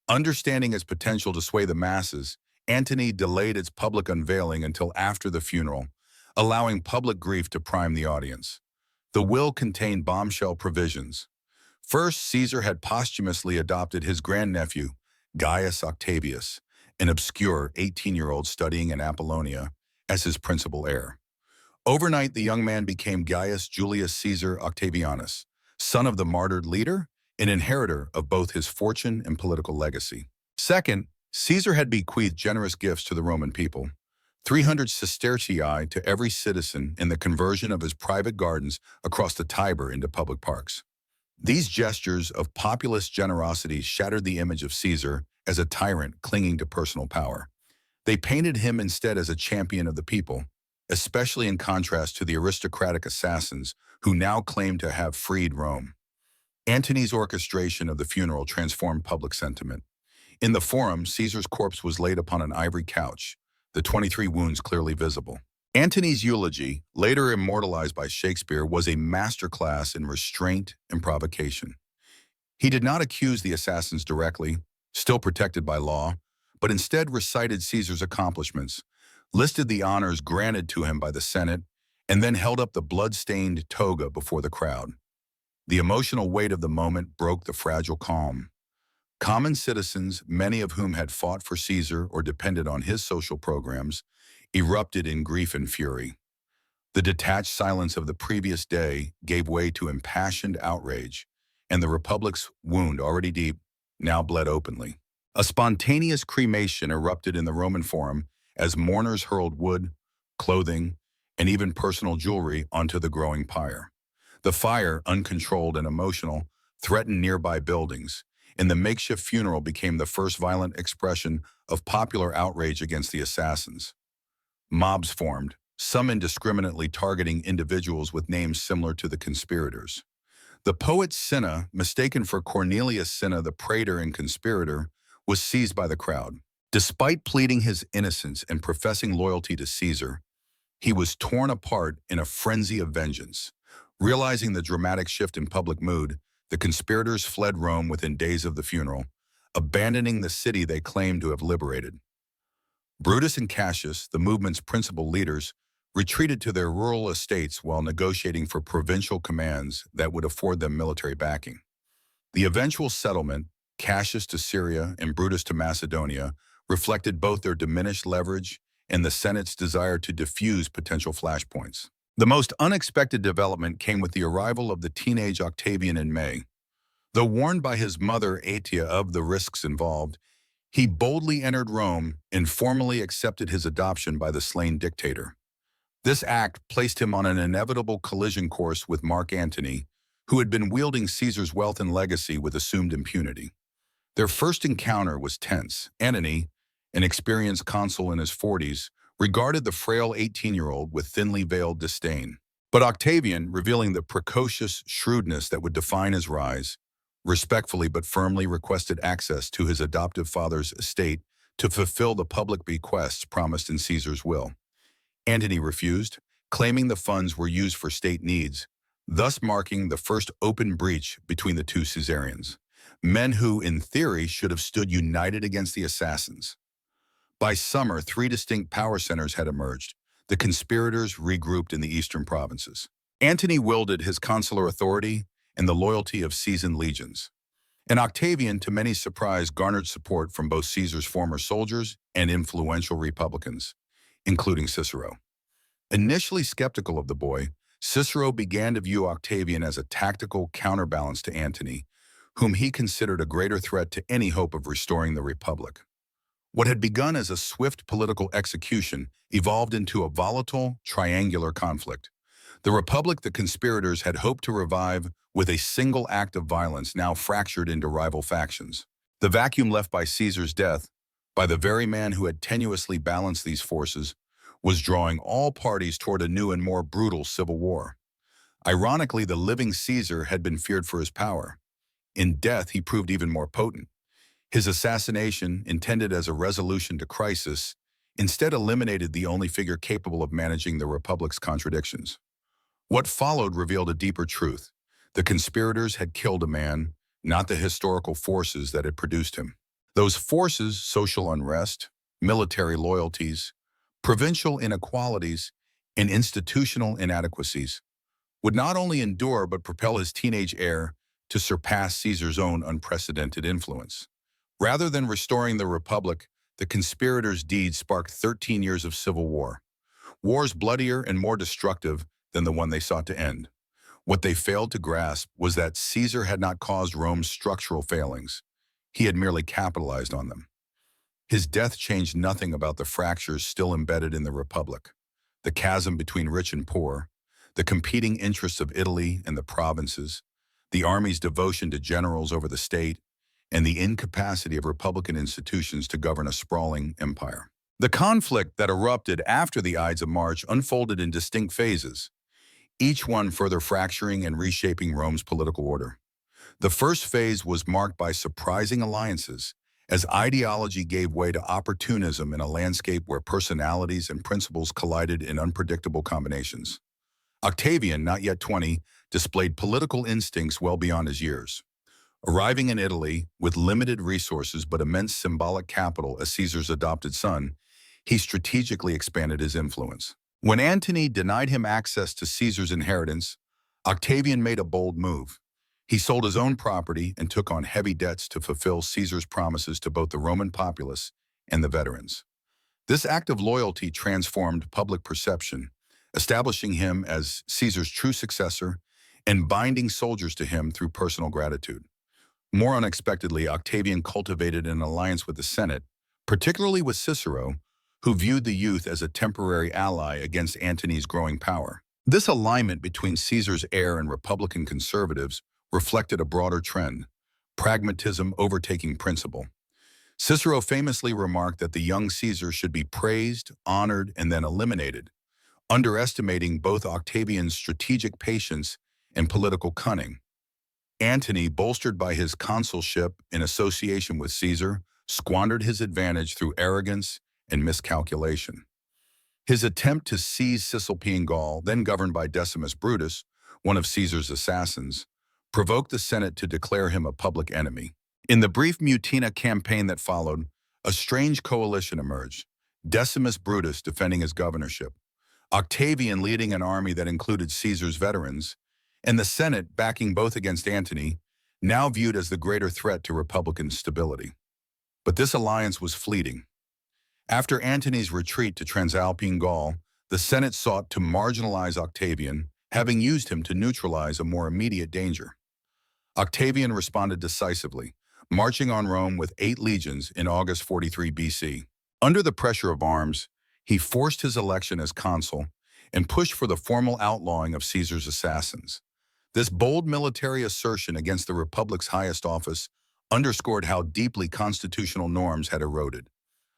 Understanding its potential to sway the masses, Antony delayed its public unveiling until after the funeral, allowing public grief to prime the audience. The will contained bombshell provisions. First, Caesar had posthumously adopted his grandnephew, Gaius Octavius, an obscure 18-year-old studying in Apollonia, as his principal heir. Overnight, the young man became Gaius Julius Caesar Octavianus, son of the martyred leader and inheritor of both his fortune and political legacy. Second, Caesar had bequeathed generous gifts to the Roman people, 300 sestertii to every citizen in the conversion of his private gardens across the Tiber into public parks. These gestures of populist generosity shattered the image of Caesar as a tyrant clinging to personal power. They painted him instead as a champion of the people, especially in contrast to the aristocratic assassins who now claimed to have freed Rome. Antony's orchestration of the funeral transformed public sentiment. In the Forum, Caesar's corpse was laid upon an ivory couch, the 23 wounds clearly visible. Antony's eulogy, later immortalized by Shakespeare, was a masterclass in restraint and provocation. He did not accuse the assassins directly, still protected by law, but instead recited Caesar's accomplishments, listed the honors granted to him by the Senate, and then held up the blood-stained toga before the crowd. The emotional weight of the moment broke the fragile calm. Common citizens, many of whom had fought for Caesar or depended on his social programs, erupted in grief and fury. The detached silence of the previous day gave way to impassioned outrage, and the Republic's wound, already deep, now bled openly. A spontaneous cremation erupted in the Roman Forum as mourners hurled wood, clothing, and even personal jewelry onto the growing pyre. The fire, uncontrolled and emotional, threatened nearby buildings, and the makeshift funeral became the first violent expression of popular outrage against the assassins. Mobs formed, some indiscriminately targeting individuals with names similar to the conspirators. The poet Cinna, mistaken for Cornelius Cinna, the praetor and conspirator, was seized by the crowd. Despite pleading his innocence and professing loyalty to Caesar, he was torn apart in a frenzy of vengeance. Realizing the dramatic shift in public mood, the conspirators fled Rome within days of the funeral, abandoning the city they claimed to have liberated. Brutus and Cassius, the movement's principal leaders, retreated to their rural estates while negotiating for provincial commands that would afford them military backing. The eventual settlement, Cassius to Syria and Brutus to Macedonia, reflected both their diminished leverage and the Senate's desire to diffuse potential flashpoints. The most unexpected development came with the arrival of the teenage Octavian in May. Though warned by his mother Aetia of the risks involved, he boldly entered Rome and formally accepted his adoption by the slain dictator. This act placed him on an inevitable collision course with Mark Antony, who had been wielding Caesar's wealth and legacy with assumed impunity. Their first encounter was tense. Antony, an experienced consul in his 40s, regarded the frail 18-year-old with thinly veiled disdain. But Octavian, revealing the precocious shrewdness that would define his rise, respectfully but firmly requested access to his adoptive father's estate to fulfill the public bequests promised in Caesar's will. Antony refused, claiming the funds were used for state needs, thus marking the first open breach between the two Caesarians, men who, in theory, should have stood united against the assassins. By summer, 3 distinct power centers had emerged. The conspirators regrouped in the eastern provinces. Antony wielded his consular authority and the loyalty of seasoned legions. And Octavian, to many surprise, garnered support from both Caesar's former soldiers and influential Republicans, including Cicero. Initially skeptical of the boy, Cicero began to view Octavian as a tactical counterbalance to Antony, whom he considered a greater threat to any hope of restoring the Republic. What had begun as a swift political execution evolved into a volatile, triangular conflict. The Republic the conspirators had hoped to revive with a single act of violence now fractured into rival factions. The vacuum left by Caesar's death, by the very man who had tenuously balanced these forces, was drawing all parties toward a new and more brutal civil war. Ironically, the living Caesar had been feared for his power. In death, he proved even more potent. His assassination, intended as a resolution to crisis, instead eliminated the only figure capable of managing the Republic's contradictions. What followed revealed a deeper truth. The conspirators had killed a man, not the historical forces that had produced him. Those forces, social unrest, military loyalties, provincial inequalities, and institutional inadequacies, would not only endure but propel his teenage heir to surpass Caesar's own unprecedented influence. Rather than restoring the Republic, the conspirators' deeds sparked 13 years of civil war. Wars bloodier and more destructive than the one they sought to end. What they failed to grasp was that Caesar had not caused Rome's structural failings. He had merely capitalized on them. His death changed nothing about the fractures still embedded in the Republic, the chasm between rich and poor, the competing interests of Italy and the provinces, the army's devotion to generals over the state, and the incapacity of Republican institutions to govern a sprawling empire. The conflict that erupted after the Ides of March unfolded in distinct phases, each one further fracturing and reshaping Rome's political order. The first phase was marked by surprising alliances, as ideology gave way to opportunism in a landscape where personalities and principles collided in unpredictable combinations. Octavian, not yet 20, displayed political instincts well beyond his years. Arriving in Italy with limited resources but immense symbolic capital as Caesar's adopted son, he strategically expanded his influence. When Antony denied him access to Caesar's inheritance, Octavian made a bold move. He sold his own property and took on heavy debts to fulfill Caesar's promises to both the Roman populace and the veterans. This act of loyalty transformed public perception, establishing him as Caesar's true successor and binding soldiers to him through personal gratitude. More unexpectedly, Octavian cultivated an alliance with the Senate, particularly with Cicero, who viewed the youth as a temporary ally against Antony's growing power. This alignment between Caesar's heir and Republican conservatives reflected a broader trend, pragmatism overtaking principle. Cicero famously remarked that the young Caesar should be praised, honored, and then eliminated, underestimating both Octavian's strategic patience and political cunning. Antony, bolstered by his consulship in association with Caesar, squandered his advantage through arrogance and miscalculation. His attempt to seize Cisalpine Gaul, then governed by Decimus Brutus, one of Caesar's assassins, provoked the Senate to declare him a public enemy. In the brief Mutina campaign that followed, a strange coalition emerged, Decimus Brutus defending his governorship, Octavian leading an army that included Caesar's veterans, and the Senate backing both against Antony, now viewed as the greater threat to Republican stability. But this alliance was fleeting. After Antony's retreat to Transalpine Gaul, the Senate sought to marginalize Octavian, having used him to neutralize a more immediate danger. Octavian responded decisively, marching on Rome with 8 legions in August 43 BC. Under the pressure of arms, he forced his election as consul and pushed for the formal outlawing of Caesar's assassins. This bold military assertion against the Republic's highest office underscored how deeply constitutional norms had eroded.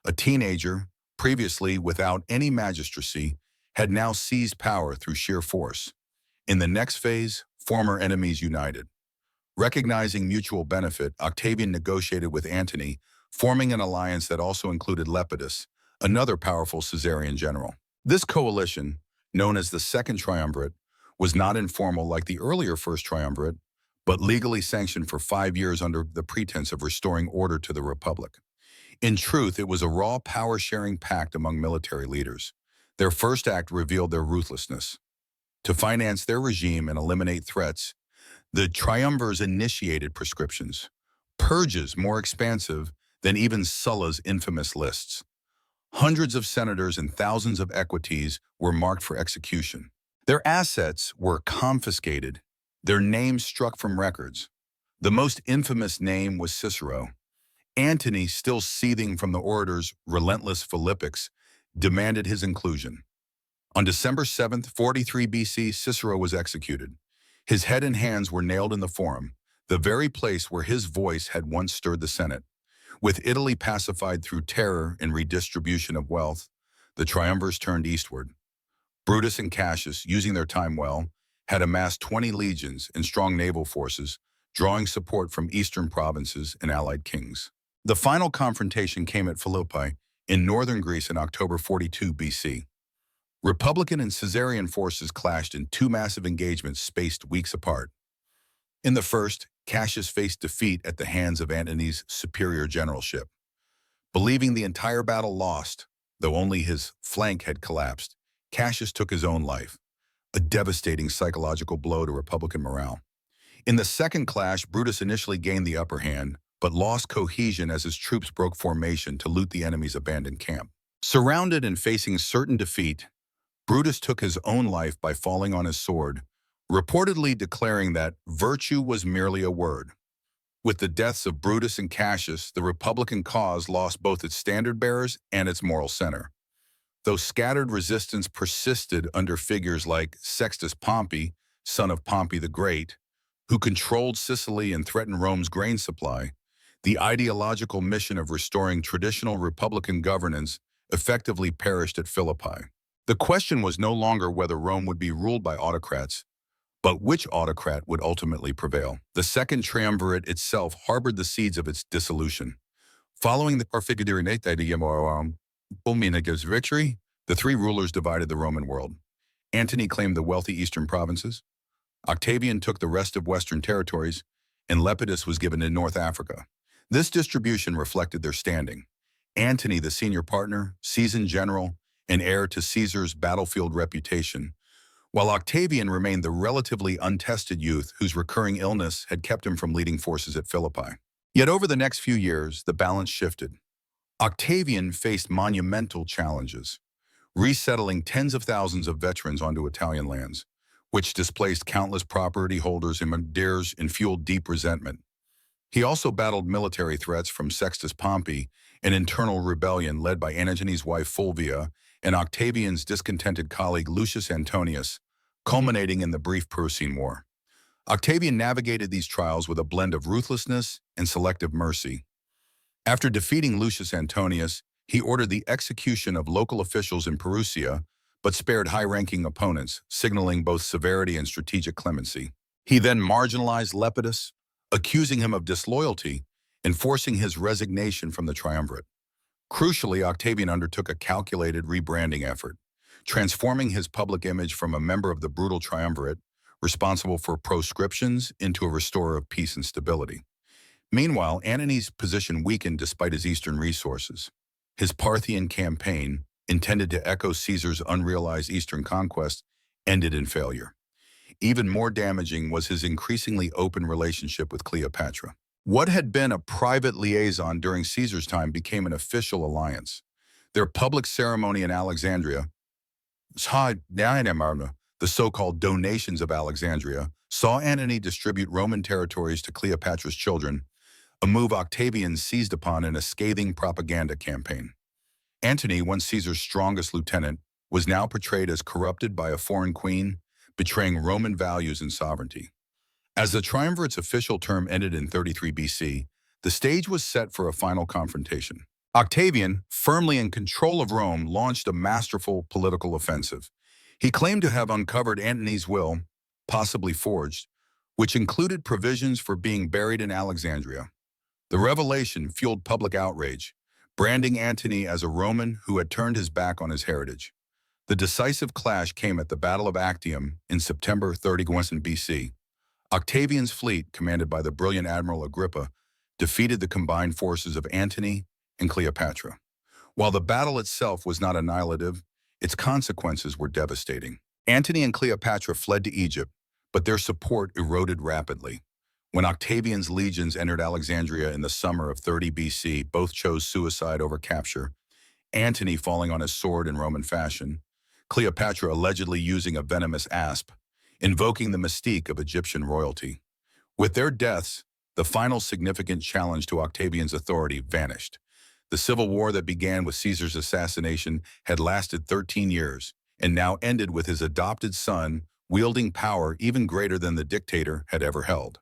A teenager, previously without any magistracy, had now seized power through sheer force. In the next phase, former enemies united. Recognizing mutual benefit, Octavian negotiated with Antony, forming an alliance that also included Lepidus, another powerful Caesarian general. This coalition, known as the Second Triumvirate, was not informal like the earlier First Triumvirate, but legally sanctioned for 5 years under the pretense of restoring order to the Republic. In truth, it was a raw power-sharing pact among military leaders. Their first act revealed their ruthlessness. To finance their regime and eliminate threats, the triumvirs initiated proscriptions, purges more expansive than even Sulla's infamous lists. Hundreds of senators and thousands of equites were marked for execution. Their assets were confiscated, their names struck from records. The most infamous name was Cicero. Antony, still seething from the orator's relentless philippics, demanded his inclusion. On December 7, 43 BC, Cicero was executed. His head and hands were nailed in the Forum, the very place where his voice had once stirred the Senate. With Italy pacified through terror and redistribution of wealth, the triumvirs turned eastward. Brutus and Cassius, using their time well, had amassed 20 legions and strong naval forces, drawing support from eastern provinces and allied kings. The final confrontation came at Philippi in northern Greece in October 42 BC. Republican and Caesarian forces clashed in 2 massive engagements spaced weeks apart. In the first, Cassius faced defeat at the hands of Antony's superior generalship. Believing the entire battle lost, though only his flank had collapsed, Cassius took his own life, a devastating psychological blow to Republican morale. In the second clash, Brutus initially gained the upper hand, but lost cohesion as his troops broke formation to loot the enemy's abandoned camp. Surrounded and facing certain defeat, Brutus took his own life by falling on his sword, reportedly declaring that virtue was merely a word. With the deaths of Brutus and Cassius, the Republican cause lost both its standard-bearers and its moral center. Though scattered resistance persisted under figures like Sextus Pompey, son of Pompey the Great, who controlled Sicily and threatened Rome's grain supply, the ideological mission of restoring traditional Republican governance effectively perished at Philippi. The question was no longer whether Rome would be ruled by autocrats, but which autocrat would ultimately prevail. The Second Triumvirate itself harbored the seeds of its dissolution. Following the Pulmina's victory, the 3 rulers divided the Roman world. Antony claimed the wealthy eastern provinces, Octavian took the rest of western territories, and Lepidus was given to North Africa. This distribution reflected their standing. Antony, the senior partner, seasoned general, and heir to Caesar's battlefield reputation, while Octavian remained the relatively untested youth whose recurring illness had kept him from leading forces at Philippi. Yet over the next few years, the balance shifted. Octavian faced monumental challenges, resettling tens of thousands of veterans onto Italian lands, which displaced countless property holders in Madeiras and fueled deep resentment. He also battled military threats from Sextus Pompey, an internal rebellion led by Antony's wife Fulvia, and Octavian's discontented colleague Lucius Antonius, culminating in the brief Prussian War. Octavian navigated these trials with a blend of ruthlessness and selective mercy. After defeating Lucius Antonius, he ordered the execution of local officials in Perusia, but spared high-ranking opponents, signaling both severity and strategic clemency. He then marginalized Lepidus, accusing him of disloyalty and forcing his resignation from the triumvirate. Crucially, Octavian undertook a calculated rebranding effort, transforming his public image from a member of the brutal triumvirate, responsible for proscriptions, into a restorer of peace and stability. Meanwhile, Antony's position weakened despite his eastern resources. His Parthian campaign, intended to echo Caesar's unrealized eastern conquest, ended in failure. Even more damaging was his increasingly open relationship with Cleopatra. What had been a private liaison during Caesar's time became an official alliance. Their public ceremony in Alexandria, the so-called Donations of Alexandria, saw Antony distribute Roman territories to Cleopatra's children, a move Octavian seized upon in a scathing propaganda campaign. Antony, once Caesar's strongest lieutenant, was now portrayed as corrupted by a foreign queen, betraying Roman values and sovereignty. As the triumvirate's official term ended in 33 BC, the stage was set for a final confrontation. Octavian, firmly in control of Rome, launched a masterful political offensive. He claimed to have uncovered Antony's will, possibly forged, which included provisions for being buried in Alexandria. The revelation fueled public outrage, branding Antony as a Roman who had turned his back on his heritage. The decisive clash came at the Battle of Actium in September 31 BC. Octavian's fleet, commanded by the brilliant Admiral Agrippa, defeated the combined forces of Antony and Cleopatra. While the battle itself was not annihilative, its consequences were devastating. Antony and Cleopatra fled to Egypt, but their support eroded rapidly. When Octavian's legions entered Alexandria in the summer of 30 BC, both chose suicide over capture, Antony falling on his sword in Roman fashion, Cleopatra allegedly using a venomous asp, invoking the mystique of Egyptian royalty. With their deaths, the final significant challenge to Octavian's authority vanished. The civil war that began with Caesar's assassination had lasted 13 years, and now ended with his adopted son wielding power even greater than the dictator had ever held.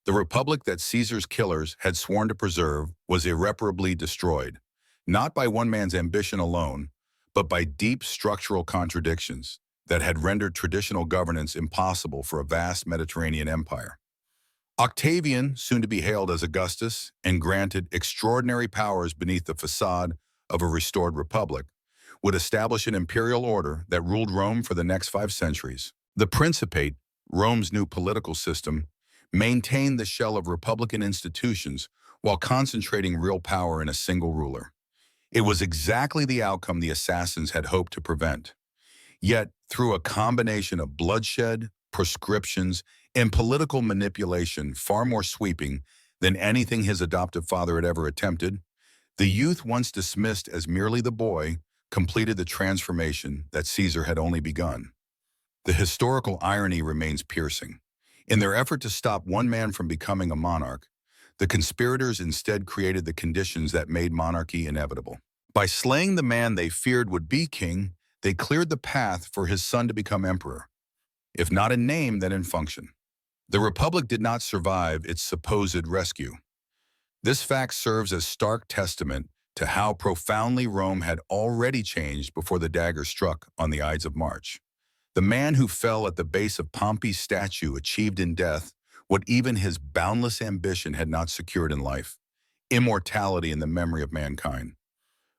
The republic that Caesar's killers had sworn to preserve was irreparably destroyed, not by one man's ambition alone, but by deep structural contradictions that had rendered traditional governance impossible for a vast Mediterranean empire. Octavian, soon to be hailed as Augustus, and granted extraordinary powers beneath the facade of a restored republic, would establish an imperial order that ruled Rome for the next 5 centuries. The Principate, Rome's new political system, maintained the shell of republican institutions while concentrating real power in a single ruler. It was exactly the outcome the assassins had hoped to prevent. Yet, through a combination of bloodshed, proscriptions, and political manipulation far more sweeping than anything his adoptive father had ever attempted, the youth once dismissed as merely the boy completed the transformation that Caesar had only begun. The historical irony remains piercing. In their effort to stop one man from becoming a monarch, the conspirators instead created the conditions that made monarchy inevitable. By slaying the man they feared would be king, they cleared the path for his son to become emperor, if not in name, then in function. The Republic did not survive its supposed rescue. This fact serves as stark testament to how profoundly Rome had already changed before the dagger struck on the Ides of March. The man who fell at the base of Pompey's statue achieved in death what even his boundless ambition had not secured in life: immortality in the memory of mankind.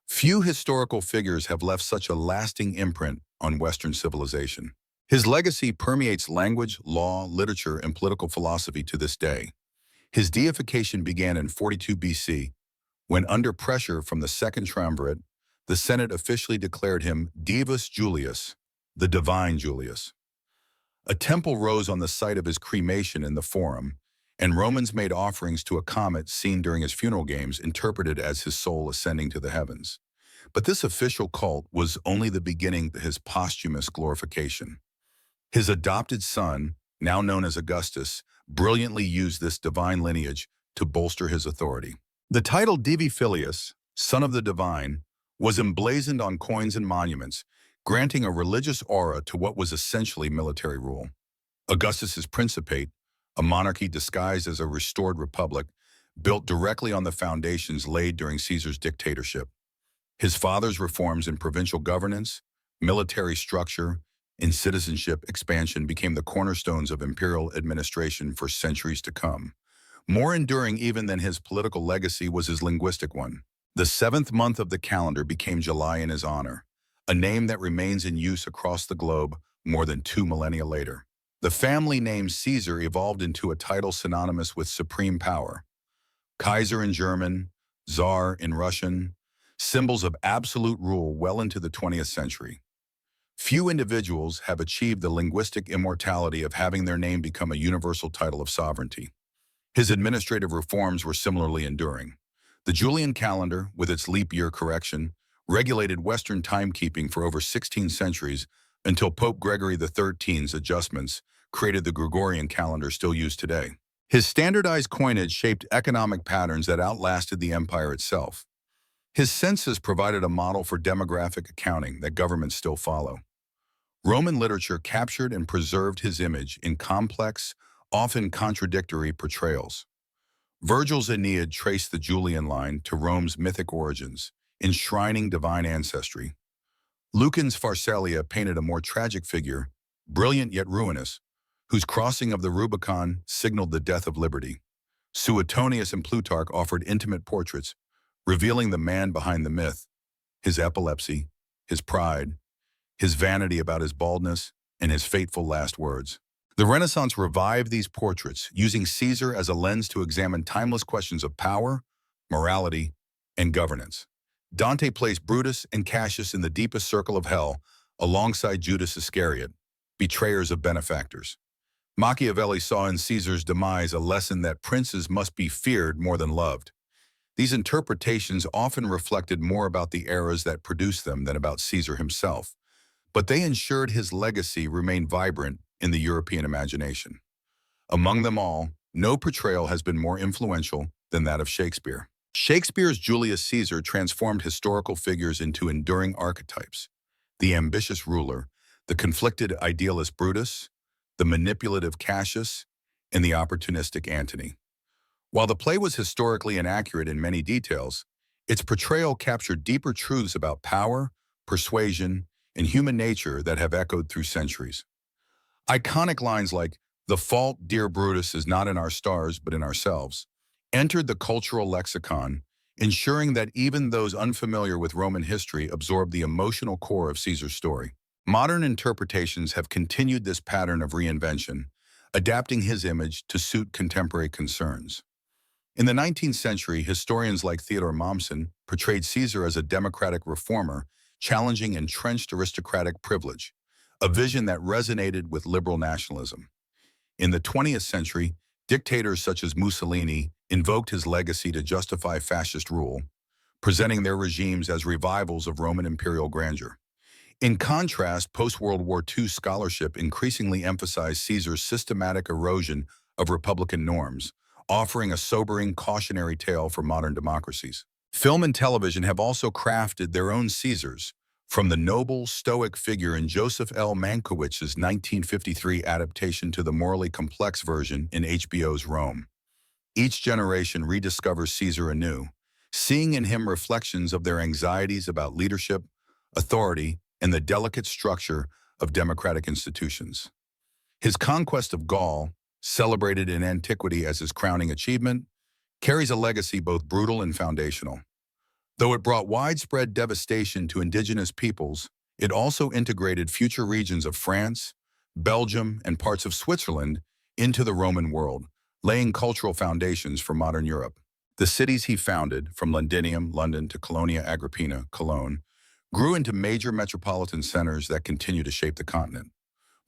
Few historical figures have left such a lasting imprint on Western civilization. His legacy permeates language, law, literature, and political philosophy to this day. His deification began in 42 BC, when under pressure from the Second Triumvirate, the Senate officially declared him Divus Julius, the divine Julius. A temple rose on the site of his cremation in the Forum, and Romans made offerings to a comet seen during his funeral games, interpreted as his soul ascending to the heavens. But this official cult was only the beginning of his posthumous glorification. His adopted son, now known as Augustus, brilliantly used this divine lineage to bolster his authority. The title Divi Filius, son of the divine, was emblazoned on coins and monuments, granting a religious aura to what was essentially military rule. Augustus's Principate, a monarchy disguised as a restored republic, built directly on the foundations laid during Caesar's dictatorship. His father's reforms in provincial governance, military structure, and citizenship expansion became the cornerstones of imperial administration for centuries to come. More enduring even than his political legacy was his linguistic one. The seventh month of the calendar became July in his honor, a name that remains in use across the globe more than 2 millennia later. The family name Caesar evolved into a title synonymous with supreme power. Kaiser in German, Tsar in Russian, symbols of absolute rule well into the 20th century. Few individuals have achieved the linguistic immortality of having their name become a universal title of sovereignty. His administrative reforms were similarly enduring. The Julian calendar, with its leap year correction, regulated Western timekeeping for over 16 centuries until Pope Gregory XIII's adjustments created the Gregorian calendar still used today. His standardized coinage shaped economic patterns that outlasted the empire itself. His census provided a model for demographic accounting that governments still follow. Roman literature captured and preserved his image in complex, often contradictory portrayals. Virgil's Aeneid traced the Julian line to Rome's mythic origins, enshrining divine ancestry. Lucan's Pharsalia painted a more tragic figure, brilliant yet ruinous, whose crossing of the Rubicon signaled the death of liberty. Suetonius and Plutarch offered intimate portraits, revealing the man behind the myth, his epilepsy, his pride, his vanity about his baldness, and his fateful last words. The Renaissance revived these portraits, using Caesar as a lens to examine timeless questions of power, morality, and governance. Dante placed Brutus and Cassius in the deepest circle of hell, alongside Judas Iscariot, betrayers of benefactors. Machiavelli saw in Caesar's demise a lesson that princes must be feared more than loved. These interpretations often reflected more about the eras that produced them than about Caesar himself, but they ensured his legacy remained vibrant in the European imagination. Among them all, no portrayal has been more influential than that of Shakespeare. Shakespeare's Julius Caesar transformed historical figures into enduring archetypes: the ambitious ruler, the conflicted idealist Brutus, the manipulative Cassius, and the opportunistic Antony. While the play was historically inaccurate in many details, its portrayal captured deeper truths about power, persuasion, and human nature that have echoed through centuries. Iconic lines like, "The fault, dear Brutus, is not in our stars but in ourselves," entered the cultural lexicon, ensuring that even those unfamiliar with Roman history absorbed the emotional core of Caesar's story. Modern interpretations have continued this pattern of reinvention, adapting his image to suit contemporary concerns. In the 19th century, historians like Theodore Mommsen portrayed Caesar as a democratic reformer, challenging entrenched aristocratic privilege, a vision that resonated with liberal nationalism. In the 20th century, dictators such as Mussolini invoked his legacy to justify fascist rule, presenting their regimes as revivals of Roman imperial grandeur. In contrast, post-World War II scholarship increasingly emphasized Caesar's systematic erosion of republican norms, offering a sobering cautionary tale for modern democracies. Film and television have also crafted their own Caesars, from the noble, stoic figure in Joseph L. Mankiewicz's 1953 adaptation to the morally complex version in HBO's Rome. Each generation rediscovers Caesar anew, seeing in him reflections of their anxieties about leadership, authority, and the delicate structure of democratic institutions. His conquest of Gaul, celebrated in antiquity as his crowning achievement, carries a legacy both brutal and foundational. Though it brought widespread devastation to indigenous peoples, it also integrated future regions of France, Belgium, and parts of Switzerland into the Roman world, laying cultural foundations for modern Europe. The cities he founded, from Londinium, London, to Colonia Agrippina, Cologne, grew into major metropolitan centers that continue to shape the continent.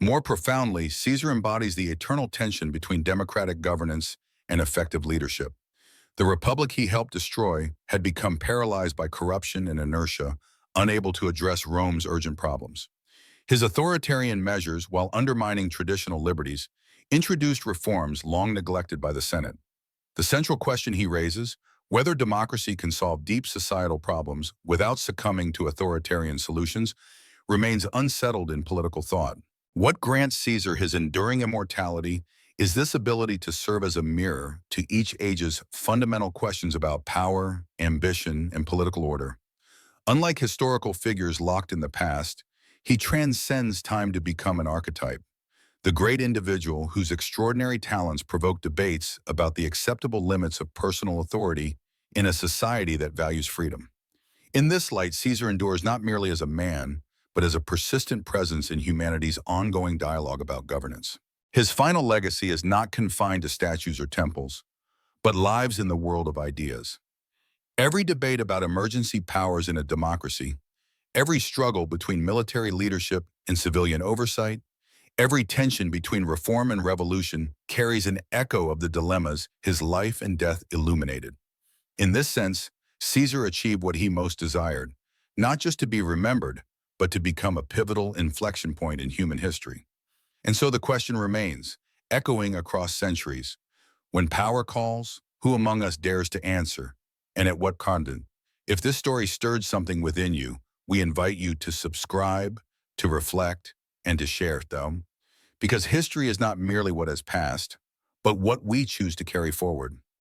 More profoundly, Caesar embodies the eternal tension between democratic governance and effective leadership. The republic he helped destroy had become paralyzed by corruption and inertia, unable to address Rome's urgent problems. His authoritarian measures, while undermining traditional liberties, introduced reforms long neglected by the Senate. The central question he raises, whether democracy can solve deep societal problems without succumbing to authoritarian solutions, remains unsettled in political thought. What grants Caesar his enduring immortality is this ability to serve as a mirror to each age's fundamental questions about power, ambition, and political order. Unlike historical figures locked in the past, he transcends time to become an archetype, the great individual whose extraordinary talents provoke debates about the acceptable limits of personal authority in a society that values freedom. In this light, Caesar endures not merely as a man, but as a persistent presence in humanity's ongoing dialogue about governance. His final legacy is not confined to statues or temples, but lives in the world of ideas. Every debate about emergency powers in a democracy, every struggle between military leadership and civilian oversight, every tension between reform and revolution carries an echo of the dilemmas his life and death illuminated. In this sense, Caesar achieved what he most desired, not just to be remembered, but to become a pivotal inflection point in human history. And so the question remains, echoing across centuries, when power calls, who among us dares to answer, and at what content? If this story stirred something within you, we invite you to subscribe, to reflect, and to share, though. Because history is not merely what has passed, but what we choose to carry forward.